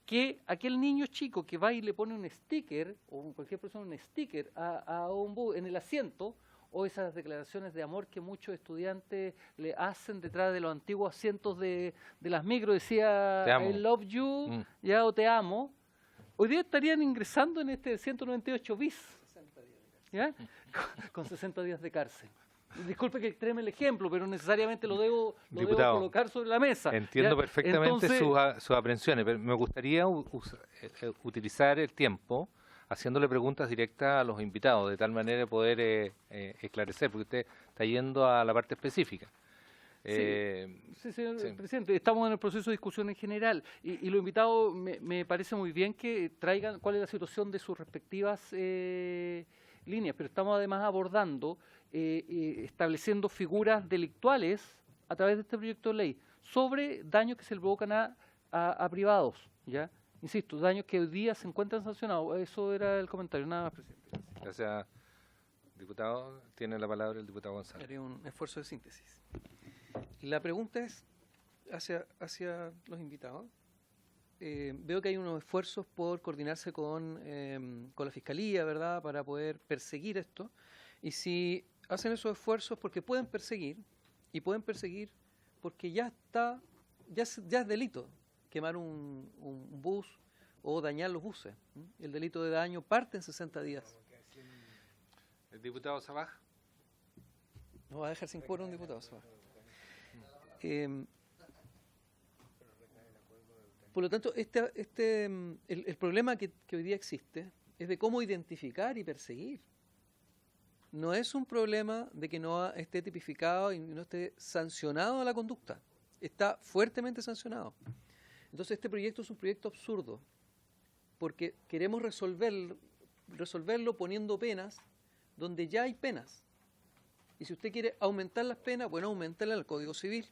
que aquel niño chico que va y le pone un sticker, o cualquier persona un sticker a un bus en el asiento, o esas declaraciones de amor que muchos estudiantes le hacen detrás de los antiguos asientos de las micros, decía I love you, ya, o te amo, hoy día estarían ingresando en este 198 bis. ¿Ya? Con 60 días de cárcel. disculpe que extreme el ejemplo, pero necesariamente lo debo Diputado, colocar sobre la mesa. Entiendo ¿ya? perfectamente Entonces, sus aprensiones, pero me gustaría utilizar el tiempo haciéndole preguntas directas a los invitados, de tal manera de poder esclarecer, porque usted está yendo a la parte específica. Sí, señor presidente, estamos en el proceso de discusión en general y los invitados me parece muy bien que traigan cuál es la situación de sus respectivas líneas, pero estamos además abordando, estableciendo figuras delictuales a través de este proyecto de ley sobre daños que se le provocan a privados, ¿ya? Insisto, daños que hoy día se encuentran sancionados. Eso era el comentario, nada más, presidente. Gracias, diputado. Tiene la palabra el diputado González. Haré un esfuerzo de síntesis. La pregunta es hacia los invitados. Veo que hay unos esfuerzos por coordinarse con la Fiscalía, ¿verdad?, para poder perseguir esto. Y si hacen esos esfuerzos porque pueden perseguir, y pueden perseguir porque ya es delito quemar un bus o dañar los buses. El delito de daño parte en 60 días. ¿El diputado Sabaj? No va a dejar sin quórum un diputado Sabaj. Por lo tanto, el problema que hoy día existe es de cómo identificar y perseguir. No es un problema de que no esté tipificado y no esté sancionado la conducta. Está fuertemente sancionado. Entonces, este proyecto es un proyecto absurdo, porque queremos resolverlo poniendo penas donde ya hay penas. Y si usted quiere aumentar las penas, bueno, auméntale al Código Civil.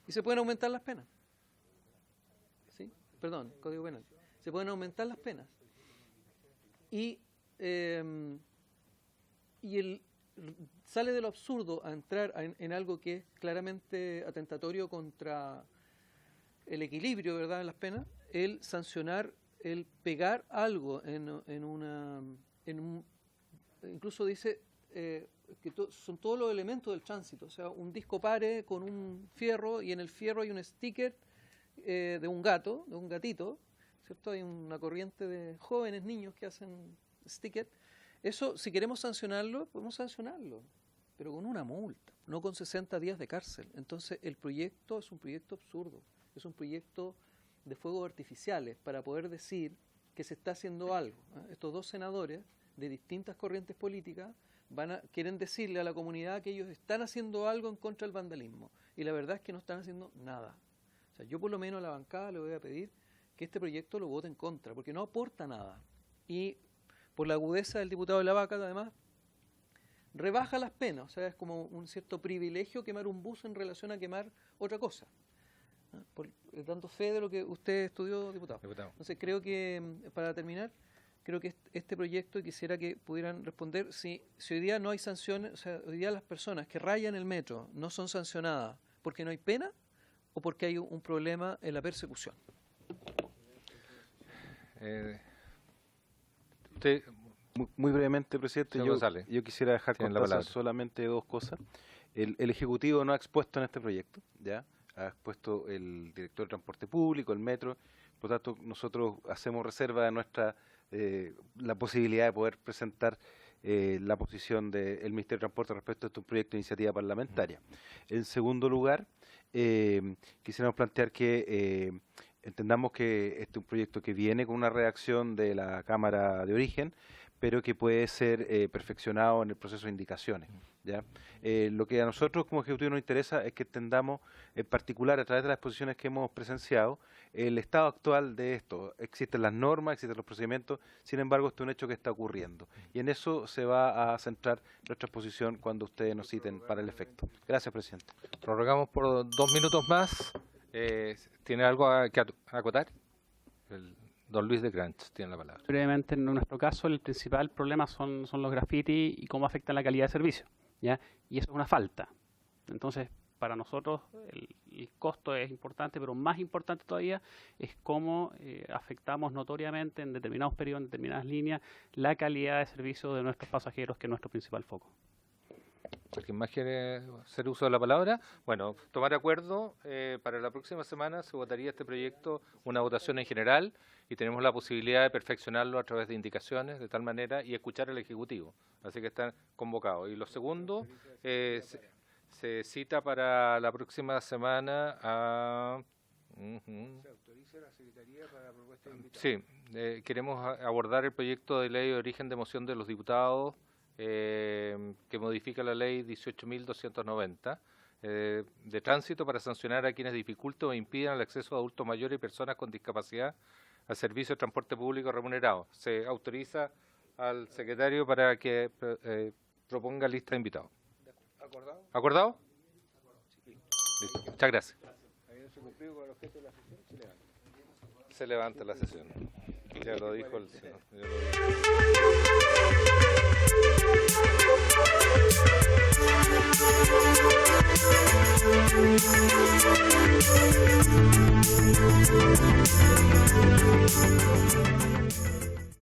Y se pueden aumentar las penas. ¿Sí? Perdón, Código Penal. Se pueden aumentar las penas. Y sale de lo absurdo a entrar en algo que es claramente atentatorio contra el equilibrio, ¿verdad?, en las penas, el sancionar, el pegar algo incluso dice que son todos los elementos del tránsito, o sea, un disco pare con un fierro y en el fierro hay un sticker de un gato, de un gatito, ¿cierto? Hay una corriente de jóvenes, niños que hacen sticker. Eso, si queremos sancionarlo, podemos sancionarlo, pero con una multa, no con 60 días de cárcel. Entonces, el proyecto es un proyecto absurdo, es un proyecto de fuegos artificiales para poder decir que se está haciendo algo. Estos dos senadores de distintas corrientes políticas quieren decirle a la comunidad que ellos están haciendo algo en contra del vandalismo, y la verdad es que no están haciendo nada. O sea, yo por lo menos a la bancada le voy a pedir que este proyecto lo vote en contra, porque no aporta nada. Y por la agudeza del diputado de la Vaca, además, rebaja las penas, o sea, es como un cierto privilegio quemar un bus en relación a quemar otra cosa. Dando fe de lo que usted estudió, diputado. Entonces, creo que, para terminar, creo que este proyecto, quisiera que pudieran responder si hoy día no hay sanciones, o sea, hoy día las personas que rayan el metro no son sancionadas porque no hay pena o porque hay un problema en la persecución. Usted, muy brevemente, presidente, yo quisiera dejar constancia solamente dos cosas. El Ejecutivo no ha expuesto en este proyecto, ¿ya? Ha expuesto el director de Transporte Público, el Metro. Por lo tanto, nosotros hacemos reserva de la posibilidad de poder presentar la posición del Ministerio de Transporte respecto a este proyecto de iniciativa parlamentaria. En segundo lugar, quisiéramos plantear que entendamos que este es un proyecto que viene con una redacción de la Cámara de Origen, pero que puede ser perfeccionado en el proceso de indicaciones, ¿ya? Lo que a nosotros como Ejecutivo nos interesa es que entendamos en particular a través de las exposiciones que hemos presenciado el estado actual de esto. Existen las normas, existen los procedimientos, sin embargo este es un hecho que está ocurriendo y en eso se va a centrar nuestra exposición cuando ustedes nos citen para el efecto. Gracias, presidente. Prorrogamos por 2 minutos más. ¿Tiene algo que acotar? Don Luis de Granch tiene la palabra. Brevemente, en nuestro caso, el principal problema son los grafitis y cómo afectan la calidad de servicio, ¿ya? Y eso es una falta. Entonces, para nosotros el costo es importante, pero más importante todavía es cómo afectamos notoriamente en determinados periodos, en determinadas líneas, la calidad de servicio de nuestros pasajeros, que es nuestro principal foco. ¿Alguien más quiere hacer uso de la palabra? Bueno, tomar acuerdo, para la próxima semana se votaría este proyecto, una votación en general, y tenemos la posibilidad de perfeccionarlo a través de indicaciones de tal manera y escuchar al Ejecutivo. Así que están convocados. Y lo segundo, se cita para la próxima semana a... ¿Se autoriza la Secretaría para la propuesta de invitados? Sí, queremos abordar el proyecto de ley de origen de moción de los diputados que modifica la ley 18.290 de tránsito para sancionar a quienes dificulten o impidan el acceso de adultos mayores y personas con discapacidad al servicio de transporte público remunerado. Se autoriza al secretario para que proponga lista de invitados. ¿Acordado? ¿Acordado? Listo. Muchas gracias. Se levanta la sesión. Ya lo dijo el señor.